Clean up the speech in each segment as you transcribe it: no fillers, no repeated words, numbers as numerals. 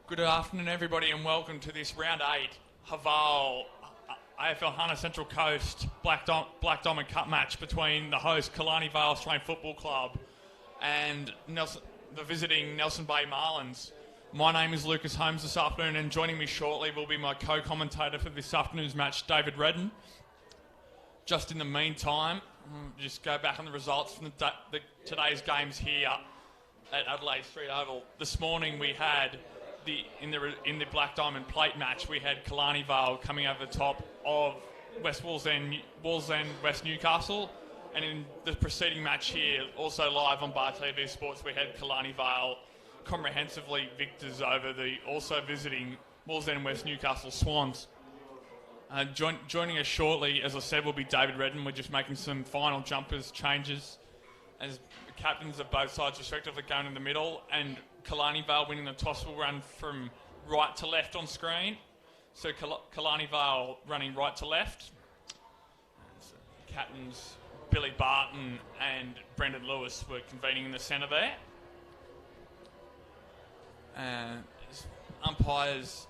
Good afternoon, everybody, and welcome to this round 8 Vale AFL Hunter Central Coast Black Diamond Cup match between the host Killarney Vale Australian Football Club and the visiting Nelson Bay Marlins. My name is Lucas Holmes this afternoon, and joining me shortly will be my co-commentator for this afternoon's match, David Redden. Just in the meantime, just go back on the results from today's games here at Adelaide Street Oval. This morning we had in the Black Diamond Plate match, we had Killarney Vale coming over the top of West Wallsend West Newcastle, and in the preceding match here, also live on Bar TV Sports, we had Killarney Vale comprehensively victors over the also visiting Wallsend West Newcastle Swans. Joining us shortly, as I said, will be David Redden. We're just making some final changes as the captains of both sides respectively going in the middle, and Killarney Vale winning the toss will run from right to left on screen. So Killarney Vale running right to left. So captains Billy Barton and Brendan Lewis were convening in the centre there. Umpires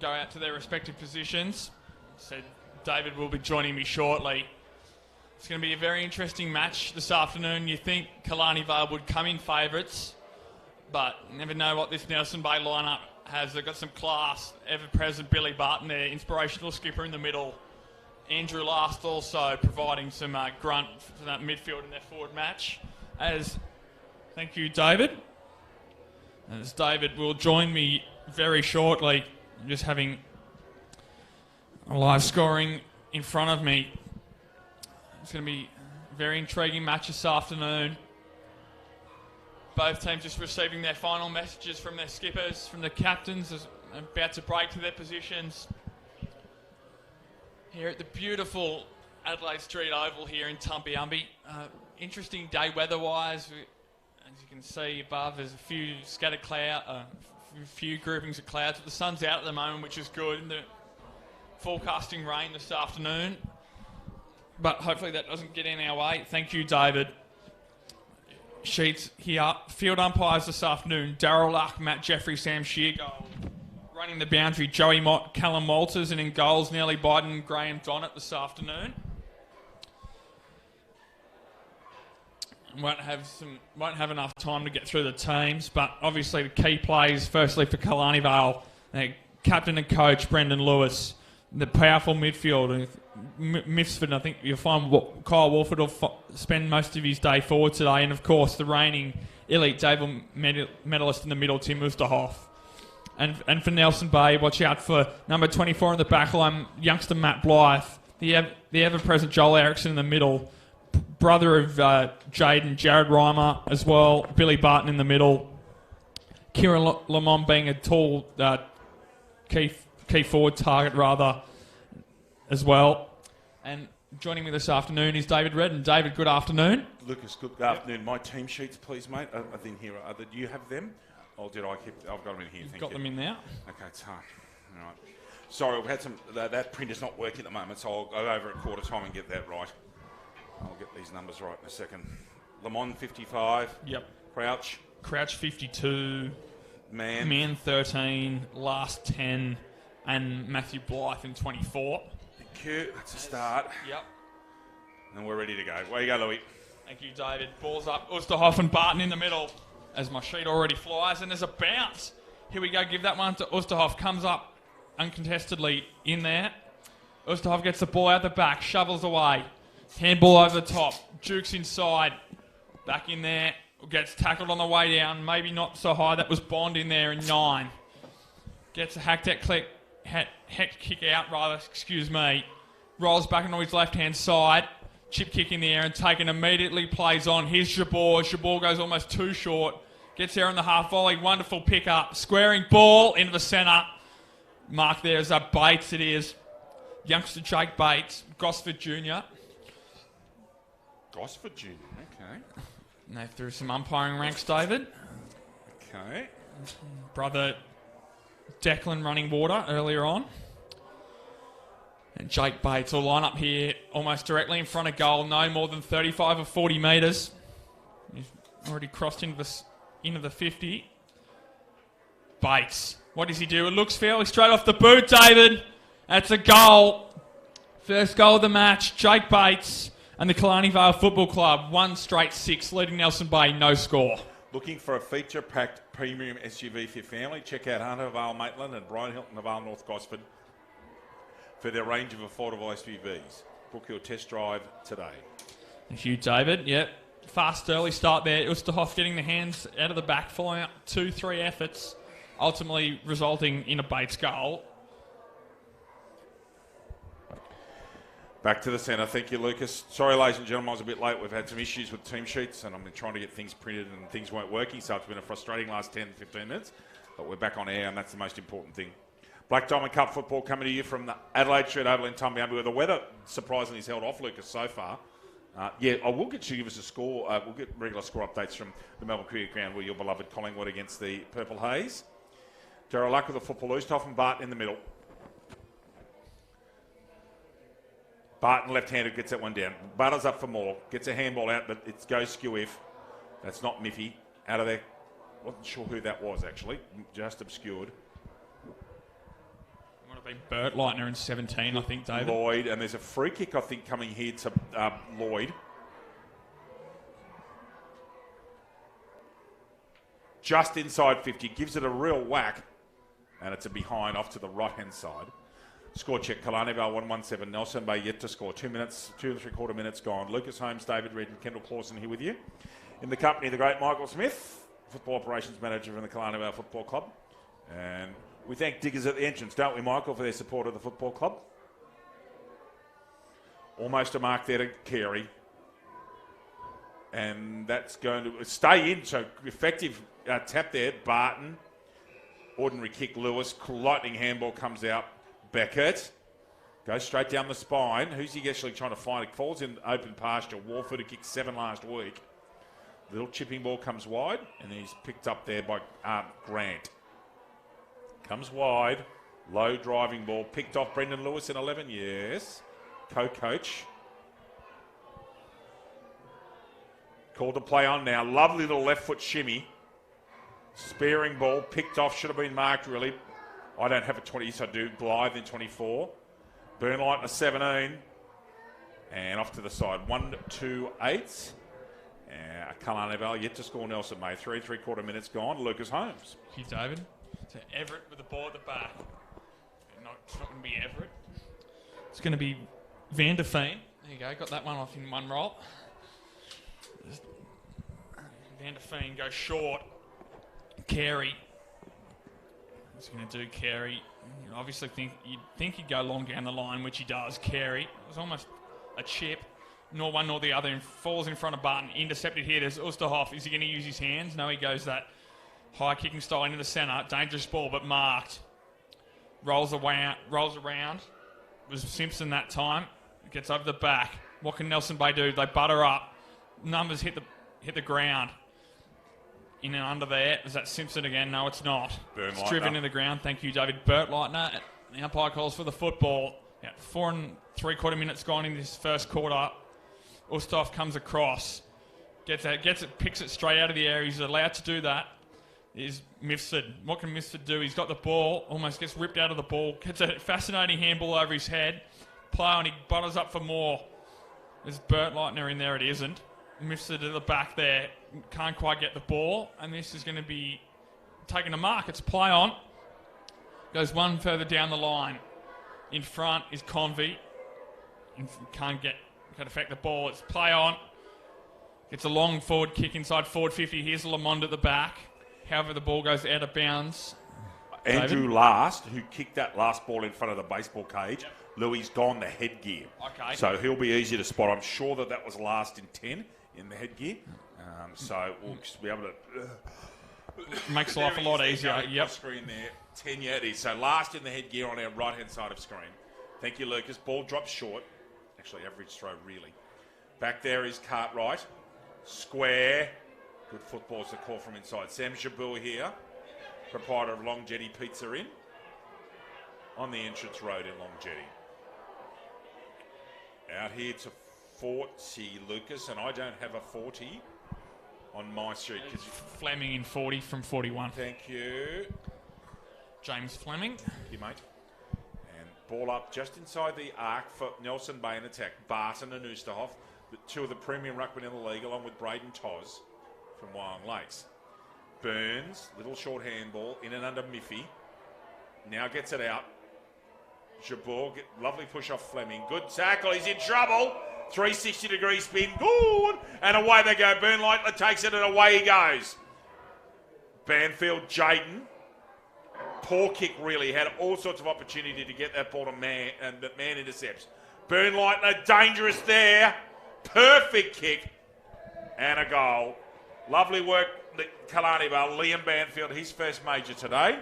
go out to their respective positions. So David will be joining me shortly. It's going to be a very interesting match this afternoon. You think Killarney Vale would come in favourites, but you never know what this Nelson Bay lineup has. They've got some class. Ever-present Billy Barton, their inspirational skipper in the middle. Andrew Last also providing some grunt for that midfield in their forward match. Thank you, David. As David will join me very shortly, just having a live scoring in front of me. It's going to be a very intriguing match this afternoon. Both teams just receiving their final messages from their skippers, from the captains, about to break to their positions. Here at the beautiful Adelaide Street Oval here in Tumpiumbi. Interesting day weather-wise. As you can see above, there's a few scattered clouds, a few groupings of clouds. But the sun's out at the moment, which is good. And the forecasting rain this afternoon. But hopefully that doesn't get in our way. Thank you, David. Sheets here. Field umpires this afternoon. Darryl Luck, Matt Jeffrey, Sam Sheargold. Running the boundary, Joey Mott, Callum Walters, and in goals, Nellie Biden, Graham Donnett this afternoon. Won't have enough time to get through the teams, but obviously the key plays, firstly for Killarney Vale, captain and coach Brendan Lewis, the powerful midfield, Mifsford. I think you'll find Kyle Wolford will spend most of his day forward today, and of course the reigning elite Dable medalist in the middle, Tim Oosterhoff. And for Nelson Bay, watch out for number 24 in the back line, youngster Matt Blythe, the ever-present Joel Erickson in the middle, brother of Jaden, Jared Reimer as well, Billy Barton in the middle, Kieran Lamont being a tall key forward target rather as well. And joining me this afternoon is David Redden. David, good afternoon. Lucas, good afternoon. My team sheets, please, mate. I didn't hear. Do you have them? Or did I keep? I've got them in here. You've got them in there. Okay, it's hard. All right. Sorry, we've had some. That printer's not working at the moment, so I'll go over at quarter time and get that right. I'll get these numbers right in a second. Lamont 55. Yep. Crouch 52. Man 13. Last 10. And Matthew Blythe in 24. Thank you. That's a start. Yep. And we're ready to go. Where you go, Louis? Thank you, David. Ball's up. Oosterhoff and Barton in the middle as my sheet already flies. And there's a bounce. Here we go. Give that one to Oosterhoff. Comes up uncontestedly in there. Oosterhoff gets the ball out the back. Shovels away. Handball over the top. Jukes inside. Back in there. Gets tackled on the way down. Maybe not so high. That was Bond in there in 9. Gets a hack kick out, rolls back onto his left-hand side, chip kick in the air and taken, immediately plays on. Here's Jabor. Jabor goes almost too short, gets there on the half volley, wonderful pick-up, squaring ball into the centre. Mark there is Bates, it is. Youngster Jake Bates, Gosford Jr. Gosford Jr., okay. And they threw some umpiring ranks, David. Okay. Brother Declan running water earlier on. And Jake Bates will line up here almost directly in front of goal, no more than 35 or 40 metres. He's already crossed into the 50. Bates What does he do? It looks fairly straight off the boot, David. That's a goal. First goal of the match. Jake Bates and the Killarney Vale Football Club. 1 straight 6, leading Nelson Bay, no score. Looking for a feature-packed premium SUV for your family? Check out Hunter Vale Maitland and Brian Hilton of Vale North Gosford for their range of affordable SUVs. Book your test drive today. Thank you, David. Yep. Fast early start there. Usterhoff getting the hands out of the back, following up 2-3 efforts, ultimately resulting in a Bates goal. Back to the centre. Thank you, Lucas. Sorry, ladies and gentlemen, I was a bit late. We've had some issues with team sheets and I've been trying to get things printed and things weren't working, so it's been a frustrating last 10, 15 minutes. But we're back on air and that's the most important thing. Black Diamond Cup football coming to you from the Adelaide Street Oval in Tumbiambi, where the weather surprisingly has held off, Lucas, so far. I will get you to give us a score. We'll get regular score updates from the Melbourne Cricket Ground where your beloved Collingwood against the Purple Haze. Darryl Luck with the football loose, Toff and Barton in the middle. Barton left-handed gets that one down. Butters up for more. Gets a handball out, but it goes skew-if. That's not Miffy. Out of there. Wasn't sure who that was, actually. Just obscured. Might have been Bert Leitner in 17, I think, David. Lloyd, and there's a free kick, I think, coming here to Lloyd. Just inside 50. Gives it a real whack. And it's a behind off to the right-hand side. Score check, Killarney Vale 117. Nelson Bay yet to score. 2 minutes, 2 3/4 minutes gone. Lucas Holmes, David Reid and Kendall Clausen here with you. In the company, the great Michael Smith, Football Operations Manager from the Killarney Vale Football Club. And we thank Diggers at the entrance, don't we, Michael, for their support of the football club. Almost a mark there to Carey. And that's going to stay in, so effective tap there. Barton. Ordinary kick, Lewis. Lightning handball comes out. Beckett goes straight down the spine. Who's he actually trying to find? It falls in open pasture. Warford, who kicked 7 last week. Little chipping ball comes wide, and he's picked up there by Grant. Comes wide. Low driving ball. Picked off Brendan Lewis in 11. Yes. Co-coach. Called to play on now. Lovely little left foot shimmy. Spearing ball. Picked off. Should have been marked, really. I don't have a 20, so I do. Blythe in 24. Burnlight in a 17. And off to the side. 1, 2, 8. Killarney Vale yet to score Nelson May. 3 3/4 minutes gone. Lucas Holmes. Thank you, David. So Everett with the ball at the back. It's not going to be Everett. It's going to be Van der Veen. There you go. Got that one off in one roll. Van der Veen goes short. Carey. What's he going to do, Carey? You obviously you'd think he'd go long down the line, which he does. Carey. It was almost a chip. Nor one nor the other. And falls in front of Barton. Intercepted here. There's Usterhoff. Is he going to use his hands? No, he goes that high kicking style into the centre. Dangerous ball, but marked. Rolls around. It was Simpson that time. Gets over the back. What can Nelson Bay do? They butter up. Numbers hit the ground. In and under there. Is that Simpson again? No, it's not. It's driven to the ground. Thank you, David. Bert Leitner. The umpire calls for the football. 4 3/4 minutes gone in this first quarter. Ustoff comes across. Gets it, picks it straight out of the air. He's allowed to do that. Is Mifsud. What can Mifsud do? He's got the ball. Almost gets ripped out of the ball. Gets a fascinating handball over his head. Play on. He butters up for more. There's Bert Leitner in there. It isn't. Mifsud at the back there. Can't quite get the ball. And this is going to be taking a mark. It's play on. Goes one further down the line. In front is Convey. Can't affect the ball. It's play on. Gets a long forward kick inside forward 50. Here's Lamond at the back. However, the ball goes out of bounds. Andrew David? Last, who kicked that last ball in front of the baseball cage. Yep. Louis gone the headgear. Okay. So he'll be easy to spot. I'm sure that was Last in 10 in the headgear. So we'll just be able to... Makes life a lot easier. Yep. Screen there. 10, yeah, it is. So Last in the headgear on our right-hand side of screen. Thank you, Lucas. Ball drops short. Actually, average throw, really. Back there is Cartwright. Square. Good football is the call from inside. Sam Jabul here, proprietor of Long Jetty Pizza Inn, on the entrance road in Long Jetty. Out here to 40, Lucas, and I don't have a 40 on my street. Fleming in 40 from 41. Thank you. James Fleming. Thank you, mate. And ball up just inside the arc for Nelson Bay in attack. Barton and Oosterhoff, two of the premium ruckmen in the league, along with Braden Toz from Wyong Lakes. Burns, little short handball, in and under Miffy. Now gets it out. Jabor, lovely push off Fleming. Good tackle, he's in trouble. 360-degree spin, good. And away they go. Burnlightler takes it and away he goes. Banfield, Jaden. Poor kick, really. Had all sorts of opportunity to get that ball to Man, and the Man intercepts. Burnlightler, dangerous there. Perfect kick. And a goal. Lovely work, Killarney Vale. Liam Banfield, his first major today.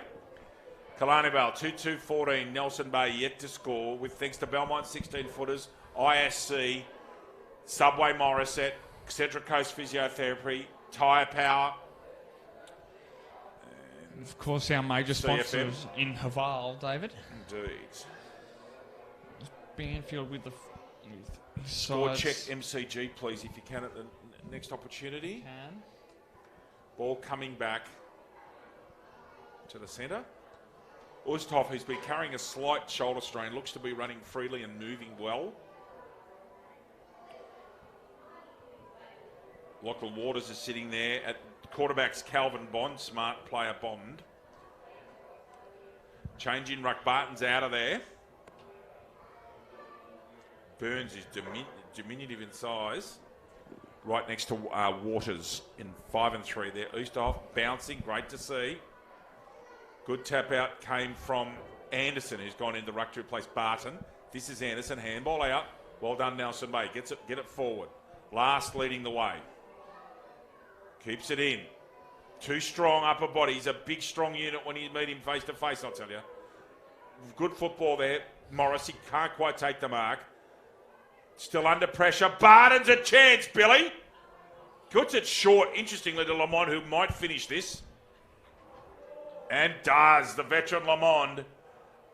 Killarney Vale, 2-2-14. Nelson Bay yet to score, with thanks to Belmont 16-footers, ISC, Subway Morisset, Central Coast Physiotherapy, Tyre Power. And of course, our major sponsors in Haval, David. Indeed. Banfield with the his Score sides. check MCG, please, if you can, at the next opportunity. Can. Ball coming back to the centre. Oosterhoff, who's been carrying a slight shoulder strain, looks to be running freely and moving well. Lachlan Waters is sitting there at quarterback's Calvin Bond, smart player Bond. Change in ruck, Barton's out of there. Burns is diminutive in size. Right next to Waters in 5 and 3 there. Oosterhoff bouncing, great to see. Good tap out came from Anderson, who's gone in the ruck to replace Barton. This is Anderson, handball out. Well done, Nelson Bay. Get it forward. Last leading the way. Keeps it in. Too strong upper body. He's a big, strong unit when you meet him face to face, I'll tell you. Good football there. Morris, he can't quite take the mark. Still under pressure. Barton's a chance, Billy. Puts it short, interestingly, to Lamont, who might finish this. And does. The veteran Lamond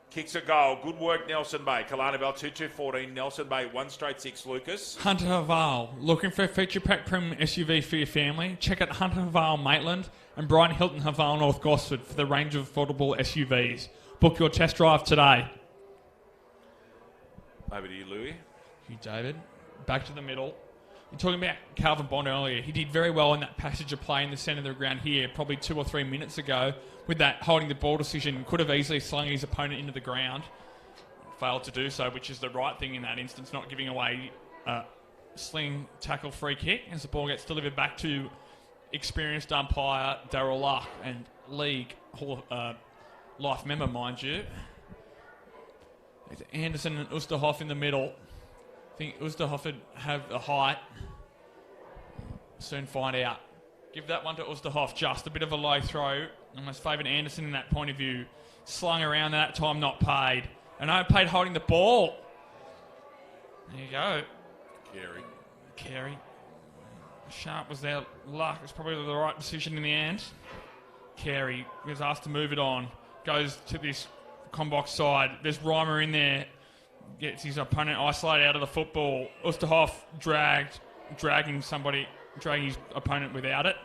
kicks a goal. Good work, Nelson Bay. Killarney Vale 2-2-14. Nelson Bay 1 straight 6. Lucas. Hunter Haval. Looking for a feature pack premium SUV for your family? Check out Hunter Haval Maitland and Brian Hilton Haval North Gosford for the range of affordable SUVs. Book your test drive today. Over to you, Louis. You, David. Back to the middle. You're talking about Calvin Bond earlier. He did very well in that passage of play in the centre of the ground here, probably 2 or 3 minutes ago, with that holding the ball decision. Could have easily slung his opponent into the ground. Failed to do so, which is the right thing in that instance, not giving away a sling tackle free kick as the ball gets delivered back to experienced umpire Darryl Luck and league life member, mind you. It's Anderson and Oosterhoff in the middle. I think Oosterhoff would have a height. Soon find out. Give that one to Oosterhoff. Just a bit of a low throw. Almost favoured Anderson in that point of view. Slung around that time, not paid. And I paid holding the ball. There you go. Carey. Sharp was there. Luck was probably the right decision in the end. Carey was asked to move it on. Goes to this combox side. There's Reimer in there. Gets his opponent isolated out of the football. Oosterhoff dragging his opponent without it.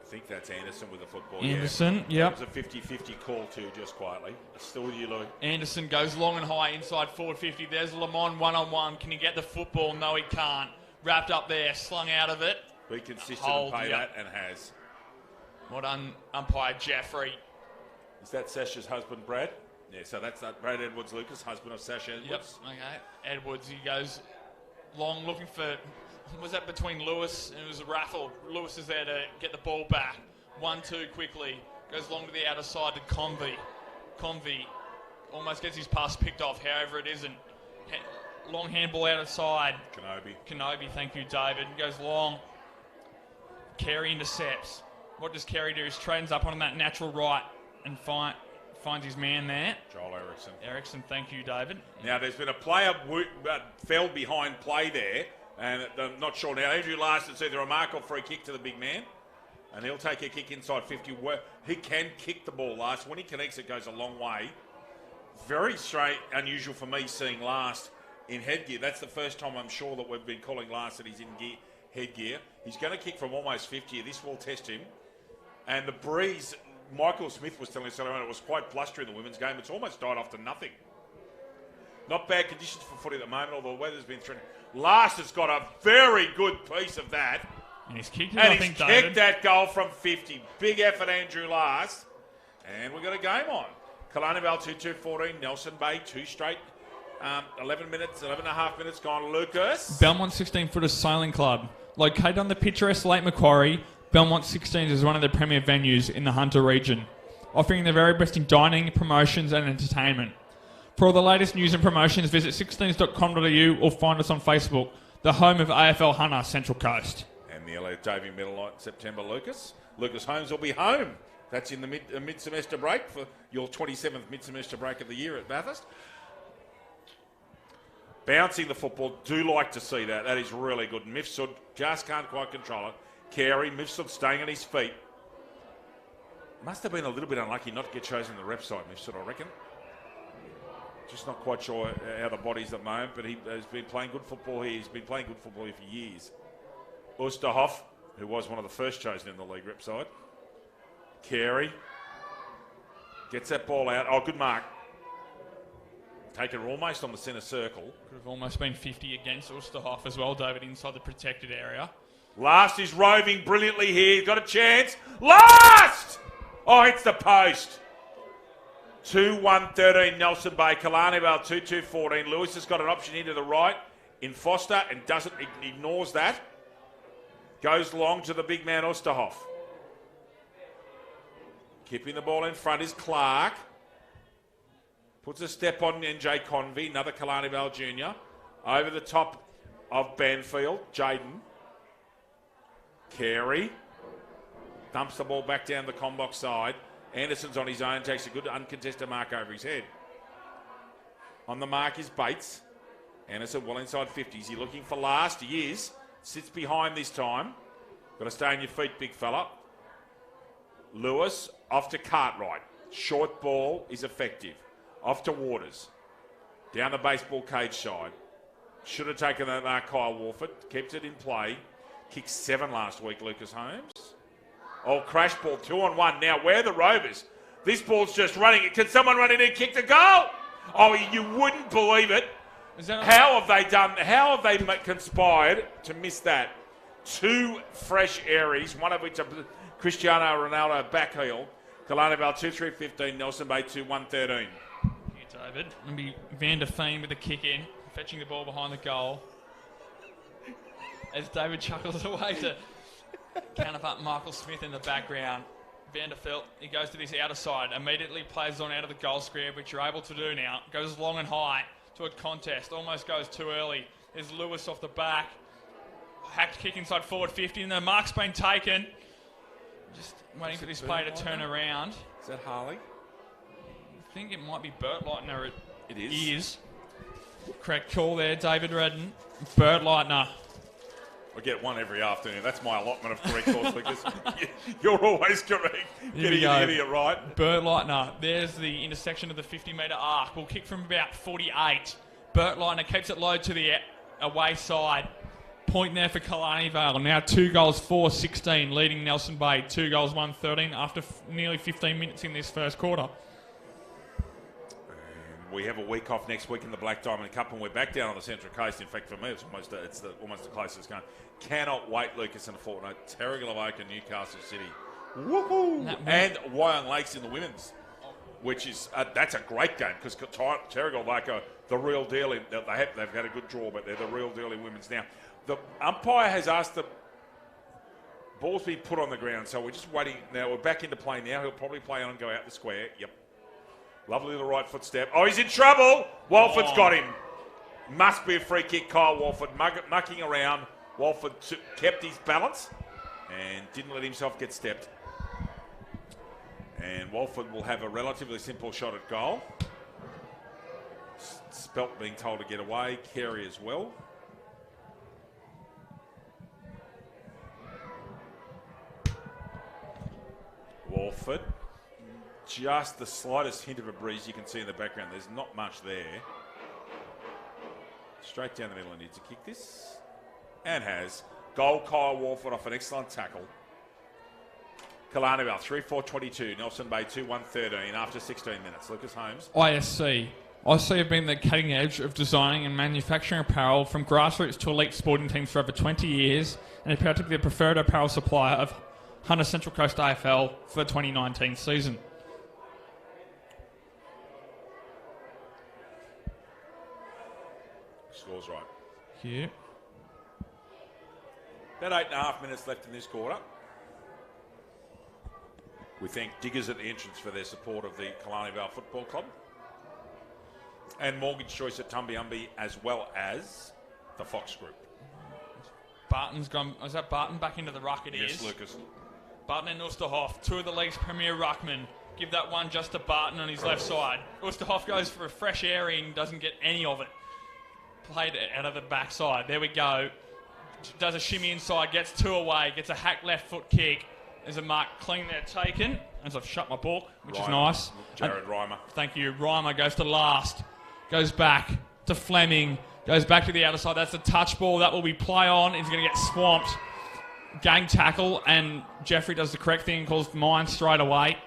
I think that's Anderson with the football. Anderson, yep. It was a 50-50 call too, just quietly. Still with you, Louis. Anderson goes long and high inside forward 50. There's Lamont one-on-one. Can he get the football? No, he can't. Wrapped up there, slung out of it. Be consistent and pay that, and has. Well done, umpire Jeffrey. Is that Sasha's husband, Brad? Yeah, so that's Brad Edwards, Lucas, husband of Sasha Edwards. Yep, okay. Edwards, he goes long, looking for... Was that between Lewis and it was a raffle? Lewis is there to get the ball back. 1-2 quickly. Goes long to the outer side to Convey. Convey almost gets his pass picked off, however it isn't. Long handball out of side. Kenobi, thank you, David. Goes long. Carey intercepts. What does Carey do? He straightens up on that natural right and finds his man there. Joel Eriksson, thank you, David. Now, there's been a player fell behind play there, and I'm not sure now. Andrew Larson's either a mark or free kick to the big man, and he'll take a kick inside 50. He can kick the ball, Last. When he connects, it goes a long way. Very straight, unusual for me seeing Last in headgear. That's the first time I'm sure that we've been calling Last that he's in headgear. He's going to kick from almost 50. This will test him. And the breeze Michael Smith was telling us earlier on, it was quite blustery in the women's game. It's almost died off to nothing. Not bad conditions for footy at the moment, although the weather's been threatening. Last has got a very good piece of that. And he's kicked it, and I he's think, kicked David. that goal from 50. Big effort, Andrew Last. And we've got a game on. Killarney Vale 2-2-14. Nelson Bay 2 straight. 11 and a half minutes gone. Lucas. Belmont 16-footer Sailing Club. Located on the picturesque Lake Macquarie, Belmont 16 is one of the premier venues in the Hunter region, offering the very best in dining, promotions and entertainment. For all the latest news and promotions, visit 16s.com.au or find us on Facebook, the home of AFL Hunter Central Coast. And the LA Davey Medal night in September, Lucas. Lucas Holmes will be home. That's in the mid-semester break for your 27th mid-semester break of the year at Bathurst. Bouncing the football, do like to see that. That is really good. Mifsud just can't quite control it. Carey, Mifsud staying on his feet. Must have been a little bit unlucky not to get chosen in the rep side, Mifsud, I reckon. Just not quite sure how the body's at the moment, but he has been playing good football here. He's been playing good football here for years. Oosterhoff, who was one of the first chosen in the league rep side. Carey gets that ball out. Oh, good mark. Taken almost on the centre circle. Could have almost been 50 against Oosterhoff as well, David, inside the protected area. Last is roving brilliantly here. He's got a chance. Last! Oh, hits the post. 2-1-13 Nelson Bay. Killarney Vale 2-2-14. Lewis has got an option into the right in Foster and ignores that. Goes long to the big man Oosterhoff. Keeping the ball in front is Clark. Puts a step on NJ Convey, another Killarney Vale junior. Over the top of Banfield, Jaden. Carey. Dumps the ball back down the Combox side. Anderson's on his own, takes a good uncontested mark over his head. On the mark is Bates. Anderson well inside 50. Is he looking for last? He is. Sits behind this time. Got to stay on your feet, big fella. Lewis off to Cartwright. Short ball is effective. Off to Waters. Down the baseball cage side. Should have taken that mark, Kyle Warford. Kept it in play. Kicked 7 last week, Lucas Holmes. Oh, crash ball, 2-on-1. Now, where are the Rovers? This ball's just running. Can someone run in and kick the goal? Oh, you wouldn't believe it. How have they done? How have they conspired to miss that? 2 fresh Aries, one of which a Cristiano Ronaldo back heel. Killarney Vale 2-3-15, Nelson Bay 2-1-13. Here, David. It'll be Van der Veen with the kick in, fetching the ball behind the goal. As David chuckles away to counterpart Michael Smith in the background. Van der Veen, he goes to this outer side, immediately plays on out of the goal square, which you're able to do now. Goes long and high to a contest, almost goes too early. There's Lewis off the back. Hacked kick inside forward 50, and the mark's been taken. Just waiting for this play to turn around. Is that Harley? I think it might be Bert Leitner. It is. Correct call there, David Redden. Bert Leitner. I get one every afternoon. That's my allotment of correct calls because you're always correct. Getting the idiot right. Bert Leitner. There's the intersection of the 50-metre arc. We'll kick from about 48. Bert Leitner keeps it low to the away side. Point there for Killarney Vale. Now 2 goals, 4-16, leading Nelson Bay. 2 goals, 1-13 after nearly 15 minutes in this first quarter. We have a week off next week in the Black Diamond Cup, and we're back down on the Central Coast. In fact, for me, it's almost the closest going. Cannot wait, Lucas, in a fortnight. Terrigal Oak and Newcastle City. Woohoo! And Wyong Lakes in the women's, which is that's a great game because Terrigal Oak are the real deal. They've had a good draw, but they're the real deal in women's now. The umpire has asked the ball's be put on the ground, so we're just waiting. Now we're back into play now. He'll probably play on and go out the square. Yep. Lovely little right foot step. Oh, he's in trouble. Walford's got him. Must be a free kick, Kyle Walford. Mucking around. Walford kept his balance and didn't let himself get stepped. And Walford will have a relatively simple shot at goal. Spelt being told to get away. Carey as well. Walford. Just the slightest hint of a breeze you can see in the background. There's not much there. Straight down the middle and needs to kick this. And has. Goal, Kyle Walford off an excellent tackle. Killarney Vale 3-4-22. Nelson Bay 2-1-13 after 16 minutes. Lucas Holmes. ISC. ISC have been the cutting edge of designing and manufacturing apparel from grassroots to elite sporting teams for over 20 years, and are proud to be the preferred apparel supplier of Hunter Central Coast AFL for the 2019 season. Scores right. Thank you. About 8.5 minutes left in this quarter. We thank Diggers at the entrance for their support of the Killarney Vale Football Club. And Mortgage Choice at Tumbiumbi, as well as the Fox Group. Barton's gone. Is that Barton back into the ruck? It is. Yes, Lucas. Barton and Oosterhoff, two of the league's premier ruckmen. Give that one just to Barton on his left side. Oosterhoff goes for a fresh airing, doesn't get any of it. Played out of the backside. There we go. Does a shimmy inside, gets two away, gets a hack left foot kick. There's a mark clean there taken, as I've shut my book, which is nice. Jared Reimer. Thank you. Reimer goes to last. Goes back to Fleming. Goes back to the outer side. That's a touch ball. That will be play on. He's going to get swamped. Gang tackle, and Jeffrey does the correct thing and calls mine straight away.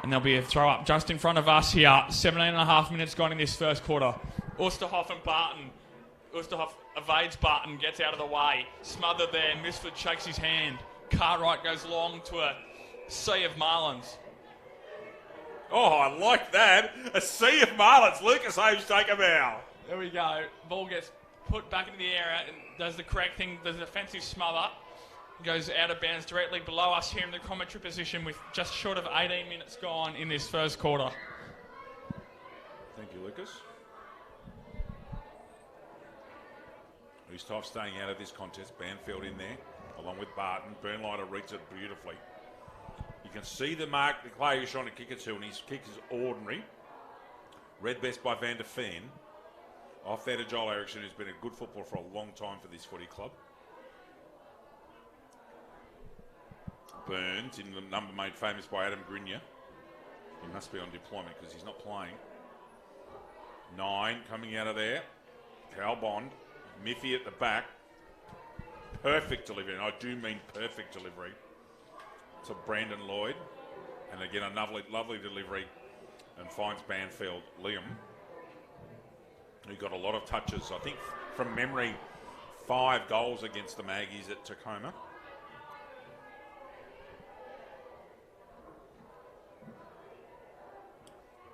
And there'll be a throw up just in front of us here. 17.5 minutes gone in this first quarter. Oosterhoff and Barton. Oosterhoff evades Barton, gets out of the way. Smothered there. Misford shakes his hand. Cartwright goes long to a sea of Marlins. Oh, I like that. A sea of Marlins. Lucas Holmes take a bow. There we go. Ball gets put back into the area and does the correct thing. Does an offensive smother. Goes out of bounds directly below us here in the commentary position with just short of 18 minutes gone in this first quarter. Thank you, Lucas. Oosterhoff staying out of this contest. Banfield in there, along with Barton. Burnlighter reads it beautifully. You can see the mark the player he's trying to kick it to, and his kick is ordinary. Read best by Van der Feen. Off there to Joel Eriksson, who's been a good footballer for a long time for this footy club. Burns in the number made famous by Adam Grenier. He must be on deployment because he's not playing. 9 coming out of there. Cal Bond. Miffy at the back. Perfect delivery, and I do mean perfect delivery. To Brandon Lloyd. And again, a lovely delivery. And finds Banfield. Liam, who got a lot of touches. I think from memory, 5 goals against the Maggies at Tacoma.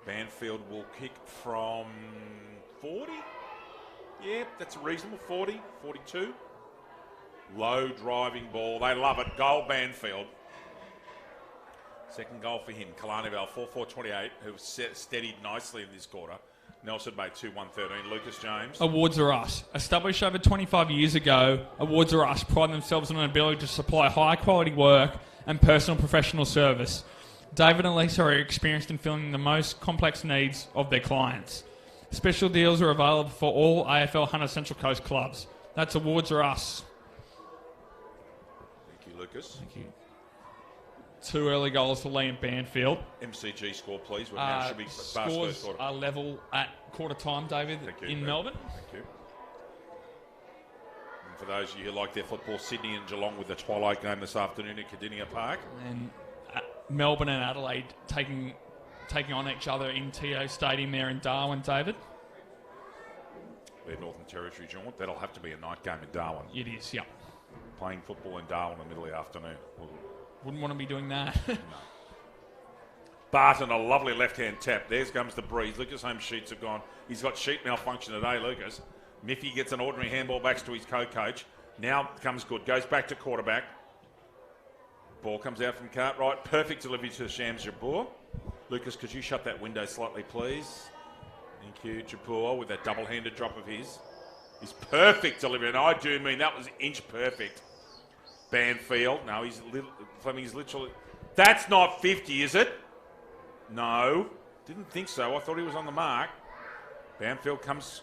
Banfield will kick from 40. Yeah, that's reasonable. 40, 42. Low driving ball. They love it. Goal Banfield. Second goal for him. Killarney Vale 4-4-28, who steadied nicely in this quarter. Nelson Bay 2-1-13. Lucas James. Awards Are Us. Established over 25 years ago, Awards Are Us pride themselves on an ability to supply high quality work and personal professional service. David and Lisa are experienced in filling the most complex needs of their clients. Special deals are available for all AFL Hunter Central Coast clubs. That's Awards Are Us. Thank you, Lucas. Thank you. 2 early goals for Liam Banfield. MCG score, please. What now should be scores are level at quarter time, David, in Melbourne. Thank you. And for those of you who like their football, Sydney and Geelong with the twilight game this afternoon at Cardinia Park. And Melbourne and Adelaide taking on each other in TO Stadium there in Darwin, David. Their Northern Territory jaunt. That'll have to be a night game in Darwin. It is, yeah. Playing football in Darwin in the middle of the afternoon. Wouldn't want to be doing that. No. Barton, a lovely left-hand tap. There comes the breeze. Lucas Holmes' sheets have gone. He's got sheet malfunction today, Lucas. Miffy gets an ordinary handball back to his co-coach. Now comes good. Goes back to quarterback. Ball comes out from Cartwright. Perfect delivery to Shams Jabbour. Lucas, could you shut that window slightly, please? Thank you. Jabbour with that double-handed drop of his. His perfect delivery. And I do mean that was inch perfect. Banfield. No, Fleming's literally... That's not 50, is it? No. Didn't think so. I thought he was on the mark. Banfield comes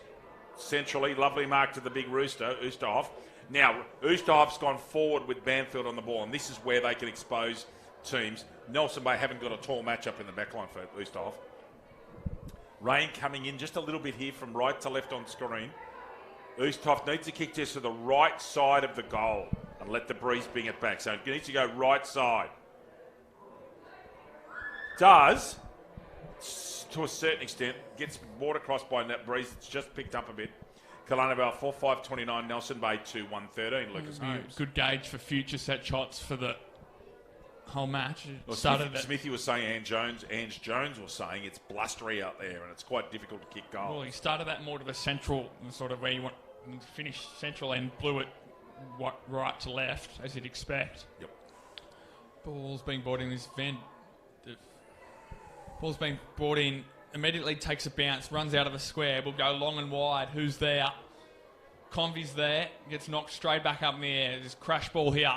centrally. Lovely mark to the big rooster, Oosterhoff. Now, Oosterhoff's gone forward with Banfield on the ball, and this is where they can expose teams. Nelson Bay haven't got a tall matchup in the backline for Oosterhoff. Rain coming in just a little bit here from right to left on screen. Oosterhoff needs to kick this to the right side of the goal and let the breeze bring it back. So it needs to go right side. Does, to a certain extent, gets brought across by that breeze. It's just picked up a bit. Killarney Vale 4-5-29, Nelson Bay 2-1-13. Lucas Holmes. Good gauge for future set shots for the whole match. Well, Smithy was saying, Ange Jones was saying it's blustery out there and it's quite difficult to kick goals. Well, he started that more to the central, sort of where you want to finish central, and blew it right to left, as you'd expect. Yep. Ball's being brought in this vent. Ball's being brought in, immediately takes a bounce, runs out of the square, will go long and wide. Who's there? Convy's there, gets knocked straight back up in the air. There's crash ball here.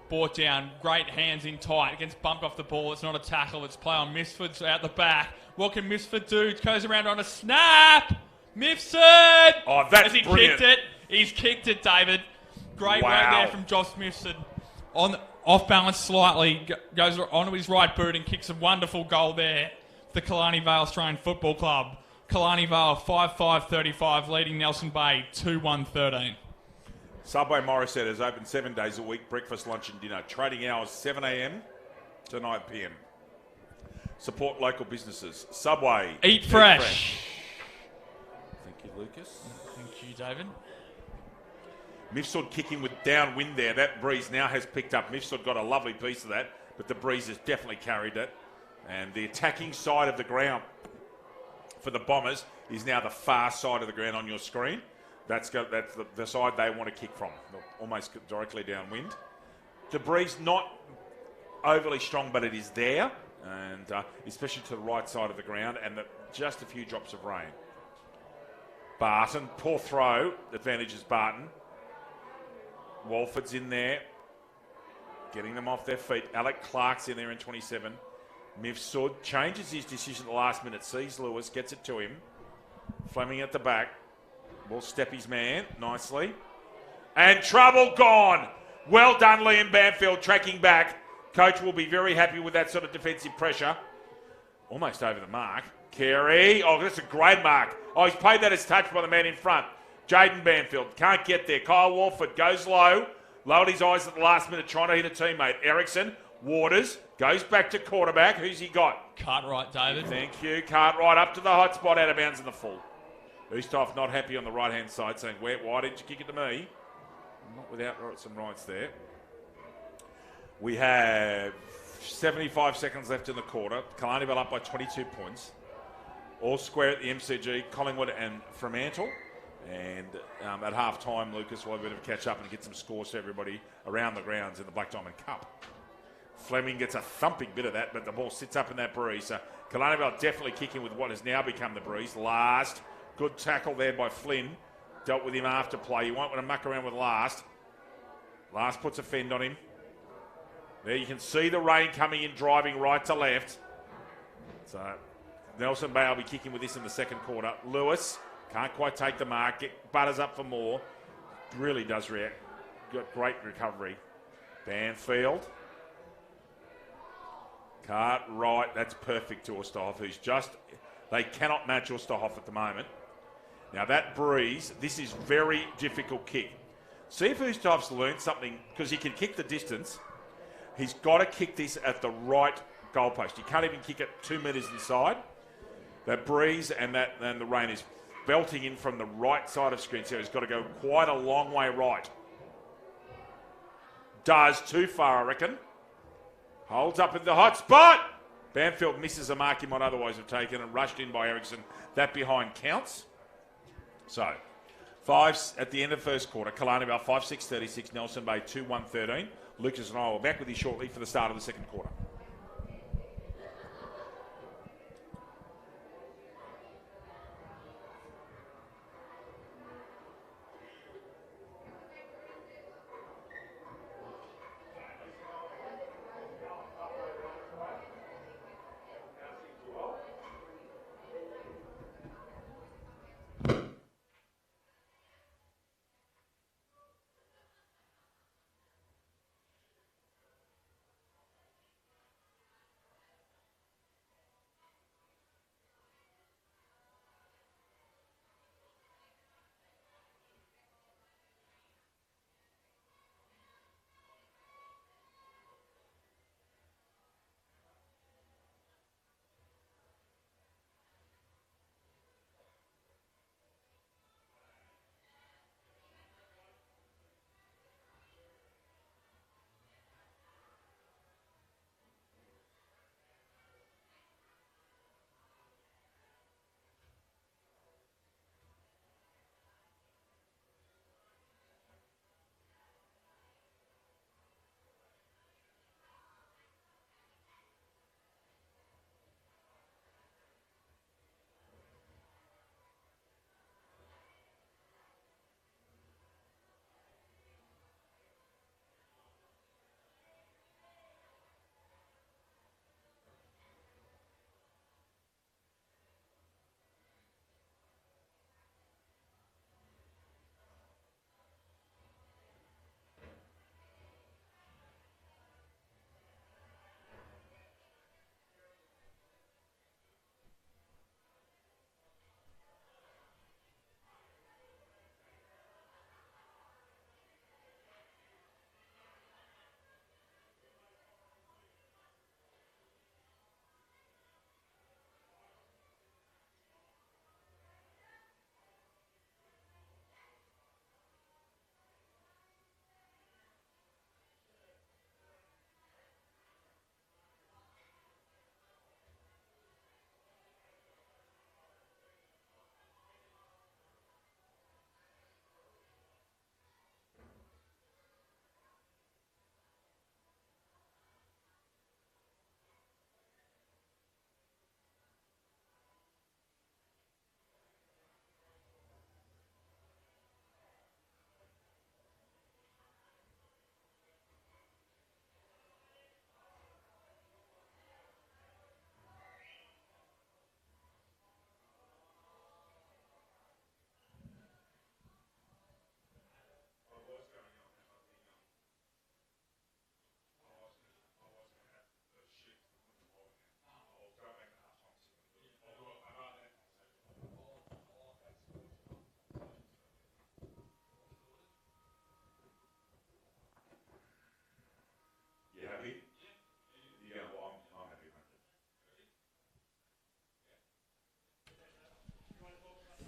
Brought down, great hands in tight, gets bumped off the ball. It's not a tackle, it's play on Misford's out the back. What can Misford do? Goes around on a snap! Mifsud! Oh, that's Has he brilliant. kicked it? He's kicked it, David. Great Wow. work there from Josh Mifsud. Off balance slightly, goes onto his right boot and kicks a wonderful goal there. The Killarney Vale Australian Football Club. Killarney Vale 5-5-35, leading Nelson Bay 2-1-13. Subway Morissette is open 7 days a week, breakfast, lunch and dinner. Trading hours 7 a.m. to 9 p.m. Support local businesses. Subway. Eat fresh. Thank you, Lucas. Thank you, David. Mifsud kicking with downwind there. That breeze now has picked up. Mifsud got a lovely piece of that, but the breeze has definitely carried it. And the attacking side of the ground for the Bombers is now the far side of the ground on your screen. That's the side they want to kick from, almost directly downwind. The breeze not overly strong, but it is there, and especially to the right side of the ground, and just a few drops of rain. Barton, poor throw, advantages Barton. Walford's in there, getting them off their feet. Alec Clark's in there in 27. Mifsud changes his decision at the last minute, sees Lewis, gets it to him. Fleming at the back. Will step his man nicely. And trouble gone. Well done, Liam Banfield, tracking back. Coach will be very happy with that sort of defensive pressure. Almost over the mark. Carey. Oh, that's a great mark. Oh, he's paid that as touch by the man in front. Jaden Banfield can't get there. Kyle Walford goes low. Lowered his eyes at the last minute trying to hit a teammate. Ericsson. Waters goes back to quarterback. Who's he got? Cartwright, David. Thank you. Cartwright up to the hot spot, out of bounds in the full. Ustaff not happy on the right-hand side, saying, why didn't you kick it to me? Not without some rights there. We have 75 seconds left in the quarter. Killarney Vale up by 22 points. All square at the MCG, Collingwood and Fremantle. And at half-time, Lucas will have a bit of a catch-up and get some scores to everybody around the grounds in the Black Diamond Cup. Fleming gets a thumping bit of that, but the ball sits up in that breeze. So Killarney Vale definitely kicking with what has now become the breeze. Last. Good tackle there by Flynn. Dealt with him after play. You won't want to muck around with Last. Last puts a fend on him. There you can see the rain coming in, driving right to left. So Nelson Bay will be kicking with this in the second quarter. Lewis can't quite take the mark. Butters up for more. Really does react. Got great recovery. Banfield. Cartwright. That's perfect to Osterhoff, who's just... They cannot match Osterhoff at the moment. Now that breeze, this is very difficult kick. See if Osterhoff's learned something, because he can kick the distance. He's got to kick this at the right goalpost. You can't even kick it 2 metres inside. That breeze and the rain is belting in from the right side of screen, so he's got to go quite a long way right. Does too far, I reckon. Holds up in the hot spot. Banfield misses a mark he might otherwise have taken and rushed in by Ericsson. That behind counts. So, 5 at the end of first quarter. Killarney Vale 5-6-36. Nelson Bay 2-1-13. Lucas and I will be back with you shortly for the start of the second quarter.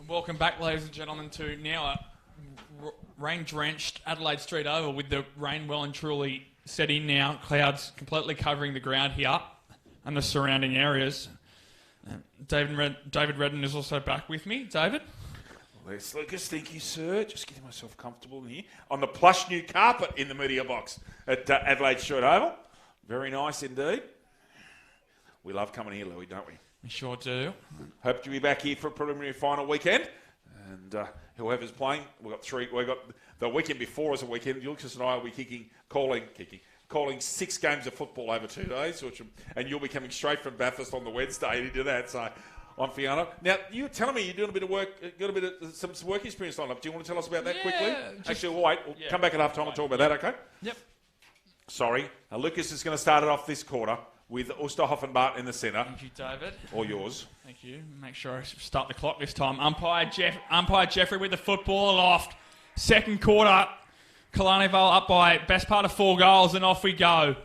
Welcome back, ladies and gentlemen, to now a rain-drenched Adelaide Street Oval with the rain well and truly set in now. Clouds completely covering the ground here and the surrounding areas. David Redden is also back with me. David? Yes, Lucas, thank you, sir. Just getting myself comfortable in here. On the plush new carpet in the media box at Adelaide Street Oval. Very nice indeed. We love coming here, Louis, don't we? We sure do. Hope to be back here for a preliminary final weekend. And whoever's playing, we've got the weekend before us a weekend. Lucas and I will be calling 6 games of football over 2 days, and you'll be coming straight from Bathurst on the Wednesday to do that. So I'm Fiona. Now, you were telling me you're doing a bit of work, got a bit of some work experience lined up. Do you want to tell us about that quickly? Actually, we'll wait. We'll come back at half time and talk about that, okay? Yep. Sorry. Lucas is going to start it off this quarter with Oosterhoff and Barton in the centre. Thank you, David. All yours. Thank you. Make sure I start the clock this time. Umpire Jeffrey with the football aloft. Second quarter, Killarney Vale up by best part of 4 goals, and off we go.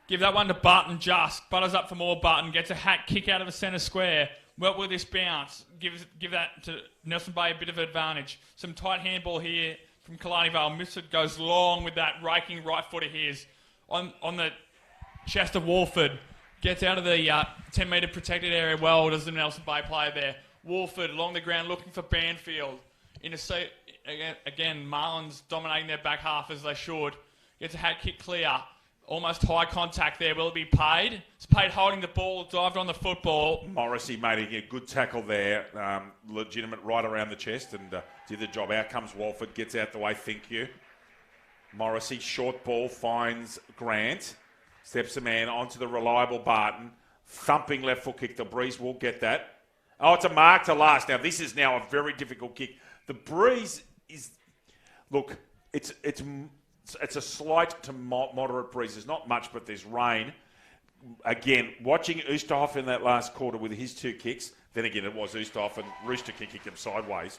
Give that one to Barton just. Butters up for more Barton. Gets a hat kick out of the centre square. Well, will this bounce? Give that to Nelson Bay a bit of advantage. Some tight handball here from Killarney Vale. Missed goes long with that raking right foot of his. On the chest of Wolford. Gets out of the 10-metre protected area well, does the Nelson Bay player there. Wolford along the ground looking for Banfield. Again, Marlins dominating their back half as they should. Gets a hat kick clear. Almost high contact there. Will it be paid? It's paid holding the ball, dived on the football. Morrissey made a good tackle there. Legitimate right around the chest and did the job. Out comes Wolford, gets out the way, thank you. Morrissey, short ball, finds Grant. Steps the man onto the reliable Barton. Thumping left foot kick. The Breeze will get that. Oh, it's a mark to last. Now, this is now a very difficult kick. The Breeze is... Look, it's a slight to moderate breeze. There's not much, but there's rain. Again, watching Oosterhoff in that last quarter with his 2 kicks. Then again, it was Oosterhoff and Rooster kicking him sideways.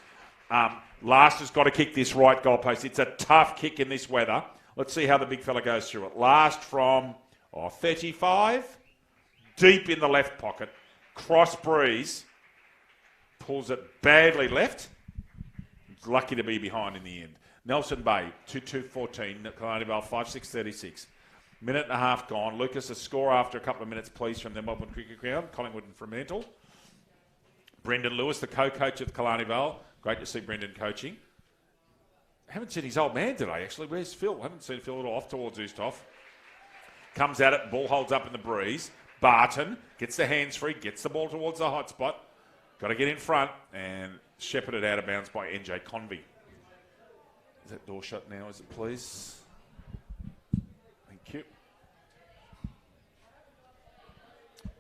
Last has got to kick this right goalpost. It's a tough kick in this weather. Let's see how the big fella goes through it. Last from 35. Deep in the left pocket. Cross Breeze. Pulls it badly left. Lucky to be behind in the end. Nelson Bay, 2-2-14. Killarney Vale, 5-6-36. Minute and a half gone. Lucas, a score after a couple of minutes, please, from the Melbourne Cricket Ground. Collingwood and Fremantle. Brendan Lewis, the co-coach of Killarney Vale. Great to see Brendan coaching. Haven't seen his old man today, actually. Where's Phil? Haven't seen Phil at all. Off towards Oosterhoff. Comes at it. Ball holds up in the breeze. Barton gets the hands free. Gets the ball towards the hot spot. Got to get in front and shepherded out of bounds by NJ Convey. Is that door shut now, is it, please? Thank you.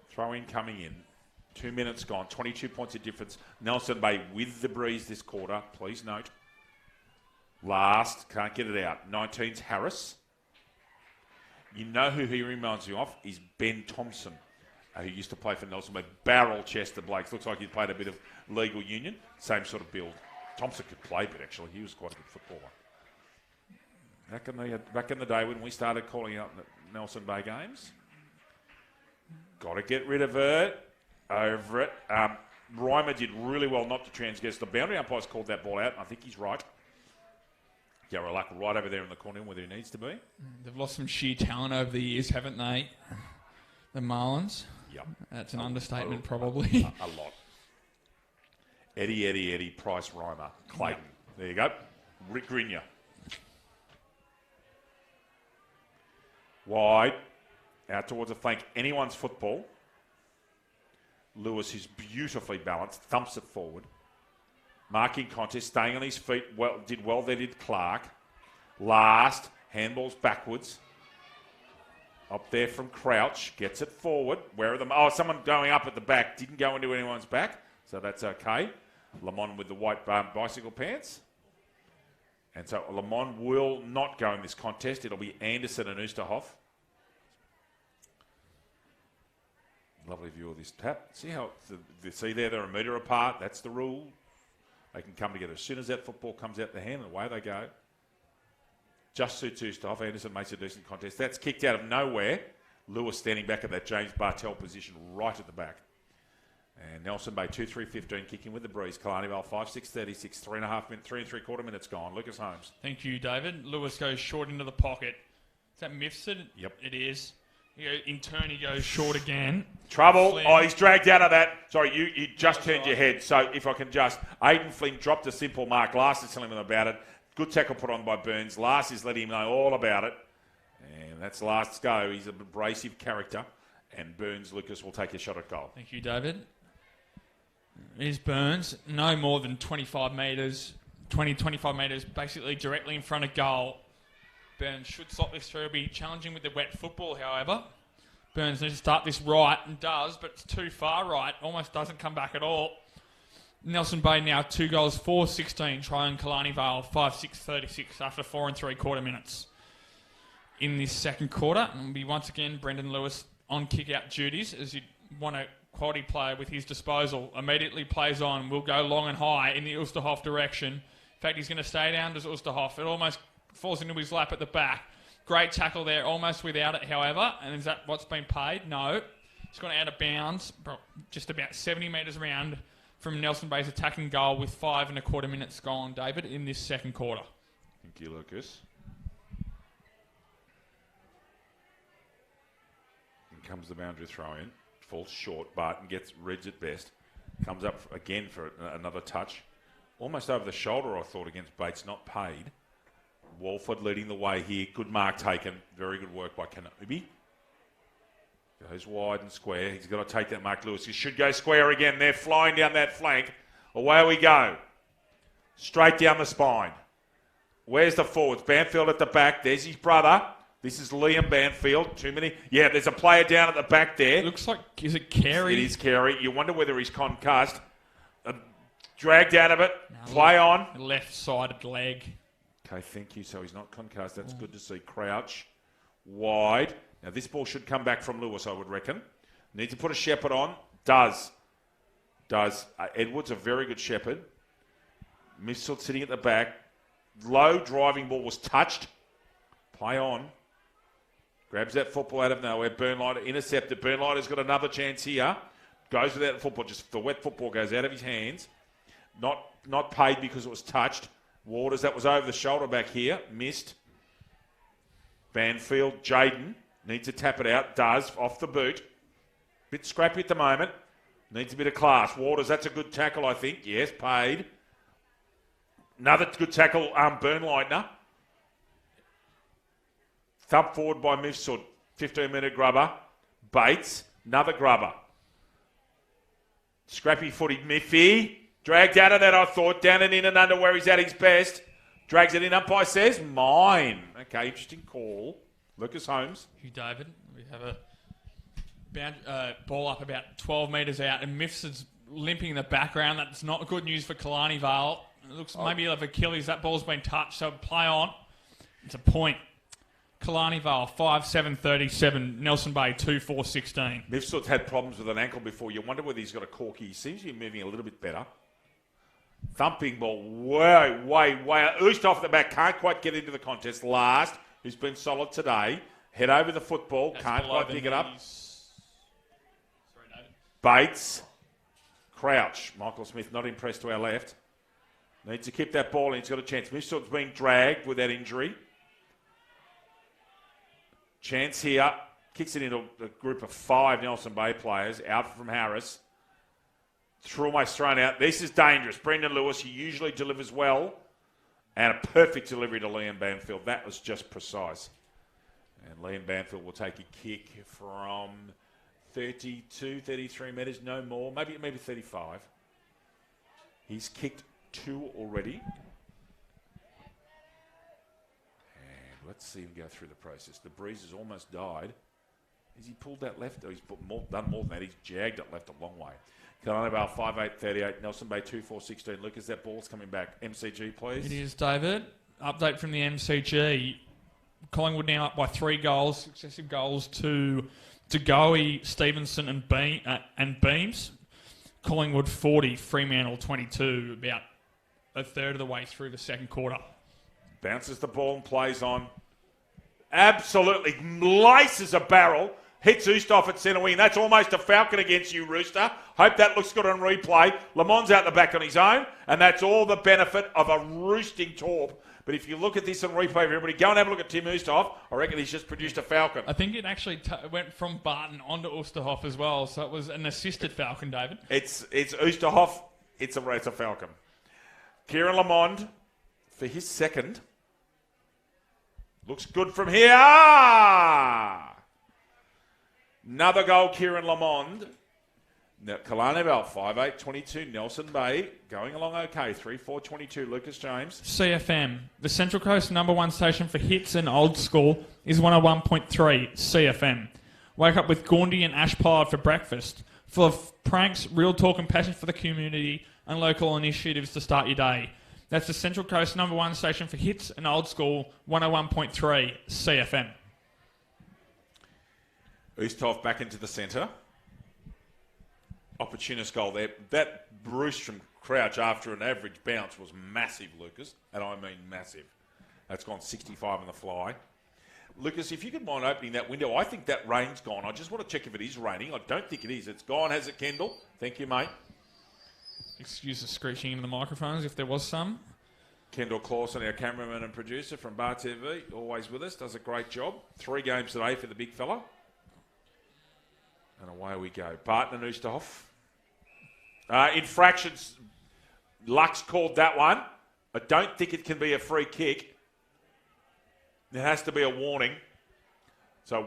Throw in coming in. 2 minutes gone. 22 points of difference. Nelson Bay with the Breeze this quarter. Please note. Last. Can't get it out. 19's Harris. You know who he reminds you of is Ben Thompson, who used to play for Nelson Bay. Barrel-chested Blakes. Looks like he played a bit of legal union. Same sort of build. Thompson could play, but actually he was quite a good footballer. Back in the day when we started calling out Nelson Bay games. Got to get rid of it. Over it. Reimer did really well not to transgress the boundary. Umpires called that ball out. I think he's right. Garrelak right over there in the corner where he needs to be. They've lost some sheer talent over the years, haven't they? The Marlins. Yep. That's an understatement, probably. A lot. Eddie, Price, Reimer, Clayton. Yep. There you go. Rick Grinya. Wide. Out towards the flank. Anyone's football. Lewis is beautifully balanced. Thumps it forward. Marking contest. Staying on his feet. Did well there, did Clark. Last. Handballs backwards. Up there from Crouch. Gets it forward. Where are them? Oh, someone going up at the back. Didn't go into anyone's back. So that's okay. Lamont with the white bicycle pants. And so Lamont will not go in this contest. It'll be Anderson and Oosterhoff. Lovely view of this tap. See how, see there, they're a metre apart. That's the rule. They can come together. As soon as that football comes out the hand, and away they go. Just suits Oosterhoff. Anderson makes a decent contest. That's kicked out of nowhere. Lewis standing back at that James Bartell position right at the back. And Nelson Bay 2-3-15 kicking with the breeze. Killarney Vale 5-6-36, 3.5 minutes, 3 3/4 minutes gone. Lucas Holmes. Thank you, David. Lewis goes short into the pocket. Is that Mifsud? Yep. It is. In turn, he goes short again. Trouble. Flynn. Oh, he's dragged out of that. Sorry, you just turned your head. So if I can just... Aidan Flynn dropped a simple mark. Lars is telling him about it. Good tackle put on by Burns. Lars is letting him know all about it. And that's Lars' go. He's an abrasive character. And Burns, Lucas, will take a shot at goal. Thank you, David. Here's Burns. No more than 25 metres. 25 metres, basically directly in front of goal. Burns should slot this through. It'll be challenging with the wet football, however. Burns needs to start this right and does, but it's too far right. Almost doesn't come back at all. Nelson Bay now 2 goals, 4-16, trying Killarney Vale 5-6-36 after 4 3/4 minutes. In this second quarter, and it'll be once again Brendan Lewis on kick-out duties as you want a quality player with his disposal. Immediately plays on, will go long and high in the Ulsterhoff direction. In fact, he's going to stay down to Ulsterhoff. It almost falls into his lap at the back. Great tackle there, almost without it, however. And is that what's been paid? No. It's gone out of bounds, just about 70 metres around from Nelson Bay's attacking goal with 5 1/4 minutes gone, David, in this second quarter. Thank you, Lucas. And comes the boundary throw in. Falls short. Barton reads it best. Comes up again for another touch. Almost over the shoulder, I thought, against Bates. Not paid. Walford leading the way here. Good mark taken. Very good work by Kenobi. Goes wide and square. He's got to take that mark, Lewis. He should go square again. They're flying down that flank. Away we go. Straight down the spine. Where's the forwards? Banfield at the back. There's his brother. This is Liam Banfield. Too many. Yeah, there's a player down at the back there. Looks like, is it Carey? It is Carey. You wonder whether he's concussed. Dragged out of it. Play on. Left-sided leg. Okay, thank you. So he's not concussed. That's good to see. Crouch. Wide. Now, this ball should come back from Lewis, I would reckon. Needs to put a shepherd on. Does. Edwards, a very good shepherd. Missile sitting at the back. Low driving ball was touched. Play on. Grabs that football out of nowhere. Burnlighter intercepted. Burnlighter's got another chance here. Goes without the football. Just the wet football goes out of his hands. Not paid because it was touched. Waters, that was over the shoulder back here. Missed. Banfield, Jaden needs to tap it out. Does, off the boot. Bit scrappy at the moment. Needs a bit of class. Waters, that's a good tackle, I think. Yes, paid. Another good tackle, Burnlightner. Thump forward by Mifsud. 15-minute grubber. Bates, another grubber. Scrappy footy, Miffy. Dragged out of that, I thought. Down and in and under where he's at his best. Drags it in. Umpire says, mine. Okay, interesting call. Lucas Holmes. Thank you, David. We have a ball up about 12 metres out, and Mifsud's limping in the background. That's not good news for Killarney Vale. It looks maybe like Achilles. That ball's been touched, so play on. It's a point. Killarney Vale, 5-7-37. Nelson Bay, 2-4-16. Mifsud's had problems with an ankle before. You wonder whether he's got a corky. He seems to be moving a little bit better. Thumping ball, way. Ooshed off the back, can't quite get into the contest. Last, who's been solid today. Head over the football, that's can't quite pick it up. Sorry, David. Bates, Crouch. Michael Smith not impressed to our left. Needs to keep that ball in, he's got a chance. Mifsud's being dragged with that injury. Chance here, kicks it into a group of 5 Nelson Bay players, out from Harris. Almost thrown out. This is dangerous. Brendan Lewis, he usually delivers well. And a perfect delivery to Liam Banfield. That was just precise. And Liam Banfield will take a kick from 32, 33 metres, no more. Maybe 35. He's kicked 2 already. And let's see him go through the process. The breeze has almost died. Has he pulled that left? Oh, he's done more than that. He's jagged it left a long way. Killarney Vale 5-8-38. Nelson Bay 2-4-16. Lucas, that ball's coming back. MCG, please. It is, David. Update from the MCG. Collingwood now up by 3 goals, successive goals to Goey, Stevenson and Beams. Collingwood 40, Fremantle 22, about a third of the way through the second quarter. Bounces the ball and plays on. Absolutely laces a barrel. Hits Ustaf at centre wing. That's almost a falcon against you, Rooster. Hope that looks good on replay. Lamont's out the back on his own, and that's all the benefit of a roosting torp. But if you look at this on replay, everybody, go and have a look at Tim Ustaf. I reckon he's just produced a falcon. I think it actually went from Barton onto Oosterhoff as well, so it was an assisted falcon, David. It's Oosterhoff. It's a falcon. Kieran Lamond for his second. Looks good from here. Another goal, Kieran Lamond. Now, Killarney Vale, 5-8-22. Nelson Bay going along okay. 3-4-22. Lucas James. CFM. The Central Coast #1 station for hits and old school is 101.3 CFM. Wake up with Gaundy and Ash Pie for breakfast. Full of pranks, real talk and passion for the community and local initiatives to start your day. That's the Central Coast #1 station for hits and old school, 101.3 CFM. Ustav back into the centre. Opportunist goal there. That Bruce from Crouch after an average bounce was massive, Lucas. And I mean massive. That's gone 65 on the fly. Lucas, if you could mind opening that window, I think that rain's gone. I just want to check if it is raining. I don't think it is. It's gone, has it, Kendall? Thank you, mate. Excuse the screeching into the microphones if there was some. Kendall Clausen, our cameraman and producer from Bar TV, always with us, does a great job. 3 games today for the big fella. And away we go. Barton and Oosterhoff. Infractions. Lux called that one. I don't think it can be a free kick. There has to be a warning. So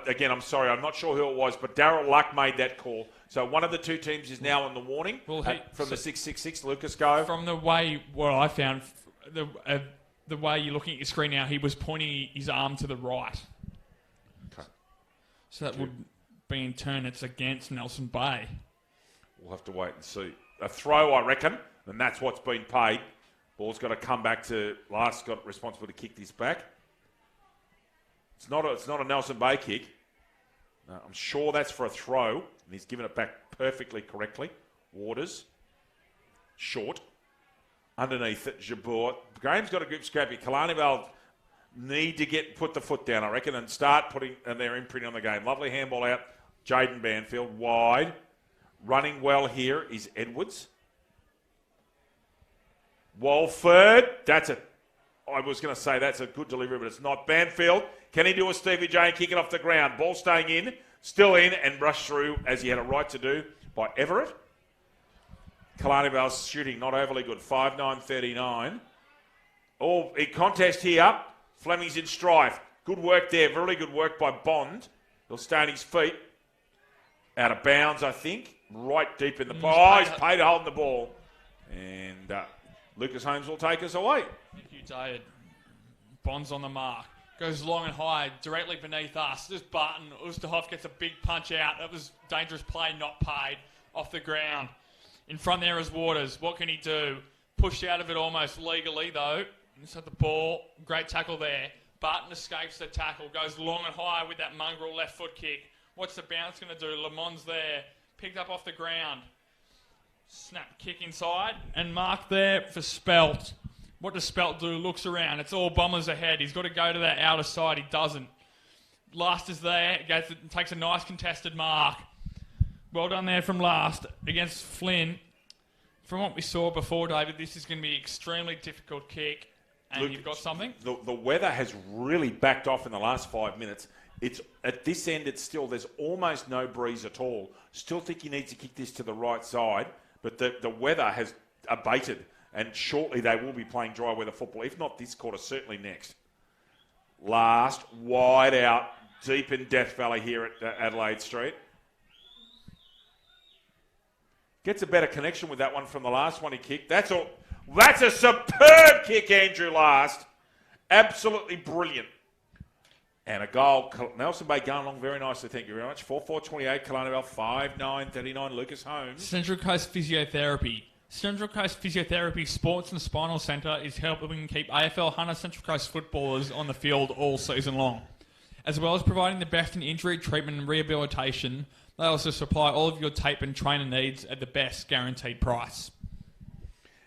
again, I'm sorry, I'm not sure who it was, but Darryl Luck made that call. So one of the two teams is now on the warning. Well, from the 666, Lucas, go. From the way, what I found, the way you're looking at your screen now, he was pointing his arm to the right. Okay. So that would be in turn, it's against Nelson Bay. We'll have to wait and see. A throw, I reckon, and that's what's been paid. Ball's got to come back to last. Got responsible to kick this back. It's not a Nelson Bay kick. No, I'm sure that's for a throw, and he's given it back perfectly correctly. Waters, short, underneath it. Jabeur. Graham's got a grip scrappy. Killarney Vale need to put the foot down, I reckon, and start putting their imprint on the game. Lovely handball out. Jaden Banfield wide. Running well here is Edwards. Walford. I was going to say that's a good delivery, but it's not. Banfield. Can he do a Stevie J and kick it off the ground? Ball staying in. Still in and rushed through as he had a right to do by Everett. Killarney Vale's shooting not overly good. 5-9-39. Oh, in contest here. Fleming's in strife. Good work there. Really good work by Bond. He'll stay on his feet. Out of bounds, I think. Right deep in the ball. Oh, he's paid holding the ball. And Lucas Holmes will take us away. Thank you, David. Bond's on the mark. Goes long and high, directly beneath us. This Barton, Oosterhoff gets a big punch out. That was dangerous play, not paid. Off the ground. In front there is Waters. What can he do? Pushed out of it almost legally, though. Just had the ball. Great tackle there. Barton escapes the tackle. Goes long and high with that mongrel left foot kick. What's the bounce going to do? Lamont's there. Picked up off the ground. Snap kick inside. And mark there for Spelt. What does Spelt do? Looks around. It's all Bombers ahead. He's got to go to that outer side. He doesn't. Last is there. Takes a nice contested mark. Well done there from Last against Flynn. From what we saw before, David, this is going to be an extremely difficult kick. And look, you've got something? The weather has really backed off in the last 5 minutes. It's at this end, there's almost no breeze at all. Still think he needs to kick this to the right side, but the weather has abated, and shortly they will be playing dry weather football. If not this quarter, certainly next. Last, wide out, deep in Death Valley here at Adelaide Street. Gets a better connection with that one from the last one he kicked. That's a superb kick, Andrew Last. Absolutely brilliant. And a goal. Nelson Bay going along very nicely. Thank you very much. 4-4-28. Killarney Vale 5-9-39. Lucas Holmes. Central Coast Physiotherapy. Central Coast Physiotherapy Sports and Spinal Centre is helping keep AFL Hunter Central Coast footballers on the field all season long. As well as providing the best in injury treatment and rehabilitation, they also supply all of your tape and trainer needs at the best guaranteed price.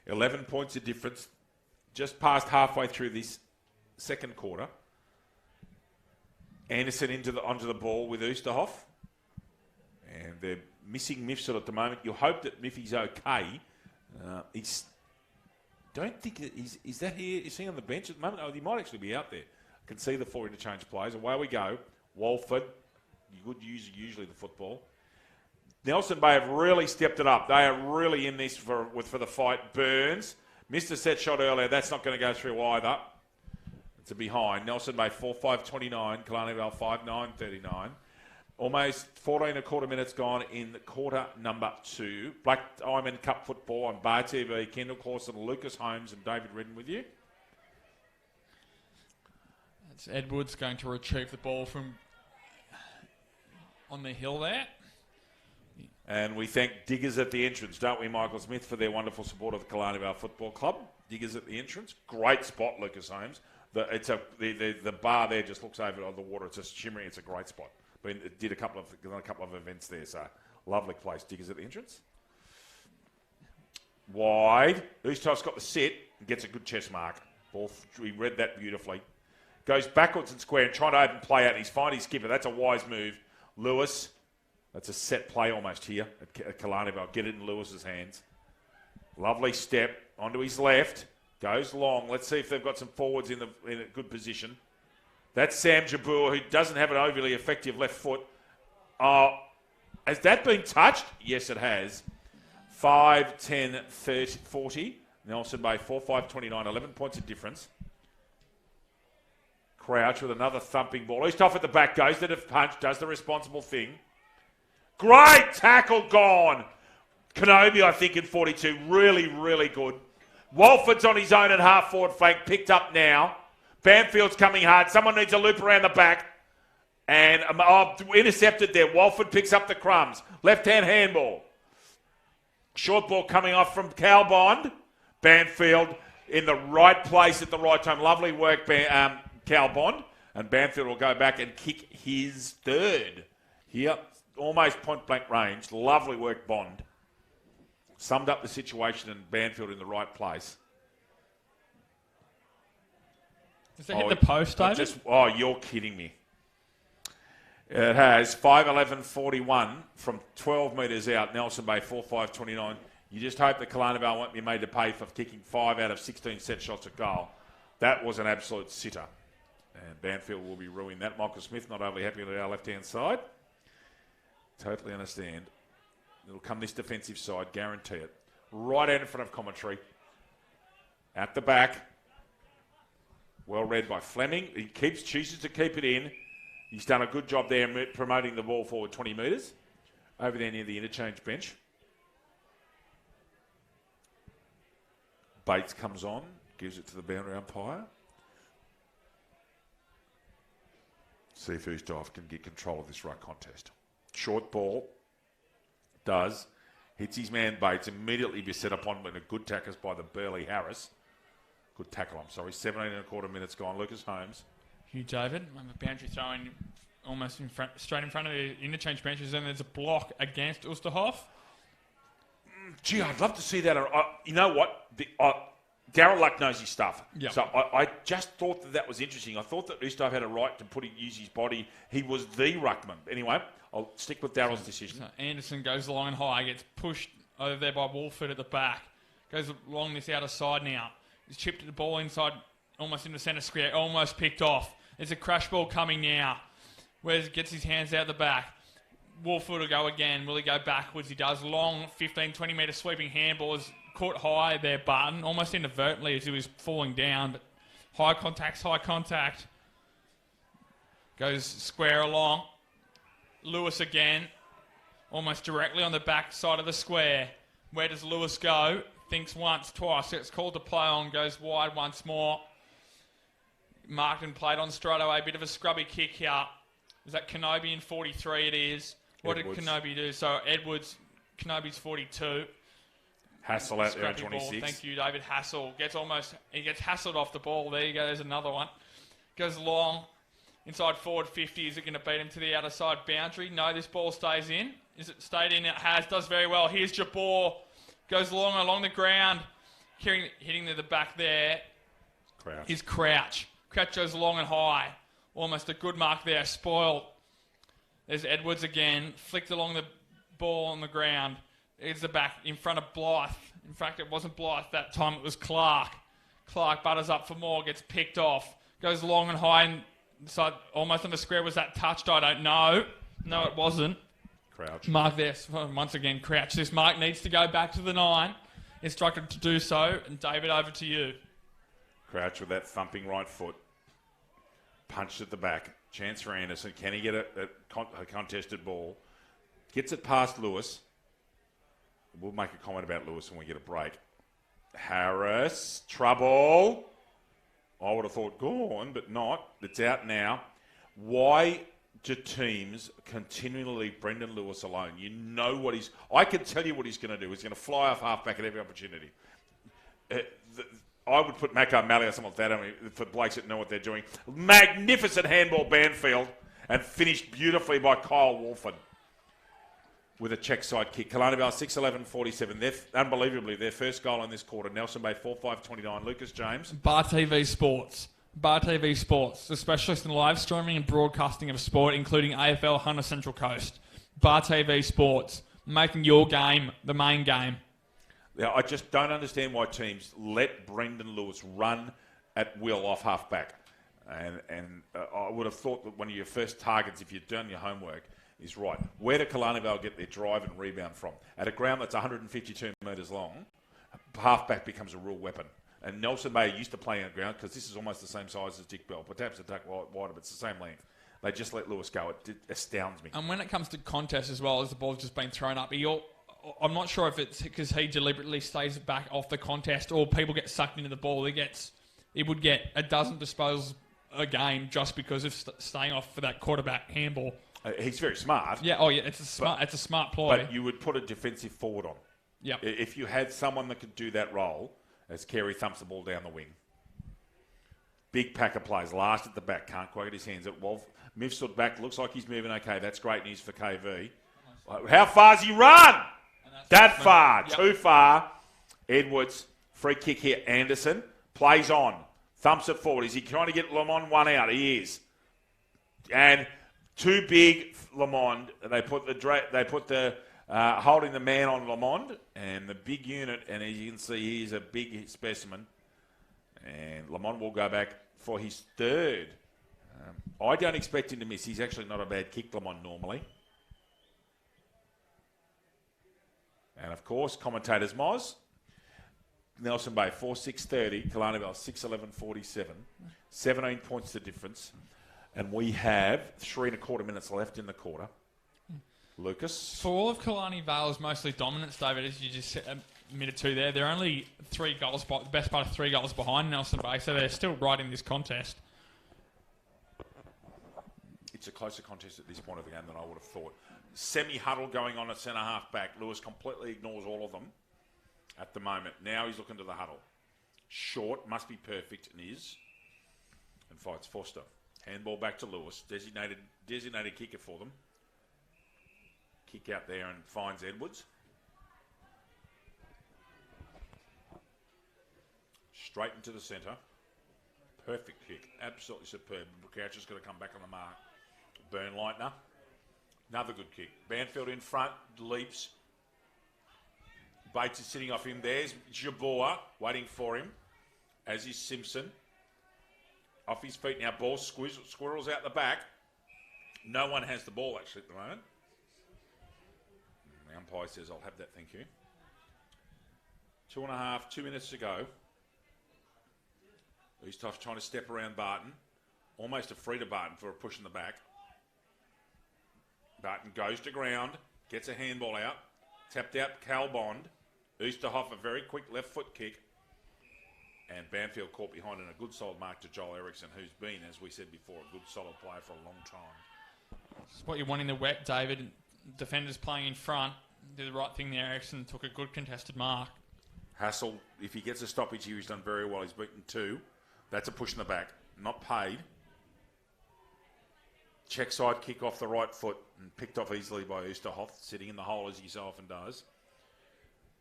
11 points of difference. Just past halfway through this second quarter. Anderson onto the ball with Oosterhoff. And they're missing Mifsud at the moment. You hope that Miffy's okay. Don't think is that here? Is he on the bench at the moment? Oh, he might actually be out there. I can see the 4 interchange players. Away we go. Walford. You would use usually the football. Nelson Bay have really stepped it up. They are really in this for the fight. Burns missed a set shot earlier. That's not going to go through either. It's a behind. Nelson Bay 4-5-29. Killarney Vale 5-9-39. Almost 14 and a quarter minutes gone in quarter number 2. Black Diamond Cup football on Bar TV. Kendall Clawson, Lucas Holmes and David Redden with you. That's Edwards going to retrieve the ball from on the hill there. And we thank Diggers at the entrance, don't we, Michael Smith, for their wonderful support of the Killarney Vale Football Club. Diggers at the entrance. Great spot, Lucas Holmes. The bar there just looks over the water. It's just shimmering. It's a great spot. Did a couple of events there, so lovely place. Diggers at the entrance. Wide. Oosterhoff's got the set and gets a good chest mark. Ball, he read that beautifully. Goes backwards and square and trying to open play out. He's finding his skipper. That's a wise move. Lewis. That's a set play almost here at Killarney Vale. Get it in Lewis's hands. Lovely step onto his left. Goes long. Let's see if they've got some forwards in a good position. That's Sam Jabur, who doesn't have an overly effective left foot. Has that been touched? Yes, it has. 5, 10, 30, 40. Nelson Bay 4-5-29. 11 points of difference. Crouch with another thumping ball. Oosterhoff at the back goes to the punch, does the responsible thing. Great tackle gone. Kenobi, I think, in 42. Really, really good. Walford's on his own at half forward flank. Picked up now. Banfield's coming hard. Someone needs a loop around the back. And intercepted there. Walford picks up the crumbs. Left-hand handball. Short ball coming off from Calbond. Banfield in the right place at the right time. Lovely work, Calbond. And Banfield will go back and kick his third. Here, almost point-blank range. Lovely work, Bond. Summed up the situation and Banfield in the right place. Does that hit the post, David? You're kidding me. It has 5-11-41 from 12 metres out. Nelson Bay 4-5-29. You just hope that Killarney Vale won't be made to pay for kicking 5 out of 16 set shots at goal. That was an absolute sitter. And Banfield will be ruining that. Michael Smith not overly happy with our left-hand side. Totally understand. It'll come this defensive side, guarantee it. Right out in front of commentary. At the back. Well read by Fleming. He chooses to keep it in. He's done a good job there promoting the ball forward 20 metres. Over there near the interchange bench. Bates comes on. Gives it to the boundary umpire. See if Oosterhoff can get control of this ruck contest. Short ball. Does. Hits his man Bates. Immediately be set upon with a good tackle by the Burley Harris. Good tackle, I'm sorry. 17 and a quarter minutes gone. Lucas Holmes. Hugh David. The boundary throwing almost straight in front of the interchange benches, and there's a block against Oosterhoff. Gee, I'd love to see that. You know what? Darryl Luck knows his stuff. Yep. So I just thought that was interesting. I thought that Oosterhoff had a right to use his body. He was the ruckman. Anyway, I'll stick with Darryl's decision. So Anderson goes long and high, gets pushed over there by Wolford at the back. Goes along this outer side now. He's chipped the ball inside, almost into centre square, almost picked off. There's a crash ball coming now. Wes gets his hands out the back. Wolford will go again. Will he go backwards? He does. Long 15, 20 metre sweeping handballs. Caught high there, Barton. Almost inadvertently as he was falling down. But high contact. Goes square along. Lewis again. Almost directly on the back side of the square. Where does Lewis go? Thinks once, twice. Gets called to play on. Goes wide once more. Marked and played on straight away. Bit of a scrubby kick here. Is that Kenobi in 43? It is. What Edwards. Did Kenobi do? So Edwards, Kenobi's 42. Hassel out there at 26. Ball. Thank you, David. Hassel he gets hassled off the ball. There you go. There's another one. Goes long. Inside forward 50. Is it going to beat him to the outer side boundary? No, this ball stays in. Is it stayed in? It has. Does very well. Here's Jabor. Goes along the ground. Hitting the back there. Crouch. Is Crouch. Crouch goes long and high. Almost a good mark there. Spoiled. There's Edwards again. Flicked along the ball on the ground. It's the back in front of Blythe. In fact, it wasn't Blythe that time. It was Clark. Clark butters up for more. Gets picked off. Goes long and high. Inside, almost on the square. Was that touched? I don't know. No, it wasn't. Crouch. Mark there. Once again, Crouch. This mark needs to go back to the 9. Instructed to do so. And David, over to you. Crouch with that thumping right foot. Punched at the back. Chance for Anderson. Can he get a contested ball? Gets it past Lewis. We'll make a comment about Lewis when we get a break. Harris. Trouble. I would have thought gone, but not. It's out now. Why do teams continually leave Brendan Lewis alone? You know what he's... I can tell you what he's going to do. He's going to fly off halfback at every opportunity. I would put Mac O'Malley or something like that on me for blokes that know what they're doing. Magnificent handball Banfield and finished beautifully by Kyle Wolford with a check side kick. Killarney Vale 6-11-47. Unbelievably, their first goal in this quarter. Nelson Bay 4-5-29. Lucas James. Bar TV Sports. Bar TV Sports, the specialist in live streaming and broadcasting of sport, including AFL Hunter Central Coast. Bar TV Sports, making your game the main game. Now, I just don't understand why teams let Brendan Lewis run at will off half-back. And I would have thought that one of your first targets, if you've done your homework, is right. Where do Killarney Vale get their drive and rebound from? At a ground that's 152 metres long, half-back becomes a real weapon. And Nelson Bay used to play on the ground because this is almost the same size as Dick Bell. Perhaps a tuck wider, but it's the same length. They just let Lewis go. It astounds me. And when it comes to contests as well, as the ball's just been thrown up, I'm not sure if it's because he deliberately stays back off the contest or people get sucked into the ball. He would get a dozen disposals a game just because of staying off for that quarterback handball. He's very smart. Yeah, it's a smart ploy. But you would put a defensive forward on. Yeah. If you had someone that could do that role, as Carey thumps the ball down the wing. Big pack of plays. Last at the back. Can't quite get his hands at Wolf. Miv stood back. Looks like he's moving okay. That's great news for KV. How far's he run? That far. Yep. Too far. Edwards. Free kick here. Anderson. Plays on. Thumps it forward. Is he trying to get Lamond one out? He is. And too big, Lamond. They put the holding the man on Lamond and the big unit. And as you can see, he's a big specimen. And Lamond will go back for his third. I don't expect him to miss. He's actually not a bad kick, Lamond, normally. And, of course, commentators Moz. Nelson Bay, 4-6-30. Killarney Vale, 6-11-47. 17 points the difference. And we have 3.25 minutes left in the quarter. Lucas? For all of Killarney Vale's mostly dominance, David, as you just admitted to there, they're only 3 goals, the best part of 3 goals behind Nelson Bay, so they're still right in this contest. It's a closer contest at this point of the game than I would have thought. Semi-huddle going on at centre-half back. Lewis completely ignores all of them at the moment. Now he's looking to the huddle. Short, must be perfect, and is. And fights Foster. Handball back to Lewis. Designated kicker for them. Kick out there and finds Edwards. Straight into the centre. Perfect kick. Absolutely superb. Crouch is going to come back on the mark. Burnleitner. Another good kick. Banfield in front. Leaps. Bates is sitting off him. There's Jabor waiting for him. As is Simpson. Off his feet now. Ball squirrels out the back. No one has the ball actually at the moment. The umpire says, I'll have that, thank you. 2 minutes to go. Easthoff's trying to step around Barton. Almost a free to Barton for a push in the back. Barton goes to ground. Gets a handball out. Tapped out Cal Bond. Easterhoff a very quick left foot kick. And Banfield caught behind, and a good solid mark to Joel Eriksson, who's been, as we said before, a good solid player for a long time. It's what you want in the wet, David. Defenders playing in front. Did the right thing there. Eriksson took a good contested mark. Hassel, if he gets a stoppage here, he's done very well. He's beaten 2. That's a push in the back. Not paid. Check side kick off the right foot and picked off easily by Easterhoff, sitting in the hole as he so often does.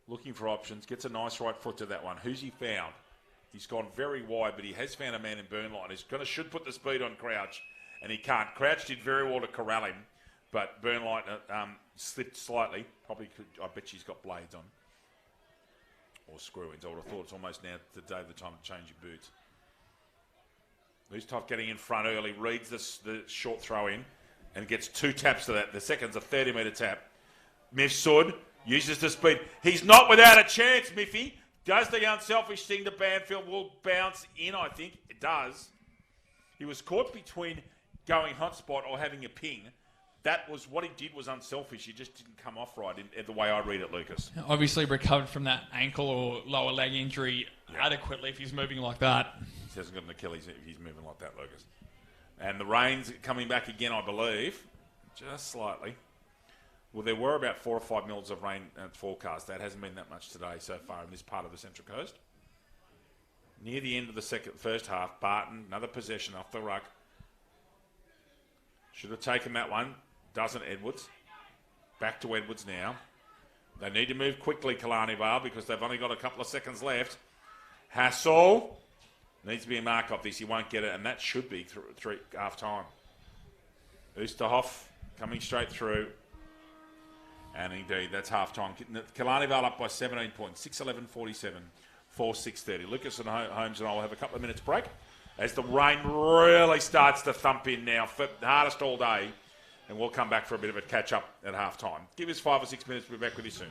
Looking for options. Gets a nice right foot to that one. Who's he found? He's gone very wide, but he has found a man in Burnline. He's should put the speed on Crouch. and he can't. Crouch did very well to corral him, but Burnlight slipped slightly. Probably could. I bet she's got blades on. Or screw-ins. I would have thought it's almost now today the time to change your boots. Loose Tough getting in front early, reads the short throw in and gets 2 taps to that. The second's a 30-metre tap. Mifsud uses the speed. He's not without a chance, Miffy. Does the unselfish thing to Banfield. Will bounce in, I think. It does. He was caught between going hotspot or having a ping. That was what he did was unselfish. He just didn't come off right in the way I read it, Lucas. Obviously recovered from that ankle or lower leg injury adequately if he's moving like that. He hasn't got an Achilles if he's moving like that, Lucas. And the rain's coming back again, I believe. Just slightly. Well, there were about 4 or 5 mils of rain forecast. That hasn't been that much today so far in this part of the Central Coast. Near the end of the first half, Barton, another possession off the ruck. Should have taken that one. Doesn't Edwards. Back to Edwards now. They need to move quickly, Killarney Vale, because they've only got a couple of seconds left. Hassel. Needs to be a mark off this. He won't get it, and that should be half time. Oosterhoff coming straight through. And indeed, that's half time. Killarney Vale up by 17 points. 6-11-47. 4-6-30. Lucas and Holmes and I will have a couple of minutes break as the rain really starts to thump in now. Hardest all day. And we'll come back for a bit of a catch-up at half time. Give us 5 or 6 minutes. We'll be back with you soon.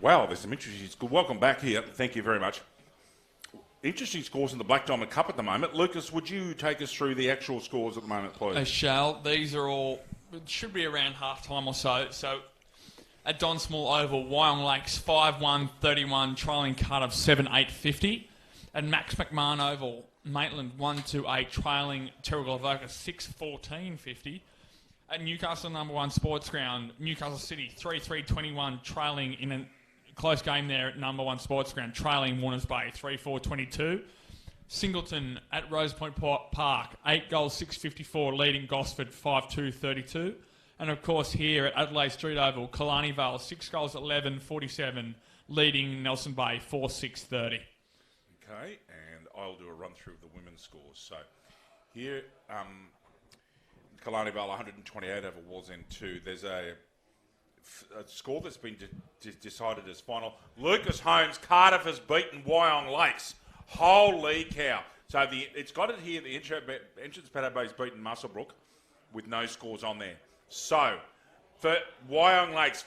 Wow, there's some interesting scores. Welcome back here. Thank you very much. Interesting scores in the Black Diamond Cup at the moment. Lucas, would you take us through the actual scores at the moment, please? I shall. These are all, it should be around half-time or so. So, at Don Small Oval, Wyong Lakes 5-1-31, trailing Cardiff 7-8-50. At Max McMahon Oval, Maitland 1-8, trailing Terrigal Avoca 6-14-50. At Newcastle #1 Sports Ground, Newcastle City 3-3-21, trailing in a close game there at #1 Sports Ground, trailing Warners Bay 3-4-22. Singleton at Rose Point Park, 8 goals, 6-54, leading Gosford 5-2-32. And of course here at Adelaide Street Oval, Killarney Vale, 6 goals, 11-47, leading Nelson Bay 4-6-30. Okay, and I'll do a run through of the women's scores. So here, Killarney Vale 128 over Wallsend 2. There's a score that's been decided as final. Lucas Holmes, Cardiff has beaten Wyong Lakes. Holy cow. So it's got it here, the entrance Paddo Bay's beaten Muswellbrook with no scores on there. So, for Wyong Lakes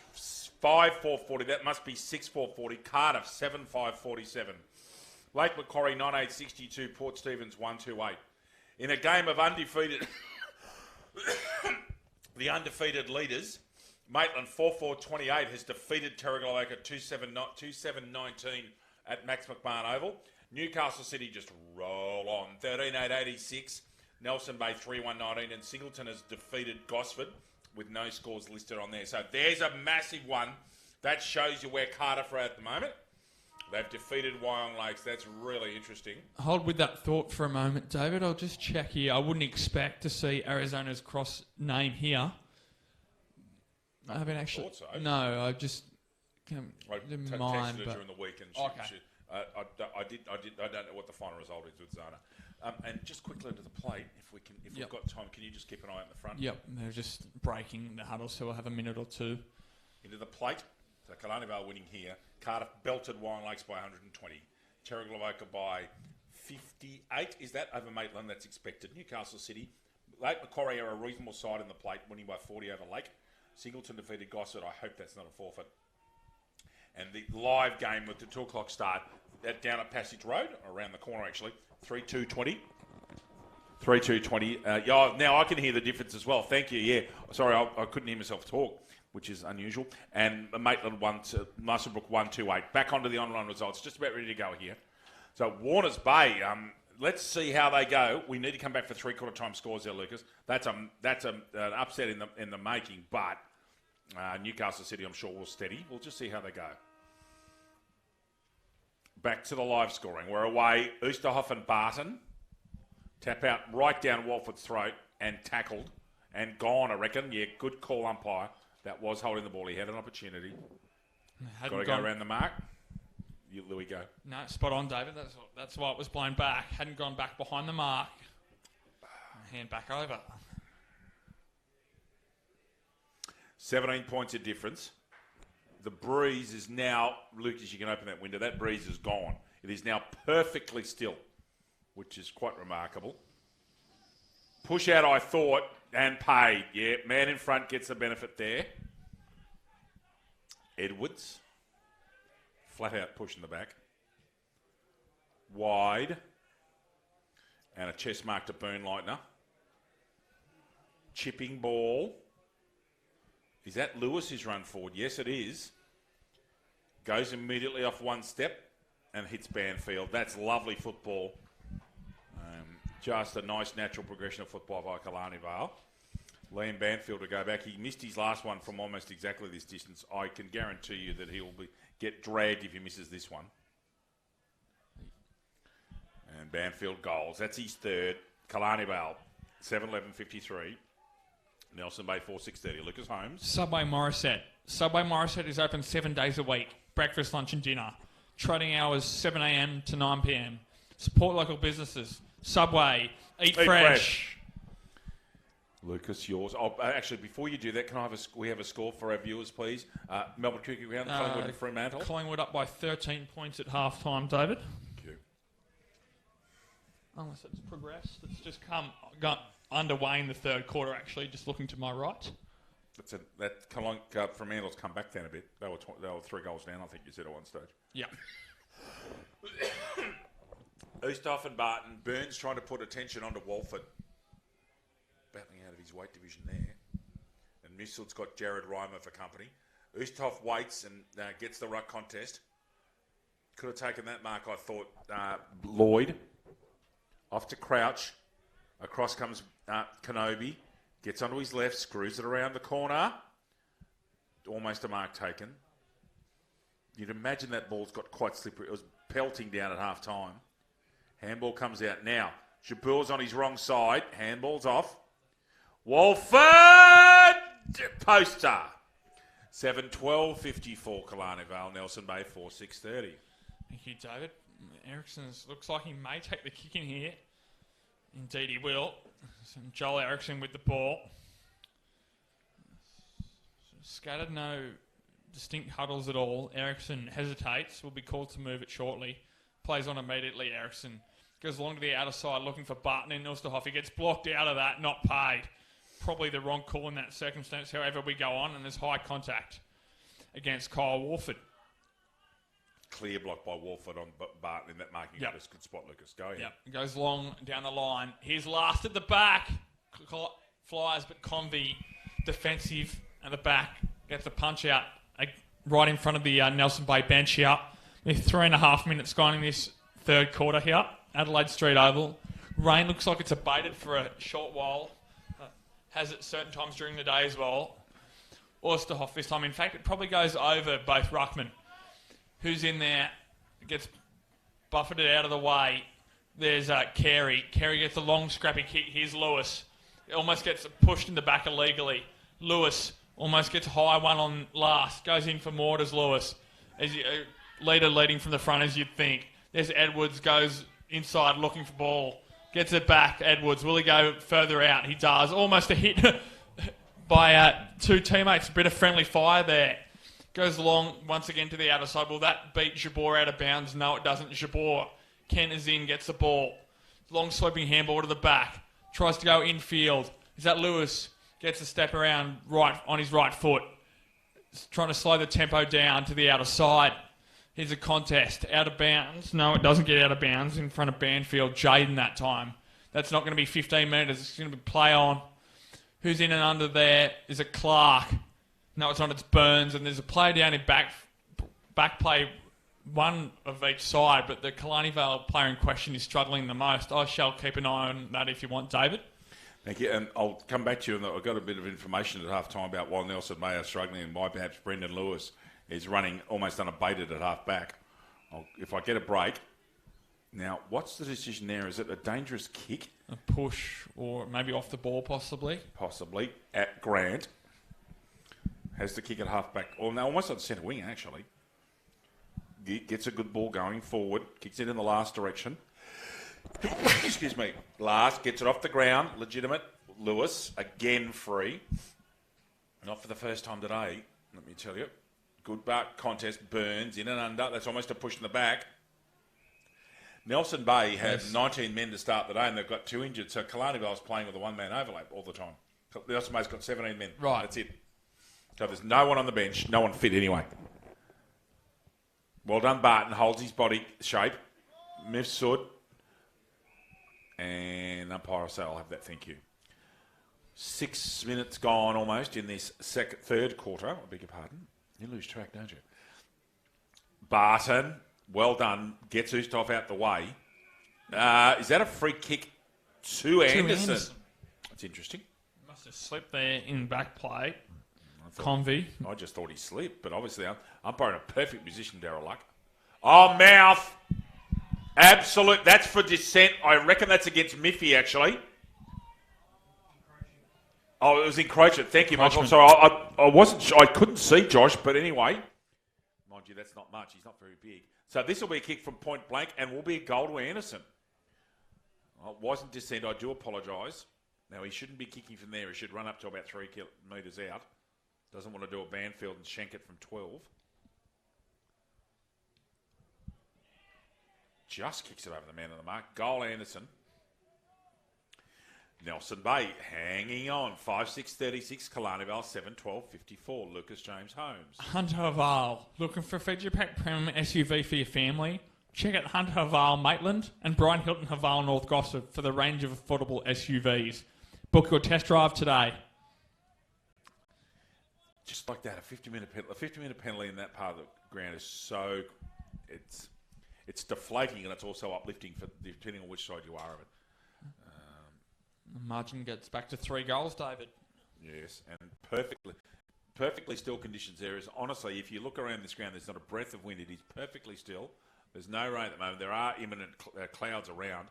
5-4-40, that must be 6-4-40. Cardiff 7-5-47. Lake Macquarie 9-8-62, Port Stephens 1-2-8. In a game of undefeated, the undefeated leaders, Maitland 4-4-28 has defeated Terrigal Avoca 2-7-19 at Max McMahon Oval. Newcastle City just roll on 13-8-86. Nelson Bay 3-1-19, and Singleton has defeated Gosford with no scores listed on there. So there's a massive one. That shows you where Cardiff are at the moment. They've defeated Wyong Lakes. That's really interesting. Hold with that thought for a moment, David. I'll just check here. I wouldn't expect to see Arizona's cross name here. I haven't actually. Thought so. No, I just didn't mind. Texted her during the week, and I don't know what the final result is with Zona. And just quickly to the plate, if we've got time, can you just keep an eye on the front? Yep, they're just breaking the huddle, so we'll have a minute or two. Into the plate. So Killarney Vale winning here. Cardiff belted Wyong Lakes by 120. Terrigal Avoca by 58. Is that over Maitland? That's expected. Newcastle City. Lake Macquarie are a reasonable side in the plate, winning by 40 over Lake. Singleton defeated Gosford. I hope that's not a forfeit. And the live game with the 2 o'clock start down at Passage Road, around the corner actually, 3-2-20. 3-2-20. Now I can hear the difference as well. Thank you. Yeah. Sorry, I couldn't hear myself talk, which is unusual. And Maitland Muswellbrook 1-2-8. Back onto the online results. Just about ready to go here. So Warners Bay, let's see how they go. We need to come back for 3/4 time scores there, Lucas. That's an upset in the making, but Newcastle City, I'm sure, will steady. We'll just see how they go. Back to the live scoring. We're away. Oosterhoff and Barton. Tap out right down Walford's throat and tackled and gone, I reckon. Yeah, good call, umpire. That was holding the ball. He had an opportunity. Got to go around the mark. Louis, go. No, spot on, David. That's why it was blown back. Hadn't gone back behind the mark. Hand back over. 17 points of difference. The breeze is now, Lucas, you can open that window. That breeze is gone. It is now perfectly still, which is quite remarkable. Push out, I thought, and paid. Yeah, man in front gets the benefit there. Edwards. Flat out push in the back. Wide. And a chest mark to Boonlightner. Chipping ball. Is that Lewis who's run forward? Yes, it is. Goes immediately off one step and hits Banfield. That's lovely football. Just a nice natural progression of football by Killarney Vale. Liam Banfield to go back. He missed his last one from almost exactly this distance. I can guarantee you that he will get dragged if he misses this one. And Banfield goals. That's his third. Killarney Vale, 7-11-53. Nelson Bay, 4-6-30. Lucas Holmes. Subway Morisset. Subway Morisset is open 7 days a week. Breakfast, lunch and dinner. Trading hours 7 a.m. to 9 p.m. Support local businesses. Subway. Eat fresh. Lucas, yours. Oh, actually, before you do that, can I have we have a score for our viewers, please? Melbourne Cricket Ground, Collingwood and Fremantle. Collingwood up by 13 points at half-time, David. Thank you. Unless it's progressed. It's just got underway in the third quarter, actually, just looking to my right. That Fremantle's come back down a bit. They were 3 goals down, I think you said at one stage. Yeah. Easthoff and Barton. Burns trying to put attention onto Walford. Battling out of his weight division there. And Mifsud's got Jared Reimer for company. Easthoff waits and gets the ruck contest. Could have taken that mark, I thought. Lloyd. Off to Crouch. Across comes Kenobi. Gets onto his left. Screws it around the corner. Almost a mark taken. You'd imagine that ball's got quite slippery. It was pelting down at half time. Handball comes out now. Jabour's on his wrong side. Handball's off. Walford! Poster. 7-12-54 Killarney Vale. Nelson Bay 4-6-30. Thank you, David. Ericsson looks like he may take the kick in here. Indeed he will. So Joel Ericsson with the ball. Scattered, no distinct huddles at all. Ericsson hesitates. Will be called to move it shortly. Plays on immediately. Ericsson goes along to the outer side looking for Barton and Ulsterhoff. He gets blocked out of that, not paid. Probably the wrong call in that circumstance. However, we go on and there's high contact against Kyle Walford. Clear block by Walford on Barton in that marking. Yep. Good spot, Lucas. Go ahead. Yep. Goes long down the line. He's last at the back. Flies, but Convey defensive at the back. Gets the punch out right in front of the Nelson Bay bench here. With 3.5 minutes gone in this third quarter here. Adelaide Street Oval. Rain looks like it's abated for a short while. Has it certain times during the day as well. Ulsterhoff this time. In fact, it probably goes over both ruckmen. Who's in there? Gets buffeted out of the way. There's Carey. Carey gets a long scrappy kick. Here's Lewis. It almost gets pushed in the back illegally. Lewis almost gets a high one on last. Goes in for Mortars Lewis. Leader leading from the front as you'd think. There's Edwards. Goes inside looking for ball. Gets it back. Edwards. Will he go further out? He does. Almost a hit by 2 teammates. A bit of friendly fire there. Goes along once again to the outer side. Will that beat Jabor out of bounds? No, it doesn't. Jabor. Kent is in, gets the ball. Long sweeping handball to the back. Tries to go infield. Is that Lewis? Gets a step around right on his right foot. Trying to slow the tempo down to the outer side. Here's a contest. Out of bounds. No, it doesn't get out of bounds in front of Banfield. Jaden that time. That's not going to be 15 metres. It's going to be play on. Who's in and under there? Is it Clark? No, it's not. It's Burns. And there's a play down in back play, one of each side, but the Killarney Vale player in question is struggling the most. I shall keep an eye on that if you want, David. Thank you. And I'll come back to you. And I've got a bit of information at half time about why Nelson May are struggling and why perhaps Brendan Lewis is running almost unabated at half back. If I get a break. Now, what's the decision there? Is it a dangerous kick? A push or maybe off the ball possibly? Possibly. At Grant. Has the kick at half back. Or no, almost on centre wing, actually. Gets a good ball going forward. Kicks it in the last direction. Excuse me. Last. Gets it off the ground. Legitimate. Lewis. Again free. Not for the first time today, let me tell you. Good back contest. Burns in and under. That's almost a push in the back. Nelson Bay had 19 men to start the day and they've got 2 injured. So Killarney Vale's playing with a one-man overlap all the time. Nelson Bay's got 17 men. Right. That's it. So there's no one on the bench, no one fit anyway. Well done, Barton. Holds his body shape. Mifsud. And umpire will say, I'll have that, thank you. 6 minutes gone almost in this third quarter. I beg your pardon. You lose track, don't you? Barton, well done. Gets Eusthoff out the way. Is that a free kick to Anderson? That's interesting. Must have slipped there in back play. Convey. I just thought he slipped, but obviously umpire in a perfect position, Darryl Luck. Oh, mouth. Absolute. That's for dissent. I reckon that's against Miffy, actually. Oh, it was encroachment. Thank you, Michael. So I wasn't sure. I couldn't see Josh, but anyway. Mind you, that's not much. He's not very big. So this will be a kick from point blank and will be a goal to Anderson. Well, it wasn't dissent. I do apologise. Now, he shouldn't be kicking from there. He should run up to about 3 metres out. Doesn't want to do a Banfield and shank it from 12. Just kicks it over the man on the mark. Goal Anderson. Nelson Bay hanging on. 5-6-36. Killarney Vale 7-12-54. Lucas James Holmes. Hunter Vale, looking for a feature pack premium SUV for your family? Check out Hunter Vale Maitland and Brian Hilton Haval North Gossip for the range of affordable SUVs. Book your test drive today. Just like that, a 50-minute penalty. A 50-minute penalty in that part of the ground is so... It's deflating and it's also uplifting for depending on which side you are of it. The margin gets back to 3 goals, David. Yes, and perfectly still conditions there. Is honestly, if you look around this ground, there's not a breath of wind. It is perfectly still. There's no rain at the moment. There are imminent clouds around.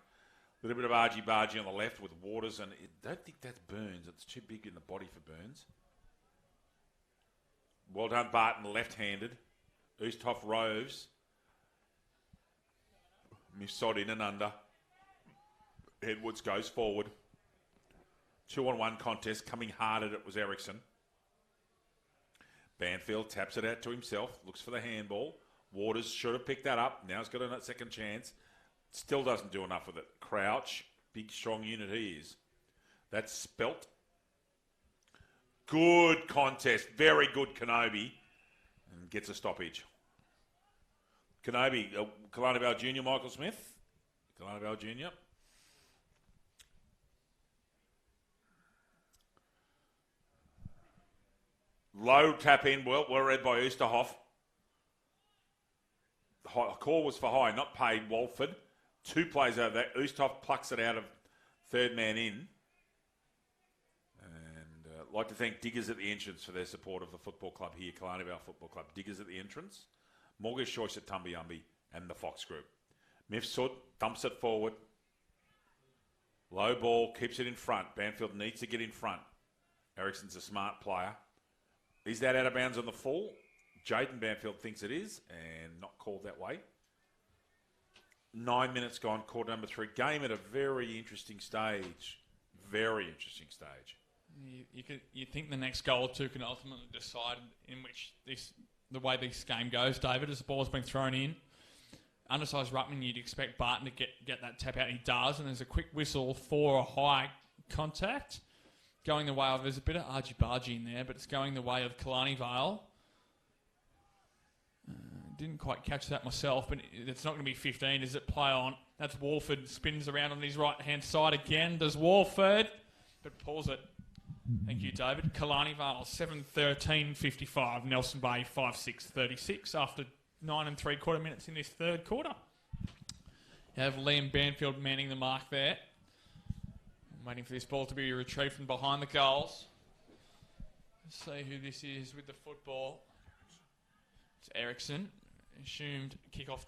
A little bit of argy-bargy on the left with Waters, and I don't think that's Burns. It's too big in the body for Burns. Well done, Barton, left-handed. Oosthoff roves. Missod in and under. Edwards goes forward. 2-on-1 contest. Coming hard at it was Ericsson. Banfield taps it out to himself. Looks for the handball. Waters should have picked that up. Now he's got a second chance. Still doesn't do enough with it. Crouch. Big, strong unit he is. That's Spelt. Good contest. Very good Kenobi. And gets a stoppage. Kenobi. Killarney Vale Jr. Michael Smith. Killarney Vale Jr. Low tap in, well read by Oosterhoff. The call was for high, not paid. Walford. 2 plays over that. Oosterhoff plucks it out of third man in. And I'd like to thank Diggers at the entrance for their support of the football club here, Killarney Vale Football Club. Diggers at the entrance. Mortgage Choice at Tumbyumby and the Fox Group. Mifsud dumps it forward. Low ball, keeps it in front. Banfield needs to get in front. Ericsson's a smart player. Is that out of bounds on the full? Jaden Banfield thinks it is, and not called that way. 9 minutes gone, quarter number 3. Game at a very interesting stage. Very interesting stage. You think the next goal or two can ultimately decide in which the way this game goes, David, as the ball's been thrown in. Undersized ruckman, you'd expect Barton to get that tap out. He does, and there's a quick whistle for a high contact. Going the way of, there's a bit of argy-bargy in there, but it's going the way of Killarney Vale. Didn't quite catch that myself, but it's not going to be 15. Does it play on? That's Walford. Spins around on his right-hand side again. Does Walford, but pulls it. Thank you, David. Killarney Vale, 7-13-55. Nelson Bay, 5-6-36 after 9 3/4 minutes in this third quarter. You have Liam Banfield manning the mark there. Waiting for this ball to be retrieved from behind the goals. Let's see who this is with the football. It's Ericsson. Assumed kick out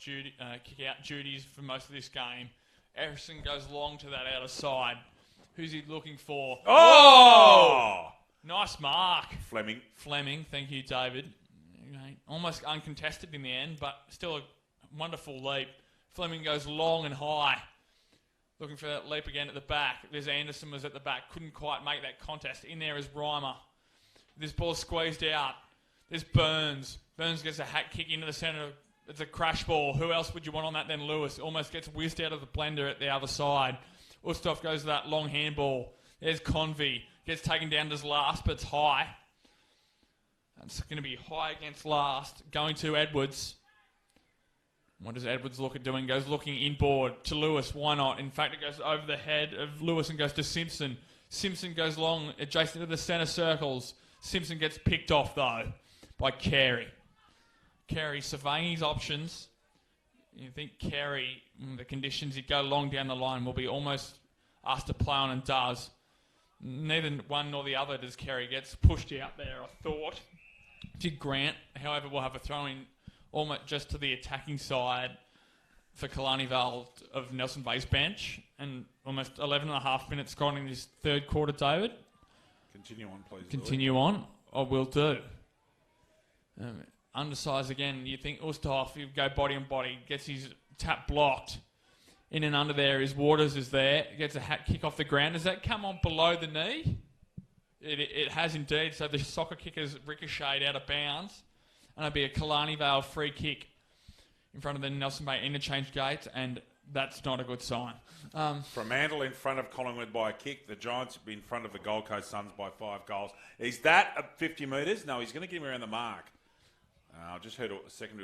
duties for most of this game. Ericsson goes long to that outer side. Who's he looking for? Oh! Nice mark. Fleming. Thank you, David. Okay. Almost uncontested in the end, but still a wonderful leap. Fleming goes long and high. Looking for that leap again at the back. There's Anderson was at the back. Couldn't quite make that contest. In there is Reimer. This ball squeezed out. There's Burns. Burns gets a hat kick into the centre. It's a crash ball. Who else would you want on that than Lewis? Almost gets whizzed out of the blender at the other side. Ustav goes to that long handball. There's Convey. Gets taken down to last, but it's high. It's going to be high against last. Going to Edwards. What does Edwards look at doing? Goes looking inboard to Lewis. Why not? In fact, it goes over the head of Lewis and goes to Simpson. Simpson goes long, adjacent to the centre circles. Simpson gets picked off, though, by Carey. Carey surveying his options. You think Carey, the conditions he'd go long down the line, will be almost asked to play on and does. Neither one nor the other does Carey. Gets pushed out there, I thought. Did Grant, however, will have a throw-in almost just to the attacking side for Killarney Vale of Nelson Bay's bench, and almost 11 and a half minutes gone in this third quarter, David. Continue on, please. Continue Louis. on. I will do. Undersized again. You think Ustahoff, you go body on body, gets his tap blocked. In and under there is Waters is there, gets a hat kick off the ground. Does that come on below the knee? It has indeed. So the soccer kick has ricocheted out of bounds. And it'll be a Killarney Vale free kick in front of the Nelson Bay interchange gate. And that's not a good sign. Fremantle in front of Collingwood by a kick. The Giants have been in front of the Gold Coast Suns by 5 goals. Is that at 50 metres? No, he's going to get him around the mark. I just heard a second.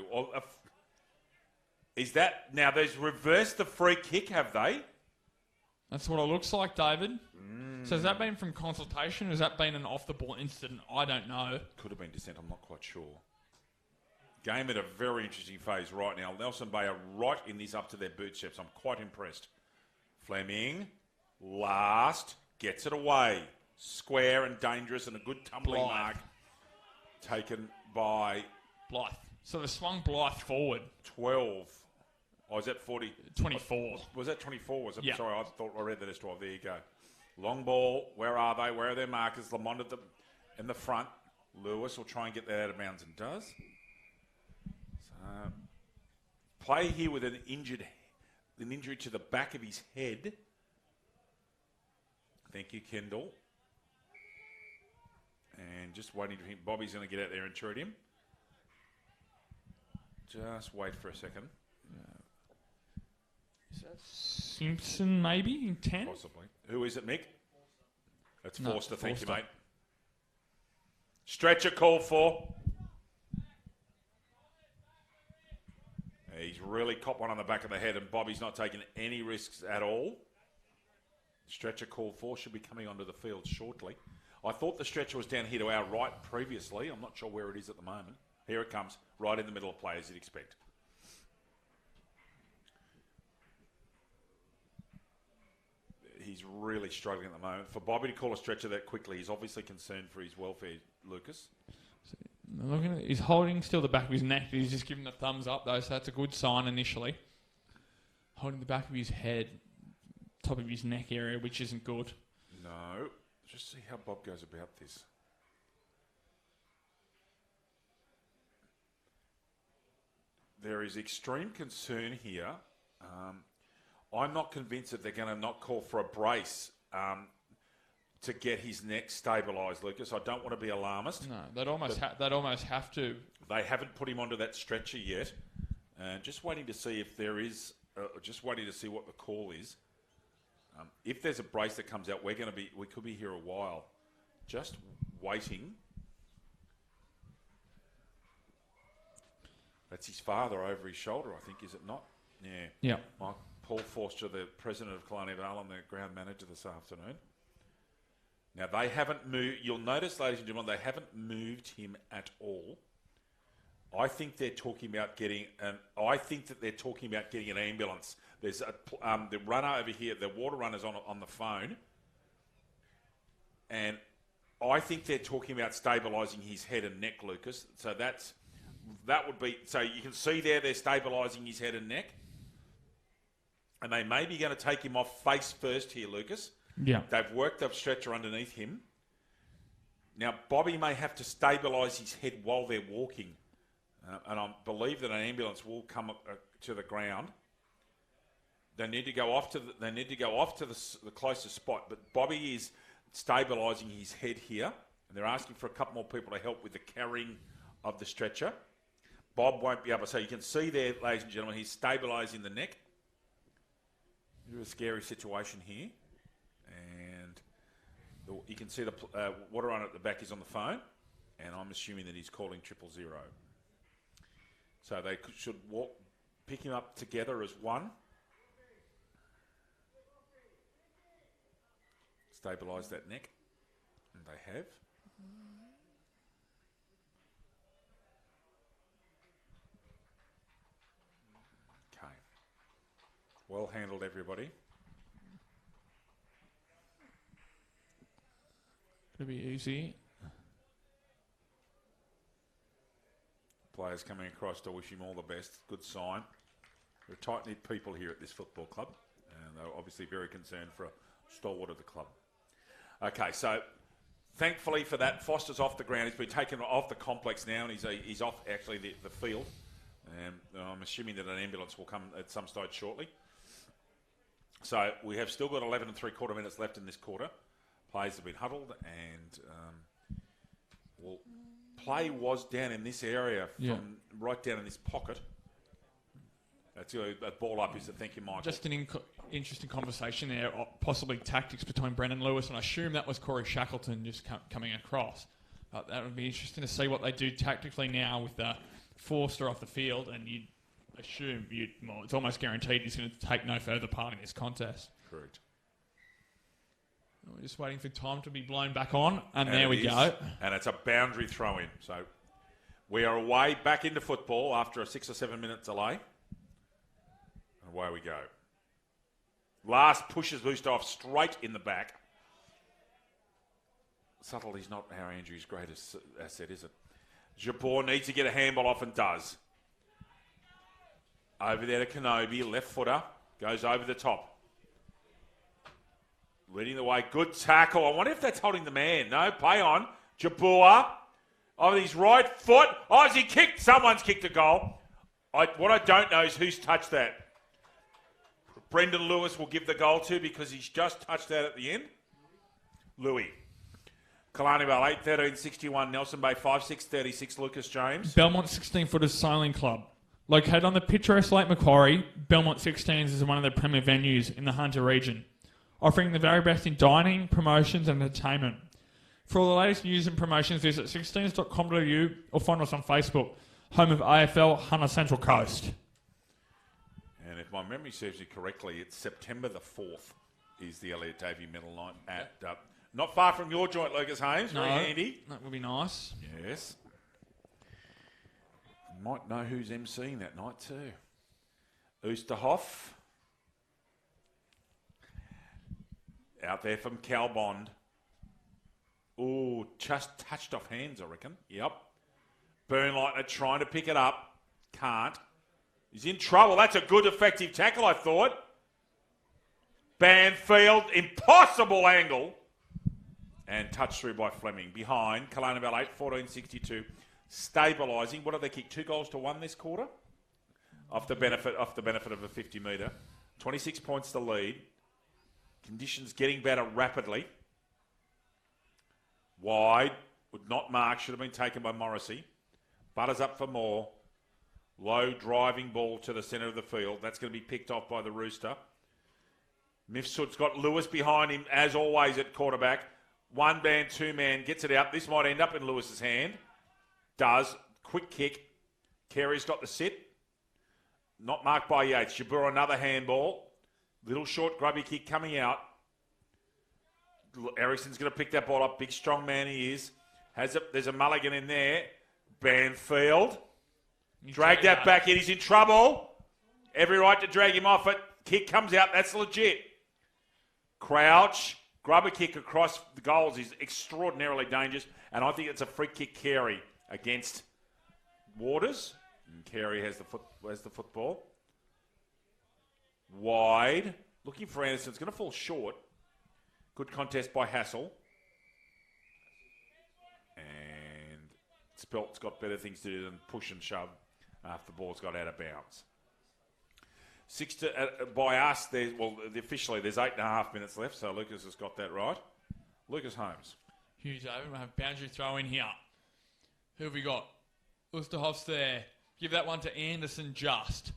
Is that... Now, they've reversed the free kick, have they? That's what it looks like, David. So has that been from consultation? Has that been an off-the-ball incident? I don't know. Could have been dissent. I'm not quite sure. Game at a very interesting phase right now. Nelson Bay are right in this up to their bootstraps. I'm quite impressed. Fleming, last, gets it away. Square and dangerous and a good tumbling mark. Taken by... Blythe. So they swung Blythe forward. 12. Oh, is that 40? 24. Was that 24? Was it? Yeah. Sorry, I thought I read that as 12. There you go. Long ball. Where are they? Where are their markers? Lamont at in the front. Lewis will try and get that out of bounds and does. So, play here with an injury to the back of his head. Thank you, Kendall. And just waiting to think Bobby's going to get out there and treat him. Just wait for a second. Is that Simpson, maybe, in 10? Possibly. Who is it, Mick? That's No, Forster. Thank you, Forster. mate. Stretcher call for. He's really copped one on the back of the head, and Bobby's not taking any risks at all. Stretcher call for should be coming onto the field shortly. I thought the stretcher was down here to our right previously. I'm not sure where it is at the moment. Here it comes, right in the middle of play, as you'd expect. He's really struggling at the moment. For Bobby to call a stretcher that quickly, he's obviously concerned for his welfare, Lucas. Looking at, he's holding still the back of his neck. He's just giving the thumbs up, though, so that's a good sign initially. Holding the back of his head, top of his neck area, which isn't good. No. Just see how Bob goes about this. There is extreme concern here. I'm not convinced that they're going to not call for a brace to get his neck stabilised, Lucas. I don't want to be alarmist. No, they'd almost have to. They haven't put him onto that stretcher yet. Just waiting to see if there is. Just waiting to see what the call is. If there's a brace that comes out, we could be here a while. Just waiting. That's his father over his shoulder, I think, is it not? Yeah. Yeah. Paul Forster, the president of Killarney Vale, and the ground manager this afternoon. Now, they haven't moved. You'll notice, ladies and gentlemen, they haven't moved him at all. I think they're talking about getting an ambulance. There's the runner over here, the water runner's on the phone, and I think they're talking about stabilising his head and neck, Lucas. So that would be. So you can see there, they're stabilising his head and neck. And they may be going to take him off face first here, Lucas. Yeah. They've worked up stretcher underneath him. Now, Bobby may have to stabilise his head while they're walking. And I believe that an ambulance will come to the ground. They need to go off to the closest spot. But Bobby is stabilising his head here. And they're asking for a couple more people to help with the carrying of the stretcher. Bob won't be able to. So you can see there, ladies and gentlemen, he's stabilising the neck. Bit of a scary situation here, and you can see the water runner at the back is on the phone, and I'm assuming that he's calling 000. So they should pick him up together as one. Stabilise that neck, and they have. Well handled, everybody. It'll be easy. Players coming across to wish him all the best. Good sign. We're tight-knit people here at this football club, and they're obviously very concerned for a stalwart of the club. Okay, so thankfully for that, Foster's off the ground. He's been taken off the complex now, and he's off actually the field. And I'm assuming that an ambulance will come at some stage shortly. So we have still got 11 3/4 minutes left in this quarter. Players have been huddled, and play was down in this area, right down in this pocket, That's a ball up is the thank you, Michael. Just an interesting conversation there, possibly tactics between Brendan Lewis, and I assume that was Corey Shackleton just coming across. But that would be interesting to see what they do tactically now with Forster off the field, and you'd assume it's almost guaranteed he's going to take no further part in this contest. Correct. We're just waiting for time to be blown back on, and there we is. go. And it's a boundary throw-in. So we are away back into football after a 6 or 7 minute delay. And away we go. Last pushes Wusthof straight in the back. Subtlety's not our Andrew's greatest asset, is it? Jabor needs to get a handball off and does. Over there to Kenobi, left footer, goes over the top. Leading the way, good tackle. I wonder if that's holding the man. No, play on. Jabor, on his right foot. Oh, has he kicked? Someone's kicked a goal. What I don't know is who's touched that. Brendan Lewis will give the goal to because he's just touched that at the end. Louis. Killarney Vale, 8-13-61. Nelson Bay, 5-6-36. Lucas James. Belmont 16-footers Sailing Club. Located on the picturesque Lake Macquarie, Belmont 16s is one of the premier venues in the Hunter region, offering the very best in dining, promotions and entertainment. For all the latest news and promotions, visit 16s.com.au or find us on Facebook, home of AFL Hunter Central Coast. And if my memory serves me correctly, it's September the 4th is the Elliot Davey Medal Night at... not far from your joint, Lucas Haynes. Very handy. That would be nice. Yes. Might know who's emceeing that night too. Oosterhoff. Out there from Cal Bond. Ooh, just touched off hands, I reckon. Yep. Burnlightner trying to pick it up. Can't. He's in trouble. That's a good, effective tackle, I thought. Banfield, impossible angle. And touched through by Fleming. Behind, Killarney Vale 8, 14-62. Stabilising. What have they kicked? 2-1 this quarter? Off the benefit of a 50 metre. 26 points to lead. Conditions getting better rapidly. Wide. Would not mark. Should have been taken by Morrissey. Butters up for more. Low driving ball to the centre of the field. That's going to be picked off by the Rooster. Mifsud's got Lewis behind him, as always, at quarterback. One man, two man, gets it out. This might end up in Lewis's hand. Does. Quick kick. Carey's got the sit. Not marked by Yates. Jabur another handball. Little short grubby kick coming out. Ericsson's going to pick that ball up. Big strong man he is. There's a mulligan in there. Banfield. Drag that back in. He's in trouble. Every right to drag him off it. Kick comes out. That's legit. Crouch. Grubber kick across the goals is extraordinarily dangerous. And I think it's a free kick Carey against Waters. And Carey has the football. Wide. Looking for Anderson. It's going to fall short. Good contest by Hassel. And Spelt's got better things to do than push and shove after the ball's got out of bounds. By us, officially there's 8.5 minutes left, so Lucas has got that right. Lucas Holmes. Huge over. We'll have boundary throw in here. Who have we got? Oosterhoff's there. Give that one to Anderson just.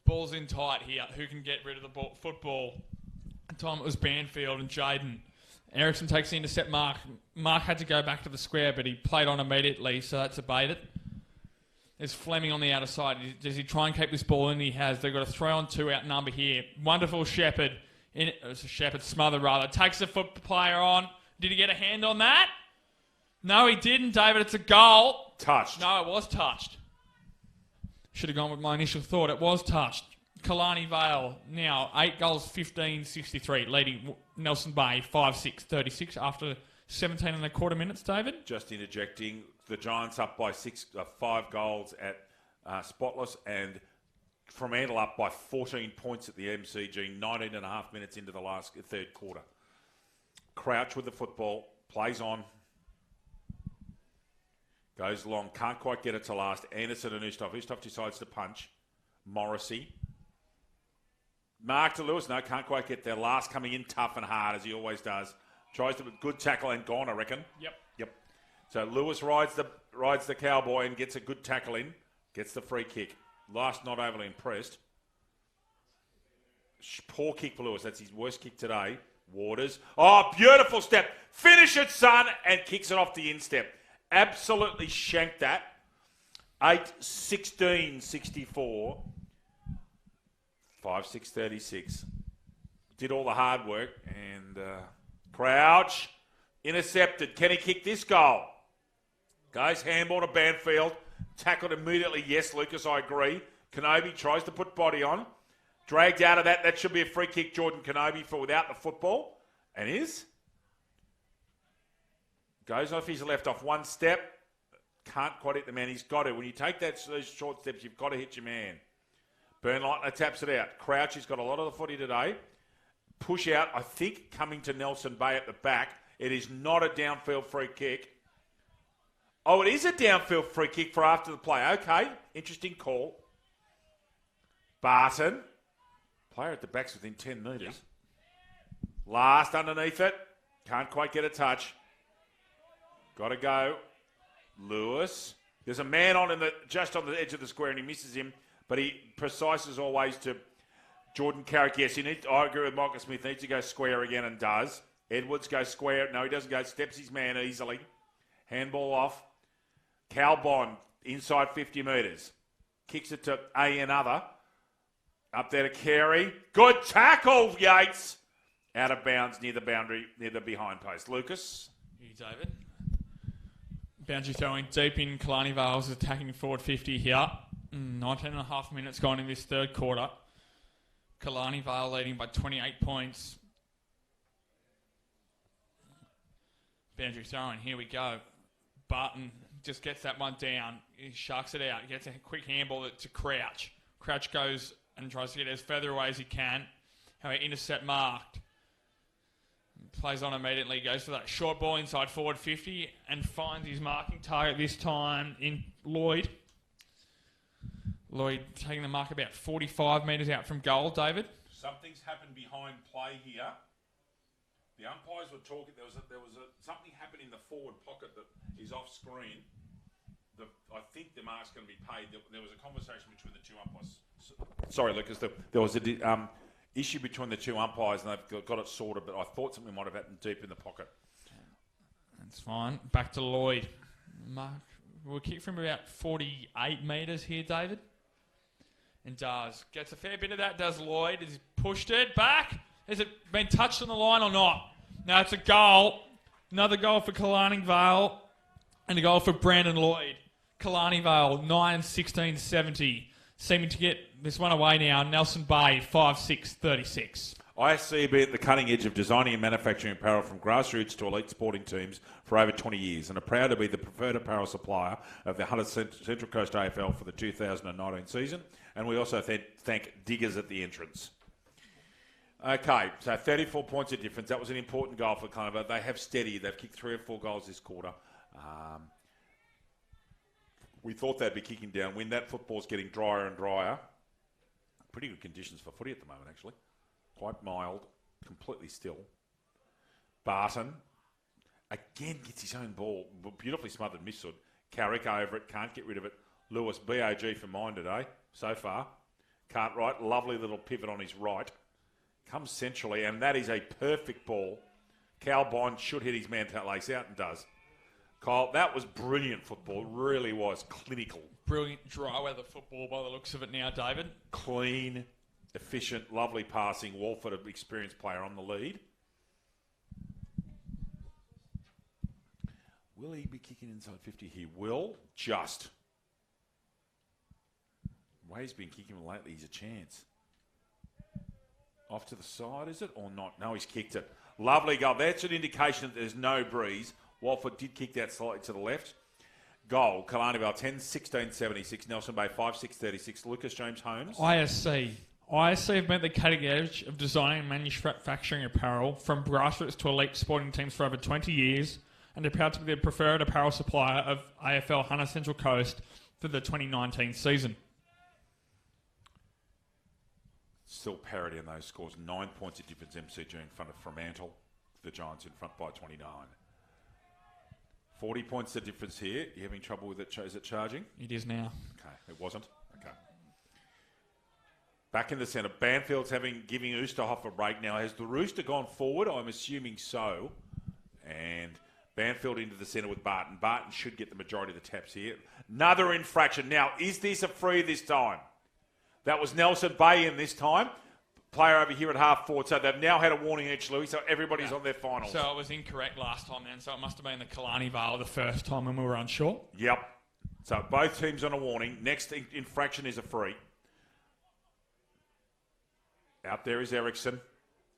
Ball's in tight here. Who can get rid of the football? At the time it was Banfield and Jaden. Ericsson takes the intercept mark. Mark had to go back to the square, but he played on immediately, so that's abated. There's Fleming on the outer side. Does he try and keep this ball in? He has. They've got a 3-on-2 outnumber here. Wonderful Shepherd. Smother rather. Takes the foot player on. Did he get a hand on that? No, he didn't, David. It's a goal. Touched. No, it was touched. Should have gone with my initial thought. It was touched. Killarney Vale now 8 goals, 15-63, leading Nelson Bay 5-6-36 after 17.25 minutes, David. Just interjecting, the Giants up by 5 goals at Spotless, and Fremantle up by 14 points at the MCG, 19.5 minutes into the third quarter. Crouch with the football, plays on, goes long, can't quite get it to last. Anderson and Oosterhoff. Oosterhoff decides to punch. Morrissey. Mark to Lewis. No, can't quite get there. Last coming in tough and hard, as he always does. Tries to good tackle and gone, I reckon. Yep. So Lewis rides the Cowboy and gets a good tackle in. Gets the free kick. Last not overly impressed. Poor kick for Lewis. That's his worst kick today. Waters. Oh, beautiful step. Finish it, son. And kicks it off the instep. Absolutely shanked that. 8-16-64. 5-6-36. Did all the hard work. And Crouch. Intercepted. Can he kick this goal? Goes handball to Banfield. Tackled immediately. Yes, Lucas, I agree. Kenobi tries to put body on. Dragged out of that. That should be a free kick, Jordan Kenobi, for without the football. And is. Goes off his left off one step. Can't quite hit the man. He's got to. When you take those short steps, you've got to hit your man. Bernleitner taps it out. Crouch, he's got a lot of the footy today. Push out, I think, coming to Nelson Bay at the back. It is not a downfield free kick. Oh, it is a downfield free kick for after the play. Okay, interesting call. Barton. Player at the back's within 10 metres. Yep. Last underneath it. Can't quite get a touch. Got to go. Lewis. There's a man on just on the edge of the square and he misses him. But he precise as always to Jordan Carrick. Yes, I agree with Michael Smith. Needs to go square again and does. Edwards goes square. No, he doesn't go. Steps his man easily. Handball off. Cal Bond inside 50 metres. Kicks it to another. Up there to Carey. Good tackle, Yates. Out of bounds near the boundary, near the behind post. Lucas. You, David. Boundary throwing deep in Killarney Vale's attacking forward 50 here. 19 and a half minutes gone in this third quarter. Killarney Vale leading by 28 points. Boundary throwing, here we go. Barton just gets that one down. He sharks it out. He gets a quick handball to Crouch. Crouch goes and tries to get as further away as he can. How he intercept marked. Plays on immediately, goes for that short ball inside forward 50 and finds his marking target this time in Lloyd. Lloyd taking the mark about 45 metres out from goal, David. Something's happened behind play here. The umpires were talking. There was something happened in the forward pocket that is off screen. I think the mark's going to be paid. There was a conversation between the two umpires. Sorry, Lucas. There was a issue between the two umpires, and they've got it sorted. But I thought something might have happened deep in the pocket. That's fine. Back to Lloyd. Mark, we'll kick from about 48 metres here, David. And gets a fair bit of that, does Lloyd. Has pushed it back. Has it been touched on the line or not? Now it's a goal. Another goal for Killarney Vale. And a goal for Brandon Lloyd. Killarney Vale, 9-16-70. Seeming to get this one away now. Nelson Bay, 5-6-36. ISC at the cutting edge of designing and manufacturing apparel from grassroots to elite sporting teams for over 20 years and are proud to be the preferred apparel supplier of the Hunter Central Coast AFL for the 2019 season. And we also thank Diggers at the entrance. Okay, so 34 points of difference. That was an important goal for Killarney. They have steadied. They've kicked 3 or 4 goals this quarter. We thought they'd be kicking downwind. That football's getting drier and drier. Pretty good conditions for footy at the moment, actually. Quite mild, completely still. Barton, again, gets his own ball. Beautifully smothered Missud. Carrick over it, can't get rid of it. Lewis, BOG for mine today, so far. Cartwright, lovely little pivot on his right. Comes centrally, and that is a perfect ball. Cal Bond should hit his man lace out and does. Kyle, that was brilliant football. It really was. Clinical. Brilliant dry weather football by the looks of it now, David. Clean, efficient, lovely passing. Walford, an experienced player, on the lead. Will he be kicking inside 50? He will. Just. The way he's been kicking lately, he's a chance. Off to the side, is it? Or not? No, he's kicked it. Lovely goal. That's an indication that there's no breeze. Walford did kick that slightly to the left. Goal, Killarney Vale 10-16-76. Nelson Bay 5-6-36. Lucas James Holmes. ISC. ISC have been at the cutting edge of designing and manufacturing apparel from grassroots to elite sporting teams for over 20 years and are proud to be the preferred apparel supplier of AFL Hunter Central Coast for the 2019 season. Still parity in those scores. 9 points of difference MCG in front of Fremantle. The Giants in front by 29. 40 points the difference here. You having trouble with it? Is it charging? It is now. Okay, it wasn't. Okay. Back in the centre. Banfield's giving Oosterhoff a break now. Has the Rooster gone forward? I'm assuming so. And Banfield into the centre with Barton. Barton should get the majority of the taps here. Another infraction. Now, is this a free this time? That was Nelson Bay in this time. Player over here at half forward. So they've now had a warning each, Louis, so everybody's on their finals. So it was incorrect last time then, so it must have been the Killarney Vale the first time when we were unsure. Yep. So both teams on a warning. Next infraction is a free. Out there is Ericsson.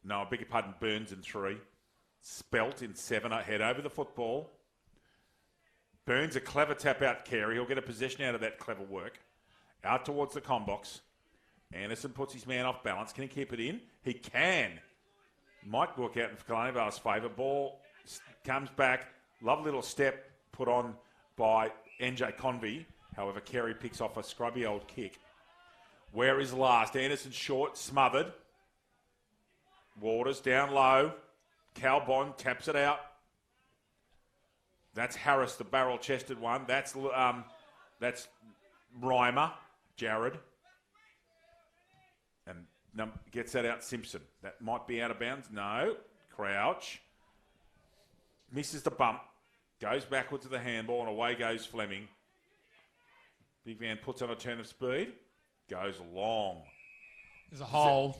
No, I beg your pardon, Burns in 3. Spelt in 7, head over the football. Burns a clever tap out Carey. He'll get a possession out of that clever work. Out towards the combox. Anderson puts his man off balance. Can he keep it in? He can. Might work out in Killarney Vale's favour. Ball comes back. Lovely little step put on by NJ Convey. However, Carey picks off a scrubby old kick. Where is last? Anderson short, smothered. Waters down low. Cal Bond taps it out. That's Harris, the barrel-chested one. That's Reimer, Jared. And gets that out Simpson. That might be out of bounds. No. Crouch. Misses the bump. Goes backwards to the handball and away goes Fleming. Big Van puts on a turn of speed. Goes long. There's a hole.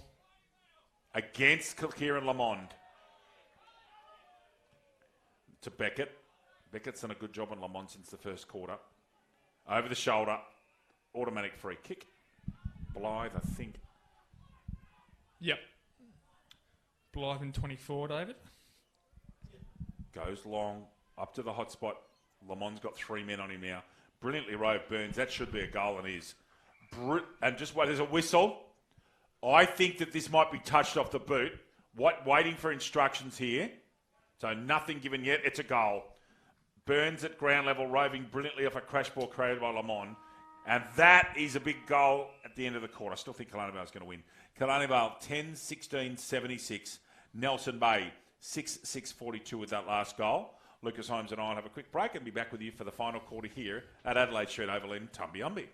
Against Kieran Lamond. To Beckett. Beckett's done a good job on Lamond since the first quarter. Over the shoulder. Automatic free kick. Blythe, I think. Yep. Blythe in 24, David. Goes long. Up to the hot spot. Lamond's got 3 men on him now. Brilliantly rove Burns. That should be a goal and is. And just wait, there's a whistle. I think that this might be touched off the boot. Waiting for instructions here. So nothing given yet. It's a goal. Burns at ground level, roving brilliantly off a crash ball created by Lamond. And that is a big goal at the end of the quarter. I still think Killarney Vale's going to win. Killarney Vale 10-16-76. Nelson Bay 6-6-42 with that last goal. Lucas Holmes and I will have a quick break and be back with you for the final quarter here at Adelaide Street Oval in Tumbiumbi.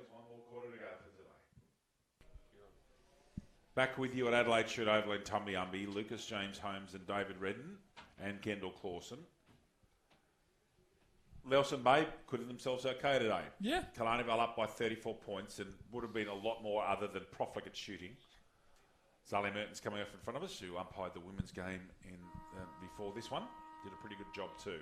boys. One more quarter to go for today. Back with you at Adelaide Shoot Oval in Tumbiumbi, Lucas James Holmes and David Redden and Kendall Clawson. Nelson Bay acquitted themselves okay today. Yeah. Killarney Vale up by 34 points and would have been a lot more other than profligate shooting. Zali Merton's coming off in front of us, who umpired the women's game in before this one. Did a pretty good job too.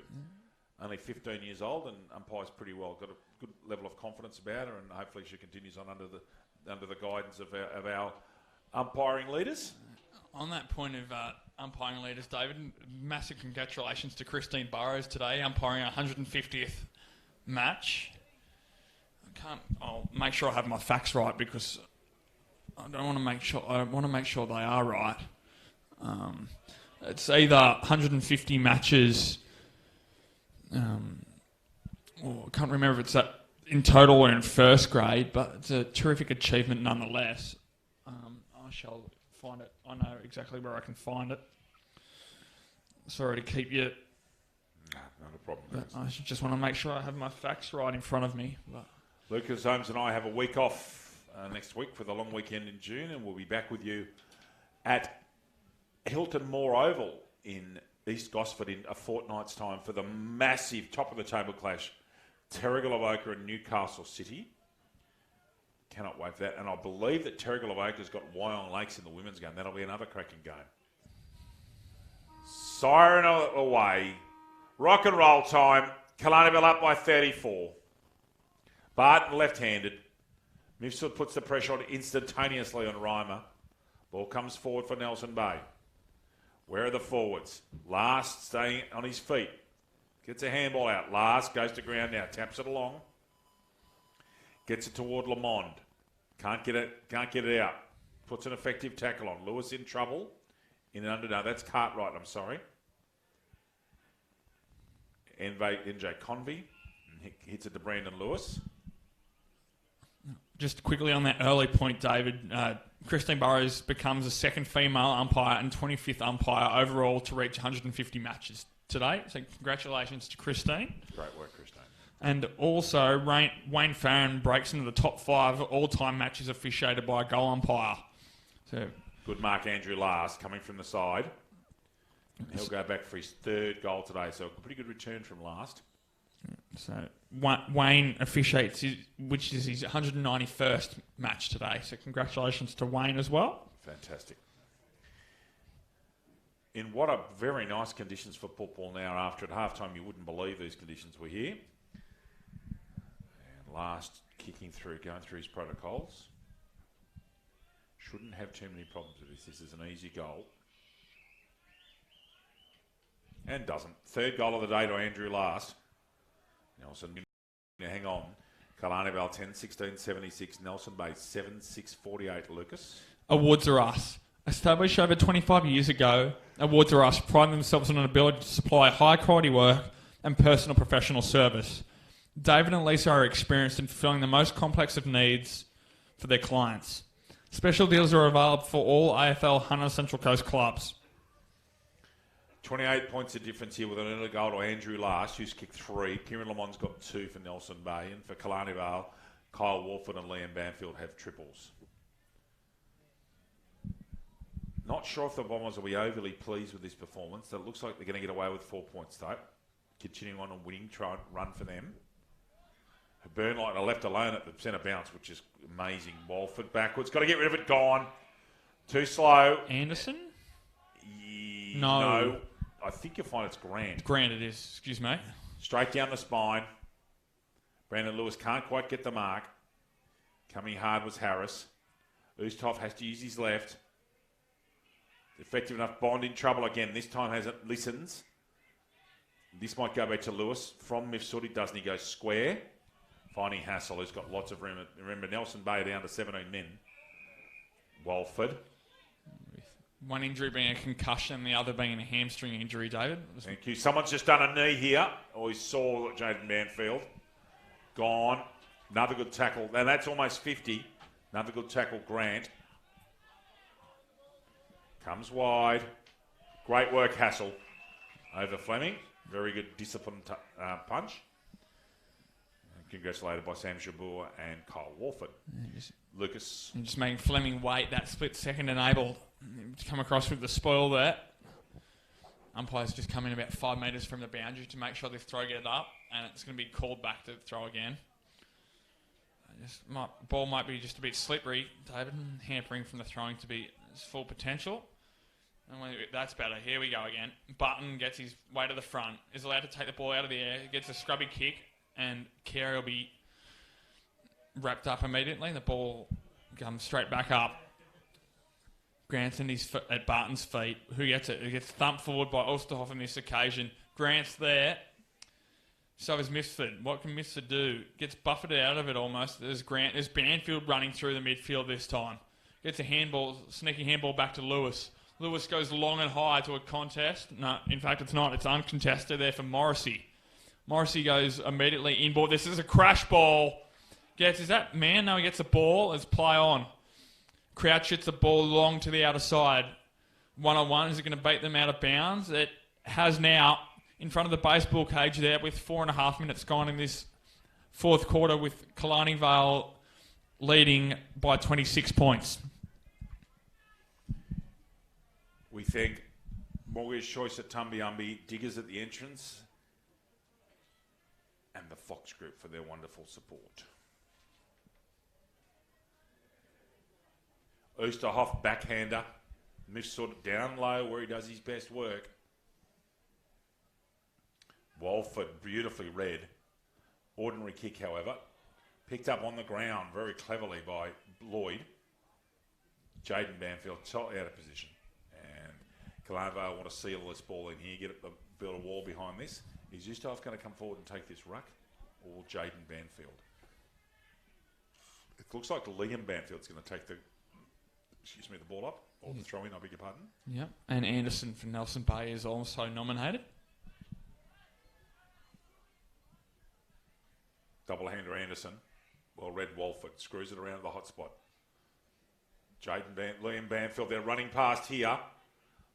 Only 15 years old and umpires pretty well. Got a good level of confidence about her, and hopefully she continues on under the guidance of our umpiring leaders. On that point of umpiring leaders, David, massive congratulations to Christine Burrows today, umpiring her 150th match. I'll make sure I have my facts right because I want to make sure they are right. It's either 150 matches. I can't remember if it's in total or in first grade, but it's a terrific achievement nonetheless. I shall find it. I know exactly where I can find it. Sorry to keep you. No, not a problem. But I just want to make sure I have my facts right in front of me. But Lucas Holmes and I have a week off next week for the long weekend in June, and we'll be back with you at Hilton Moore Oval in East Gosford in a fortnight's time for the massive top-of-the-table clash, Terrigal of Ochre and Newcastle City. Cannot wait for that. And I believe that Terrigal of Ochre's got Wyong Lakes in the women's game. That'll be another cracking game. Siren away. Rock and roll time. Killarney Vale up by 34. Barton left-handed. Mifsud puts the pressure on instantaneously on Reimer. Ball comes forward for Nelson Bay. Where are the forwards? Last staying on his feet. Gets a handball out. Last goes to ground now. Taps it along. Gets it toward Lamond. Can't get it out. Puts an effective tackle on. Lewis in trouble. In and under. No, that's Cartwright, I'm sorry. NJ Convey. Hits it to Brandon Lewis. just quickly on that early point, David, Christine Burrows becomes the second female umpire and 25th umpire overall to reach 150 matches today. So congratulations to Christine. Great work, Christine. And also, Wayne Farron breaks into the top 5 all-time matches officiated by a goal umpire. So good mark, Andrew Last, coming from the side. He'll go back for his 3rd goal today, so a pretty good return from Last. So Wayne officiates, which is his 191st match today. So congratulations to Wayne as well. Fantastic. In what are very nice conditions for football now after at halftime, you wouldn't believe these conditions were here. And Last kicking through, going through his protocols. Shouldn't have too many problems with this. This is an easy goal. And doesn't. 3rd goal of the day to Andrew Last. Nelson, hang on. Killarney Vale 10-16-76. Nelson Bay 7-6-48. Lucas. Awards Are Us. Established over 25 years ago, Awards Are Us pride themselves on an ability to supply high quality work and personal professional service. David and Lisa are experienced in fulfilling the most complex of needs for their clients. Special deals are available for all AFL Hunter Central Coast clubs. 28 points of difference here with an early goal to Andrew Last, who's kicked 3. Kieran Lamont's got 2 for Nelson Bay. And for Killarney Vale, Kyle Wolford and Liam Banfield have triples. Not sure if the Bombers will be overly pleased with this performance. It looks like they're going to get away with 4 points, though. Continuing on and winning, try and run for them. Burnlight are left alone at the centre bounce, which is amazing. Wolford backwards. Got to get rid of it. Gone. Too slow. Anderson? No. I think you'll find it's Grant. Grant it is. Excuse me. Straight down the spine. Brandon Lewis can't quite get the mark. Coming hard was Harris. Usthoff has to use his left. Effective enough. Bond in trouble again. This time listens. This might go back to Lewis. From Mifsud, he doesn't. He goes square. Finding Hassel, who's got lots of room. Remember, Nelson Bay down to 17 men. Walford. One injury being a concussion, the other being a hamstring injury, David. Thank you. Someone's just done a knee here. Oh, he saw Jaden Banfield. Gone. Another good tackle. And that's almost 50. Another good tackle, Grant. Comes wide. Great work, Hassel. Over Fleming. Very good disciplined punch. congratulated by Sam Jabeur and Kyle Walford. Lucas. Just making Fleming wait that split second enabled to come across with the spoil there. Umpires just come in about 5 metres from the boundary to make sure this throw gets up, and it's going to be called back to throw again. Ball might be just a bit slippery, David, hampering from the throwing to be its full potential. And that's better. Here we go again. Button gets his way to the front, is allowed to take the ball out of the air, gets a scrubby kick, and Carey will be wrapped up immediately. The ball comes straight back up. Grant's at Barton's feet. Who gets it? It gets thumped forward by Ulsterhoff on this occasion. Grant's there. So is Misford. What can Misford do? Gets buffeted out of it almost. There's Banfield running through the midfield this time. Gets a handball, sneaky handball back to Lewis. Lewis goes long and high to a contest. No, in fact, it's not. It's uncontested there for Morrissey. Morrissey goes immediately inboard. This is a crash ball. Is that man? No, he gets the ball. Let's play on. Crouch hits the ball long to the outer side. 1-on-1. Is it going to beat them out of bounds? It has now in front of the baseball cage there with 4.5 minutes gone in this fourth quarter with Killarney Vale leading by 26 points. We thank Mortgage Choice at Tumbiumbi, Diggers at the entrance, and the Fox Group for their wonderful support. Oosterhoff backhander. Mish sort of down low where he does his best work. Walford beautifully read. Ordinary kick, however. Picked up on the ground very cleverly by Lloyd. Jaden Banfield totally out of position. And Killarney Vale want to seal this ball in here, build a wall behind this. Is Oosterhoff going to come forward and take this ruck? Or Jaden Banfield? It looks like Liam Banfield's going to take the ball up, or the throw in, I beg your pardon. Yep, and Anderson for Nelson Bay is also nominated. Double-hander Anderson. Well read Walford. Screws it around to the hot spot. Liam Banfield, they're running past here.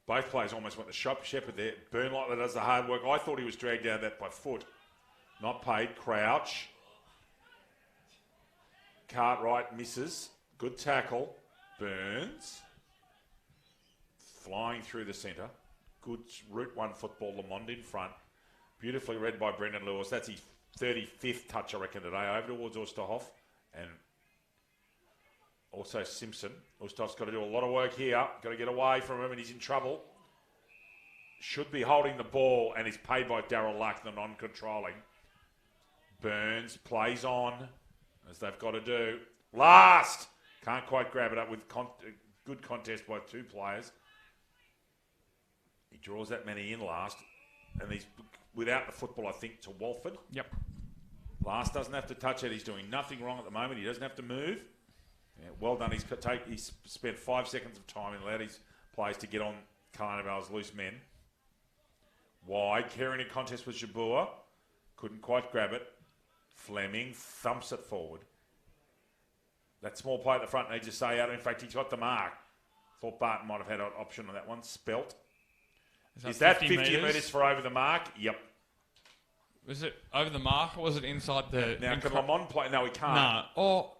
Both players almost went to Shepherd there. Burnlightler does the hard work. I thought he was dragged down that by foot. Not paid. Crouch. Cartwright misses. Good tackle. Burns. Flying through the centre. Good Route 1 football. Lamond in front. Beautifully read by Brendan Lewis. That's his 35th touch, I reckon, today. Over towards Oosterhoff. And also Simpson. Oosterhoff's got to do a lot of work here. Got to get away from him and he's in trouble. Should be holding the ball and is paid by Darryl Luck, the non-controlling. Burns plays on, as they've got to do. Last! Can't quite grab it up with good contest by two players. He draws that many in last. And he's without the football, I think, to Walford. Yep. Last doesn't have to touch it. He's doing nothing wrong at the moment. He doesn't have to move. Yeah, well done. He's spent 5 seconds of time and allowed his players to get on Killarney Vale's loose men. Wide. Carrying a contest with Jabeur. Couldn't quite grab it. Fleming thumps it forward. That small play at the front needs to stay out. In fact, he's got the mark. Thought Barton might have had an option on that one. Spelt. Is that 50 metres for over the mark? Yep. Was it over the mark or was it inside the... Now, can Lamond play? No, he can't. No.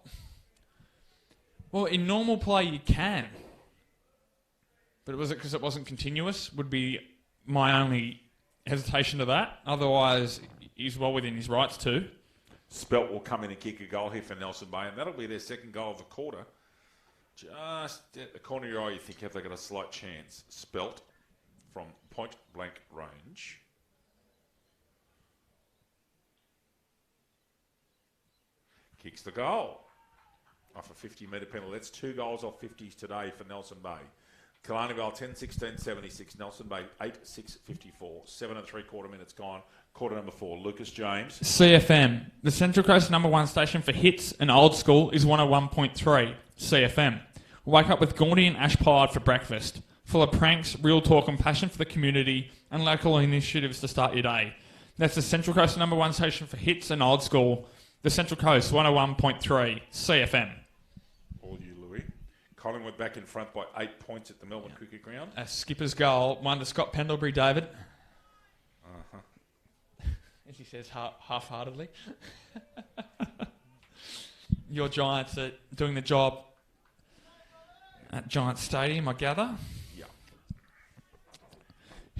Well, in normal play, you can. But was it because it wasn't continuous? Would be my only hesitation to that. Otherwise, he's well within his rights too. Spelt will come in and kick a goal here for Nelson Bay, and that'll be their second goal of the quarter. Just at the corner of your eye, you think, have they got a slight chance? Spelt from point-blank range. Kicks the goal off a 50-metre penalty. That's 2 goals off 50s today for Nelson Bay. Killarney Vale 10-16-76. Nelson Bay 8-6-54. 7 3/4 minutes gone. Quarter number 4. Lucas James. CFM. The Central Coast #1 station for hits and old school is 101.3 CFM. Wake up with Gaundy and Ash Pollard for breakfast. Full of pranks, real talk and passion for the community and local initiatives to start your day. That's the Central Coast #1 station for hits and old school. The Central Coast 101.3 CFM. All you, Louis. Collingwood back in front by 8 points at the Melbourne Cricket Ground. A skipper's goal, one to Scott Pendlebury, David. as he says half-heartedly. Your Giants are doing the job at Giants Stadium, I gather. Yeah.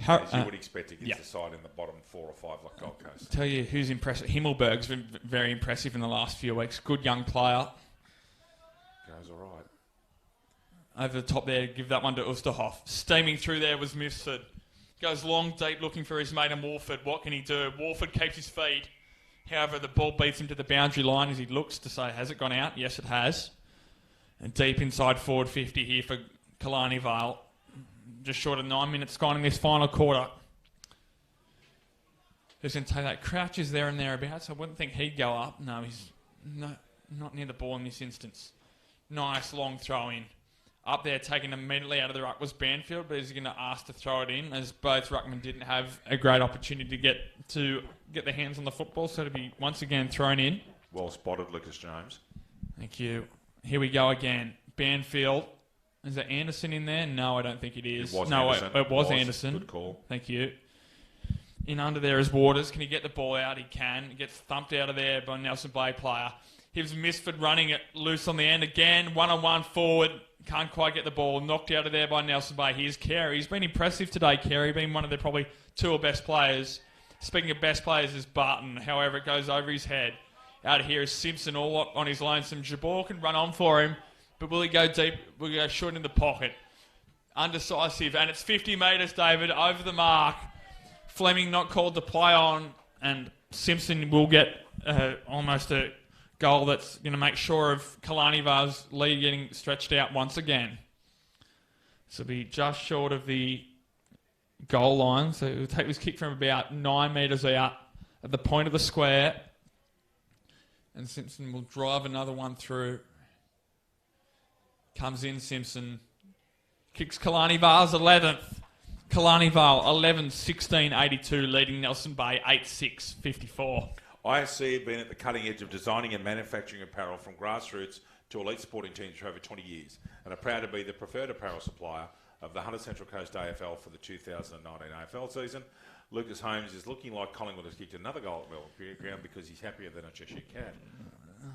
As you would expect against the side in the bottom 4 or 5 like Gold Coast. Tell you who's impressive. Himmelberg's been very impressive in the last few weeks. Good young player. Goes all right. Over the top there, give that one to Oosterhoff. Steaming through there was Mifsud. Goes long, deep, looking for his mate in Warford. What can he do? Warford keeps his feet. However, the ball beats him to the boundary line as he looks to say, has it gone out? Yes, it has. And deep inside forward 50 here for Killarney Vale. Just short of 9 minutes gone in this final quarter. Who's going to take that? Crouch is there and thereabouts. I wouldn't think he'd go up. No, he's not near the ball in this instance. Nice long throw in. Up there, taken immediately out of the ruck was Banfield, but he's going to ask to throw it in, as both ruckmen didn't have a great opportunity to get their hands on the football, so to be once again thrown in. Well spotted, Lucas Jones. Thank you. Here we go again. Banfield. Is there Anderson in there? No, I don't think it is. It was Anderson. It was Anderson. Good call. Thank you. In under there is Waters. Can he get the ball out? He can. He gets thumped out of there by Nelson Bay player. Here's Misford running it loose on the end again. 1-on-1 forward. Can't quite get the ball. Knocked out of there by Nelson Bay. Here's Carey. He's been impressive today, Carey. Been one of their probably 2 best players. Speaking of best players is Barton. However, it goes over his head. Out of here is Simpson all on his lonesome. Jabor can run on for him. But will he go deep? Will he go short in the pocket? Undecisive. And it's 50 metres, David, over the mark. Fleming not called to play on. And Simpson will get almost a goal that's going to make sure of Killarney Vale's lead getting stretched out once again. So it'll be just short of the goal line. So he'll take this kick from about 9 metres out at the point of the square. And Simpson will drive another one through. Comes in, Simpson. Kicks Killarney Vale's 11th. Killarney Vale 11-16-82, leading Nelson Bay 8-6-54. ISC have been at the cutting edge of designing and manufacturing apparel from grassroots to elite sporting teams for over 20 years and are proud to be the preferred apparel supplier of the Hunter Central Coast AFL for the 2019 AFL season. Lucas Holmes is looking like Collingwood has kicked another goal at Melbourne Ground because he's happier than a Cheshire cat.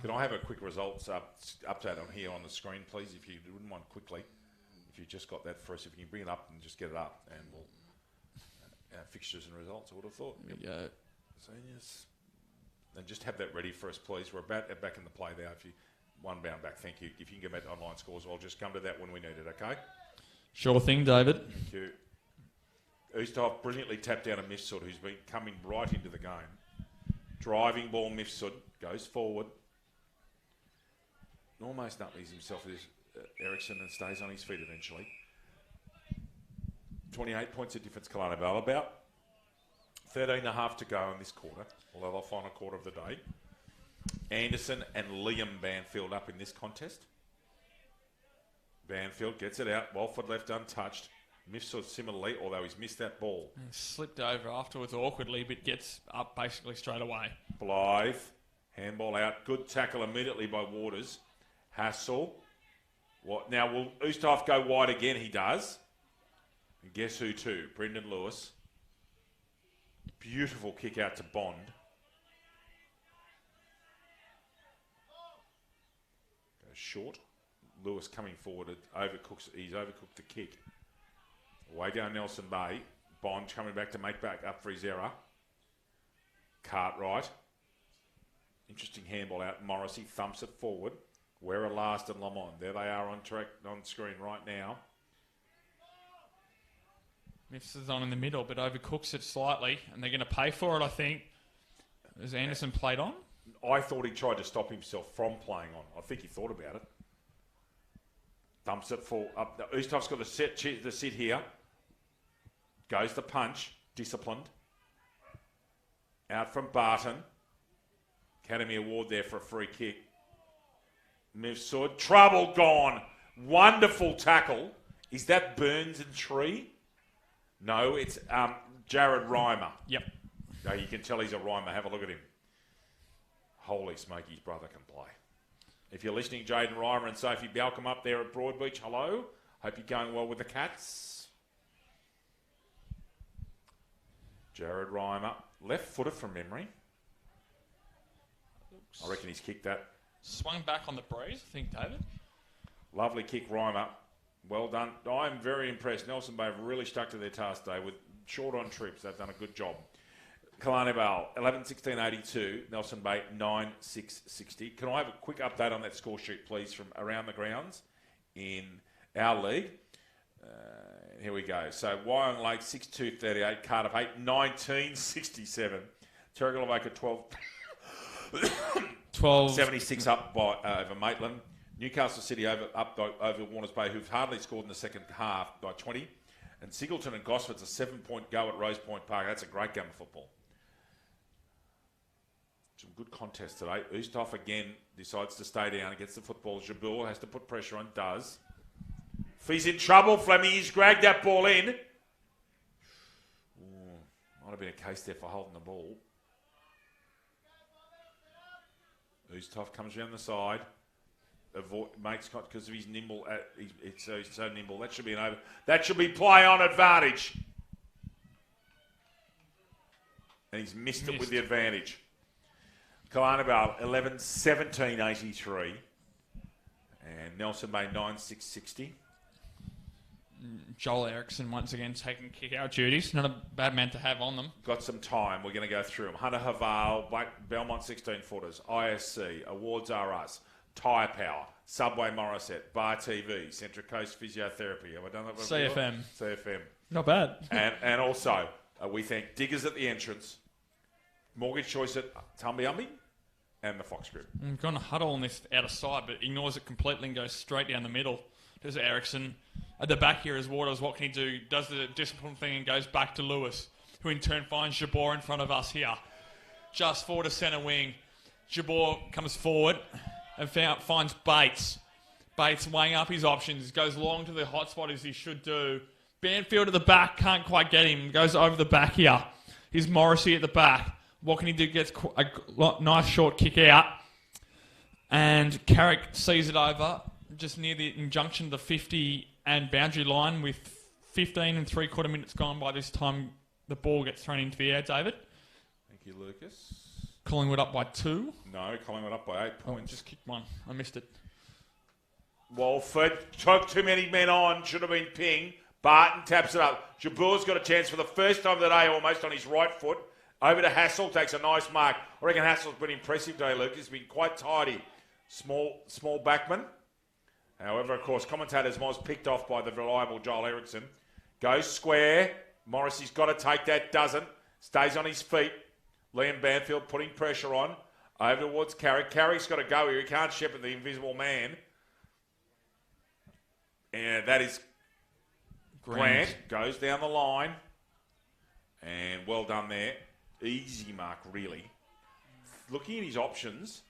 Can I have a quick results update on here on the screen, please, if you wouldn't mind quickly? If you just got that for us, if you can bring it up and just get it up, and we'll fixtures and results, I would have thought. There we go. Seniors. And just have that ready for us, please. We're back in the play now. If you one bound back, thank you. If you can get that online scores, I'll just come to that when we need it, okay? Sure thing, David. Thank you. Oosterhoff brilliantly tapped down a Mifsud, who's been coming right into the game. Driving ball, Mifsud goes forward. Almost nutmegs himself with Ericsson and stays on his feet eventually. 28 points of difference, Killarney Vale. About 13 and a half to go in this quarter, although they'll final quarter of the day. Anderson and Liam Banfield up in this contest. Banfield gets it out. Walford left untouched. Mifsud similarly, although he's missed that ball. He slipped over afterwards awkwardly, but gets up basically straight away. Blythe, handball out. Good tackle immediately by Waters. Hassel. What now? Will Oosterhoff go wide again? He does. And guess who too? Brendan Lewis. Beautiful kick out to Bond. Goes short. Lewis coming forward. He's overcooked the kick. Away go Nelson Bay. Bond coming back to make back up for his error. Cartwright. Interesting handball out. Morrissey thumps it forward. Where are Last and Lamont? There they are on track on screen right now. Mifsud's on in the middle, but overcooks it slightly, and they're going to pay for it, I think. Has Anderson played on? I thought he tried to stop himself from playing on. I think he thought about it. Thumps it for up. Oosterhoff's got the sit here. Goes the punch. Disciplined. Out from Barton. Academy Award there for a free kick. Mifsud. Trouble gone. Wonderful tackle. Is that Burns and Tree? No, it's Jared Reimer. Yep. No, you can tell he's a Reimer. Have a look at him. Holy smoke, his brother can play. If you're listening, Jaden Reimer and Sophie Balcom up there at Broadbeach, hello. Hope you're going well with the Cats. Jared Reimer, left-footed from memory. I reckon he's kicked that. Swung back on the breeze, I think, David. Lovely kick, Reimer. Well done. I'm very impressed. Nelson Bay have really stuck to their task today with short on trips. They've done a good job. Killarney Vale, 11-16-82. Nelson Bay, 9-6-60. Can I have a quick update on that score sheet, please, from around the grounds in our league? Here we go. So, Wyong Lake, 6-2-38. Cardiff, 8-19-67. Terrigal Avoca, 12-76 up by over Maitland. Newcastle City up over Warners Bay, who've hardly scored in the second half, by 20. And Singleton and Gosford's a 7-point go at Rose Point Park. That's a great game of football. Some good contests today. Ustaff again decides to stay down against the football. Jabul has to put pressure on, does. If he's in trouble, Fleming, he's dragged that ball in. Ooh, might have been a case there for holding the ball. Ustaff comes around the side. Makes because of his nimble. He's so nimble. That should be an over. That should be play on advantage. And he's missed it with the advantage. Killarney Vale, 11-17-83. And Nelson Bay, 9-6-60. Joel Erickson once again taking kick-out duties. Not a bad man to have on them. Got some time. We're going to go through them. Hunter Haval, Belmont 16-footers, ISC, Awards R Us, Tyre Power, Subway Morisset, Bar TV, Central Coast Physiotherapy. Have I done that? CFM. CFM. Not bad. and also, we thank Diggers at the entrance, Mortgage Choice at Tumbiumbi, and the Fox Group. I'm going to huddle on this out of sight, but ignores it completely and goes straight down the middle. There's Ericsson. At the back here is Waters. What can he do? Does the discipline thing and goes back to Lewis, who in turn finds Jabor in front of us here. Just forward to centre wing. Jabor comes forward and finds Bates. Bates weighing up his options. Goes long to the hot spot as he should do. Banfield at the back. Can't quite get him. Goes over the back here. Here's Morrissey at the back. What can he do? Gets a nice short kick out. And Carrick sees it over just near the injunction of the 50 and boundary line with 15 3/4 minutes gone by this time the ball gets thrown into the air, David. Thank you, Lucas. Collingwood up by 2. No, Collingwood up by 8 points. Just kicked one. I missed it. Walford took too many men on. Should have been ping. Barton taps it up. Jabur's got a chance for the first time today, almost on his right foot. Over to Hassel, takes a nice mark. I reckon Hassel's been impressive today, Lucas. He's been quite tidy. Small backman. However, of course, commentators was picked off by the reliable Joel Erickson. Goes square. Morrissey's got to take that, doesn't. Stays on his feet. Liam Banfield putting pressure on. Over towards Carrick. Carrick's got to go here. He can't shepherd the invisible man. And that is Grant. Goes down the line. And well done there. Easy mark, really. Looking at his options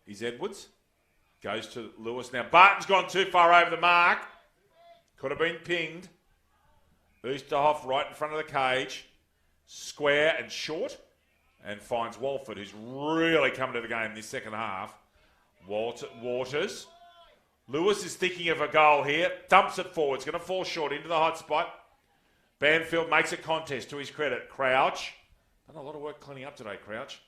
is Edwards. Goes to Lewis. Now, Barton's gone too far over the mark. Could have been pinged. Oosterhoff right in front of the cage. Square and short. And finds Walford, who's really coming to the game this second half. Waters. Lewis is thinking of a goal here. Dumps it forward. It's going to fall short into the hot spot. Banfield makes a contest to his credit. Crouch. Done a lot of work cleaning up today, Crouch.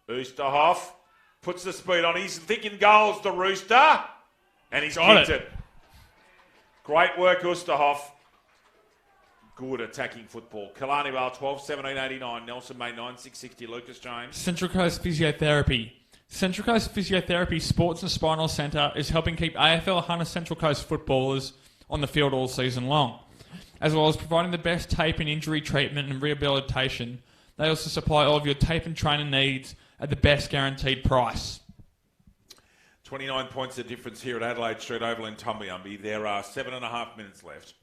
Oosterhoff puts the speed on. He's thinking goals, the Rooster. And he's kicked it. Great work, Oosterhoff. Good attacking football. Killarney Vale 12-17-89. Nelson May 9-6-60. Lucas James. Central Coast Physiotherapy. Central Coast Physiotherapy Sports and Spinal Centre is helping keep AFL Hunter Central Coast footballers on the field all season long. As well as providing the best tape and injury treatment and rehabilitation, they also supply all of your tape and trainer needs at the best guaranteed price. 29 points of difference here at Adelaide Street Oval in Tumbiumbi. There are 7.5 minutes left.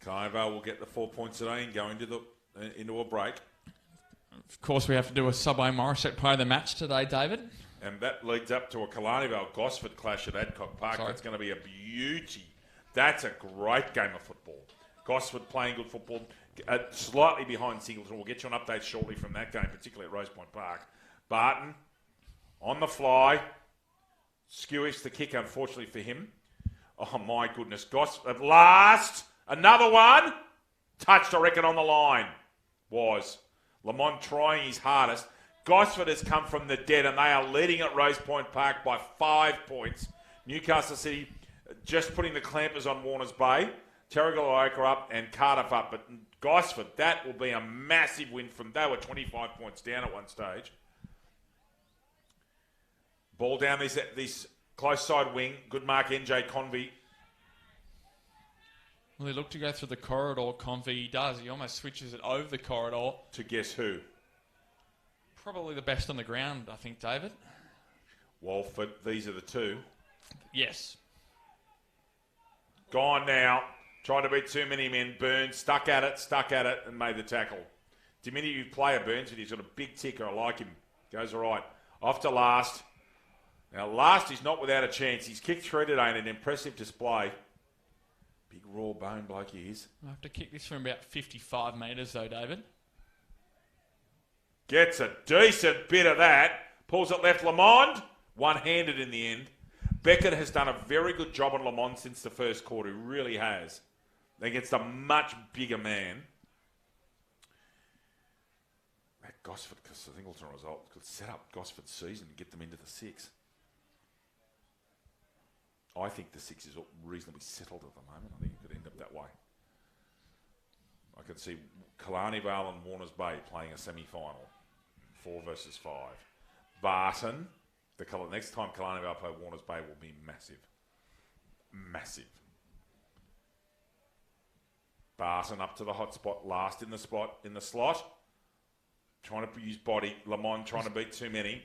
Kaiva will get the 4 points today and go into a break. Of course, we have to do a Subway Morisset play of the match today, David. And that leads up to a Killarney Vale Gosford clash at Adcock Park. That's going to be a beauty. That's a great game of football. Gosford playing good football, slightly behind Singleton. We'll get you an update shortly from that game, particularly at Rose Point Park. Barton on the fly. Skewish the kick, unfortunately for him. Oh, my goodness. Gosford at last. Another one. Touched, I reckon, on the line. was. Lamont trying his hardest. Gosford has come from the dead and they are leading at Rose Point Park by 5 points. Newcastle City just putting the clampers on Warners Bay. Terrigal up and Cardiff up. But Gosford, that will be a massive win from... They were 25 points down at one stage. Ball down this close side wing. Good mark, NJ Convey. Well, he looked to go through the corridor, Convey. He does. He almost switches it over the corridor. To guess who? Probably the best on the ground, I think, David. Walford, these are the two. Yes. Gone now. Tried to beat too many men. Burns stuck at it, and made the tackle. Diminutive player, Burns, and he's got a big ticker. I like him. Goes all right. Off to Last. Now, Last is not without a chance. He's kicked through today in an impressive display. Big raw bone bloke he is. I have to kick this from about 55 metres, though, David. Gets a decent bit of that. Pulls it left. Lamond, one-handed in the end. Beckett has done a very good job on Lamond since the first quarter. He really has. Against a much bigger man. That Gosford Singleton result could set up Gosford's season and get them into the 6. I think the 6 is reasonably settled at the moment. I think it could end up that way. I could see Killarney, Vale and Warners Bay playing a semi-final. 4 versus 5. Barton, next time Killarney Vale play Warners Bay will be massive. Massive. Barton up to the hot spot, Last in the slot. Trying to use body. Lamont trying to beat too many.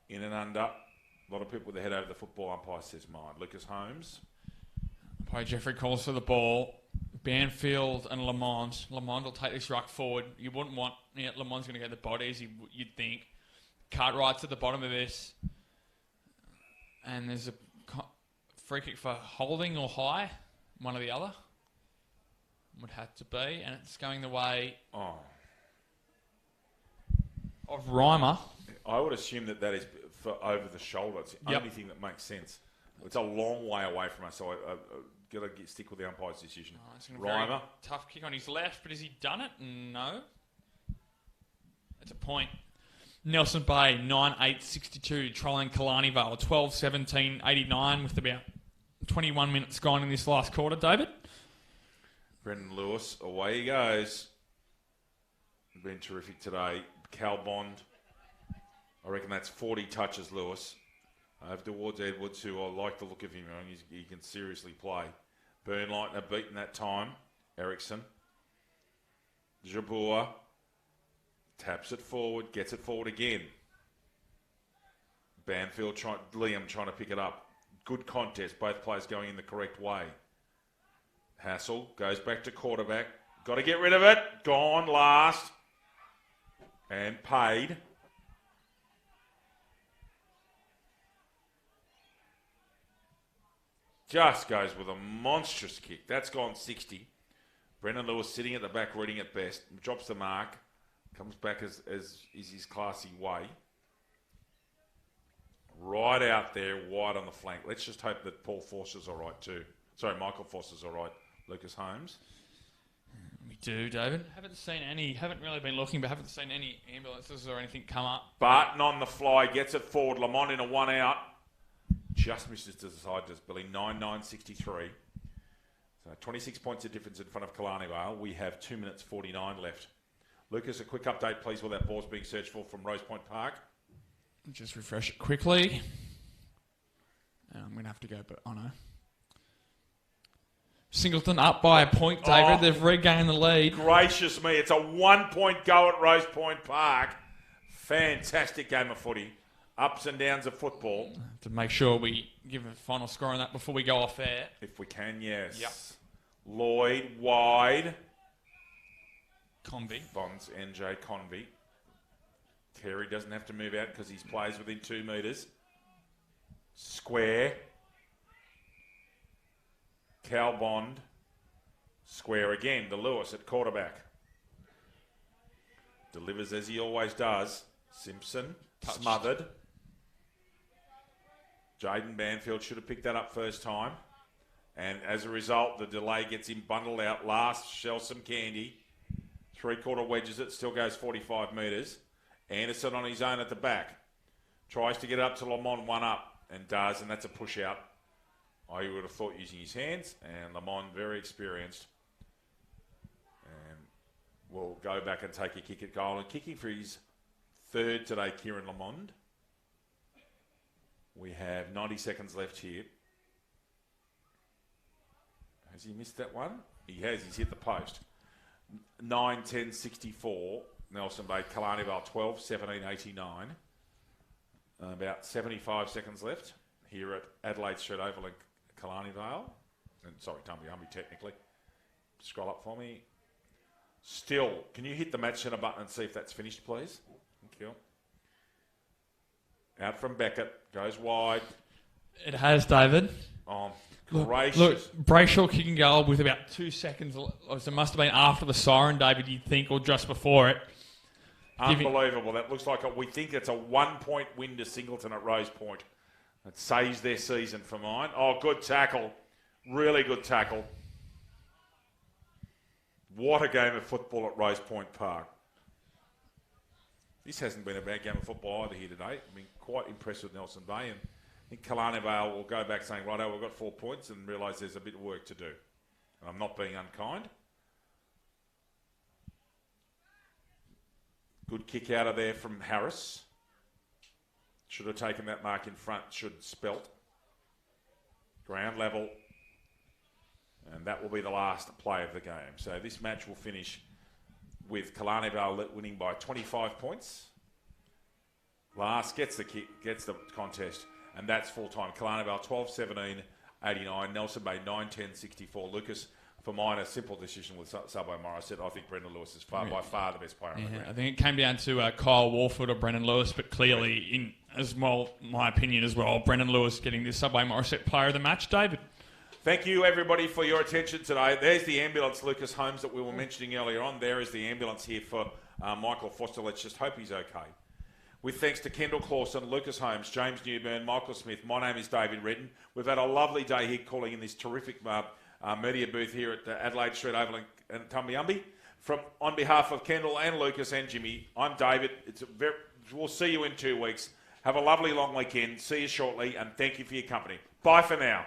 In and under. A lot of people with their head over the football. Umpire says mine. Lucas Holmes. Umpire Jeffrey calls for the ball. Banfield and Lamont. Lamont will take this ruck forward. You wouldn't want... Yeah, Lamont's going to go the bodies, you'd think. Cartwright's at the bottom of this. And there's a free kick for holding or high. One or the other. Would have to be. And it's going the way... of Reimer. I would assume that is for over the shoulder. It's the only thing that makes sense. It's a long way away from us, so I got to stick with the umpire's decision. Reimer. Tough kick on his left, but has he done it? No. It's a point. Nelson Bay, 9-8-62, trolling Killarney Vale, 12-17-89 with about 21 minutes gone in this last quarter. David? Brendan Lewis, away he goes. Been terrific today. Cal Bond. I reckon that's 40 touches, Lewis. Over towards Edwards, who I like the look of him. He can seriously play. Burnleitner beaten that time. Ericsson. Jabur. Taps it forward. Gets it forward again. Banfield, Liam trying to pick it up. Good contest. Both players going in the correct way. Hassel goes back to quarterback. Got to get rid of it. Gone last. And paid. Just goes with a monstrous kick. That's gone 60. Brendan Lewis sitting at the back reading it best. Drops the mark. Comes back as is his classy way. Right out there, wide on the flank. Let's just hope that Paul Forster's all right too. Sorry, Michael Forster's all right. Lucas Holmes. We do, David. Haven't really been looking, but haven't seen any ambulances or anything come up. Barton on the fly, gets it forward. Lamont in a 1 out. Just misses to the side, does Billy. 9-9-63. So 26 points of difference in front of Killarney Vale. We have 2 minutes 49 left. Lucas, a quick update, please, while that ball's being searched for from Rose Point Park. Just refresh it quickly. I'm going to have to go, but I know. Singleton up by a point, David. They've regained the lead. Gracious me, it's a 1-point go at Rose Point Park. Fantastic game of footy. Ups and downs of football. To make sure we give a final score on that before we go off air. If we can, yes. Yep. Lloyd, wide. Convey. Bonds, NJ Convey. Terry doesn't have to move out because his plays within 2 metres. Square. Cal Bond. Square again. The Lewis at quarterback. Delivers as he always does. Simpson. Touched. Smothered. Jaden Banfield should have picked that up first time. And as a result, the delay gets him bundled out last, shells some candy. 3/4 wedges it, still goes 45 metres. Anderson on his own at the back. Tries to get up to Lamont, one up, and does, and that's a push out. I would have thought using his hands, and Lamont very experienced. And will go back and take a kick at goal. And kicking for his third today, Kieran Lamond. We have 90 seconds left here. Has he missed that one? He has. He's hit the post. 9:10:64. Nelson Bay, Killarney Vale 12:17:89. About 75 seconds left here at Adelaide Street Oval in Killarney Vale. And sorry, Tumby technically. Scroll up for me. Still, can you hit the match center button and see if that's finished, please? Thank you. Out from Beckett, goes wide. It has, David. Oh, gracious. Look, Brayshaw kicking goal with about 2 seconds. It must have been after the siren, David, you'd think, or just before it. Unbelievable. That looks like we think it's a 1-point win to Singleton at Rose Point. It saves their season for mine. Oh, good tackle. Really good tackle. What a game of football at Rose Point Park. This hasn't been a bad game of football either here today. I've been quite impressed with Nelson Bay, and I think Killarney Vale will go back saying, righto, we've got 4 points, and realise there's a bit of work to do. And I'm not being unkind. Good kick out of there from Harris. Should have taken that mark in front, should spelt. Ground level. And that will be the last play of the game. So this match will finish with Killarney Vale winning by 25 points. Last gets the kick, gets the contest, and that's full time. Killarney Vale 12:17:89. Nelson Bay 9:10:64. Lucas, for mine, a simple decision with Subway Morris. I said I think Brendan Lewis is by far the best player on the ground. I think it came down to Kyle Warford or Brendan Lewis, but clearly, in as well, my opinion as well, Brendan Lewis getting the Subway Morris player of the match. David. Thank you, everybody, for your attention today. There's the ambulance, Lucas Holmes, that we were mentioning earlier on. There is the ambulance here for Michael Foster. Let's just hope he's okay. With thanks to Kendall Clawson, Lucas Holmes, James Newburn, Michael Smith. My name is David Redden. We've had a lovely day here calling in this terrific media booth here at Adelaide Street Oval in Tumbiumbi. On behalf of Kendall and Lucas and Jimmy, I'm David. We'll see you in 2 weeks. Have a lovely long weekend. See you shortly, and thank you for your company. Bye for now.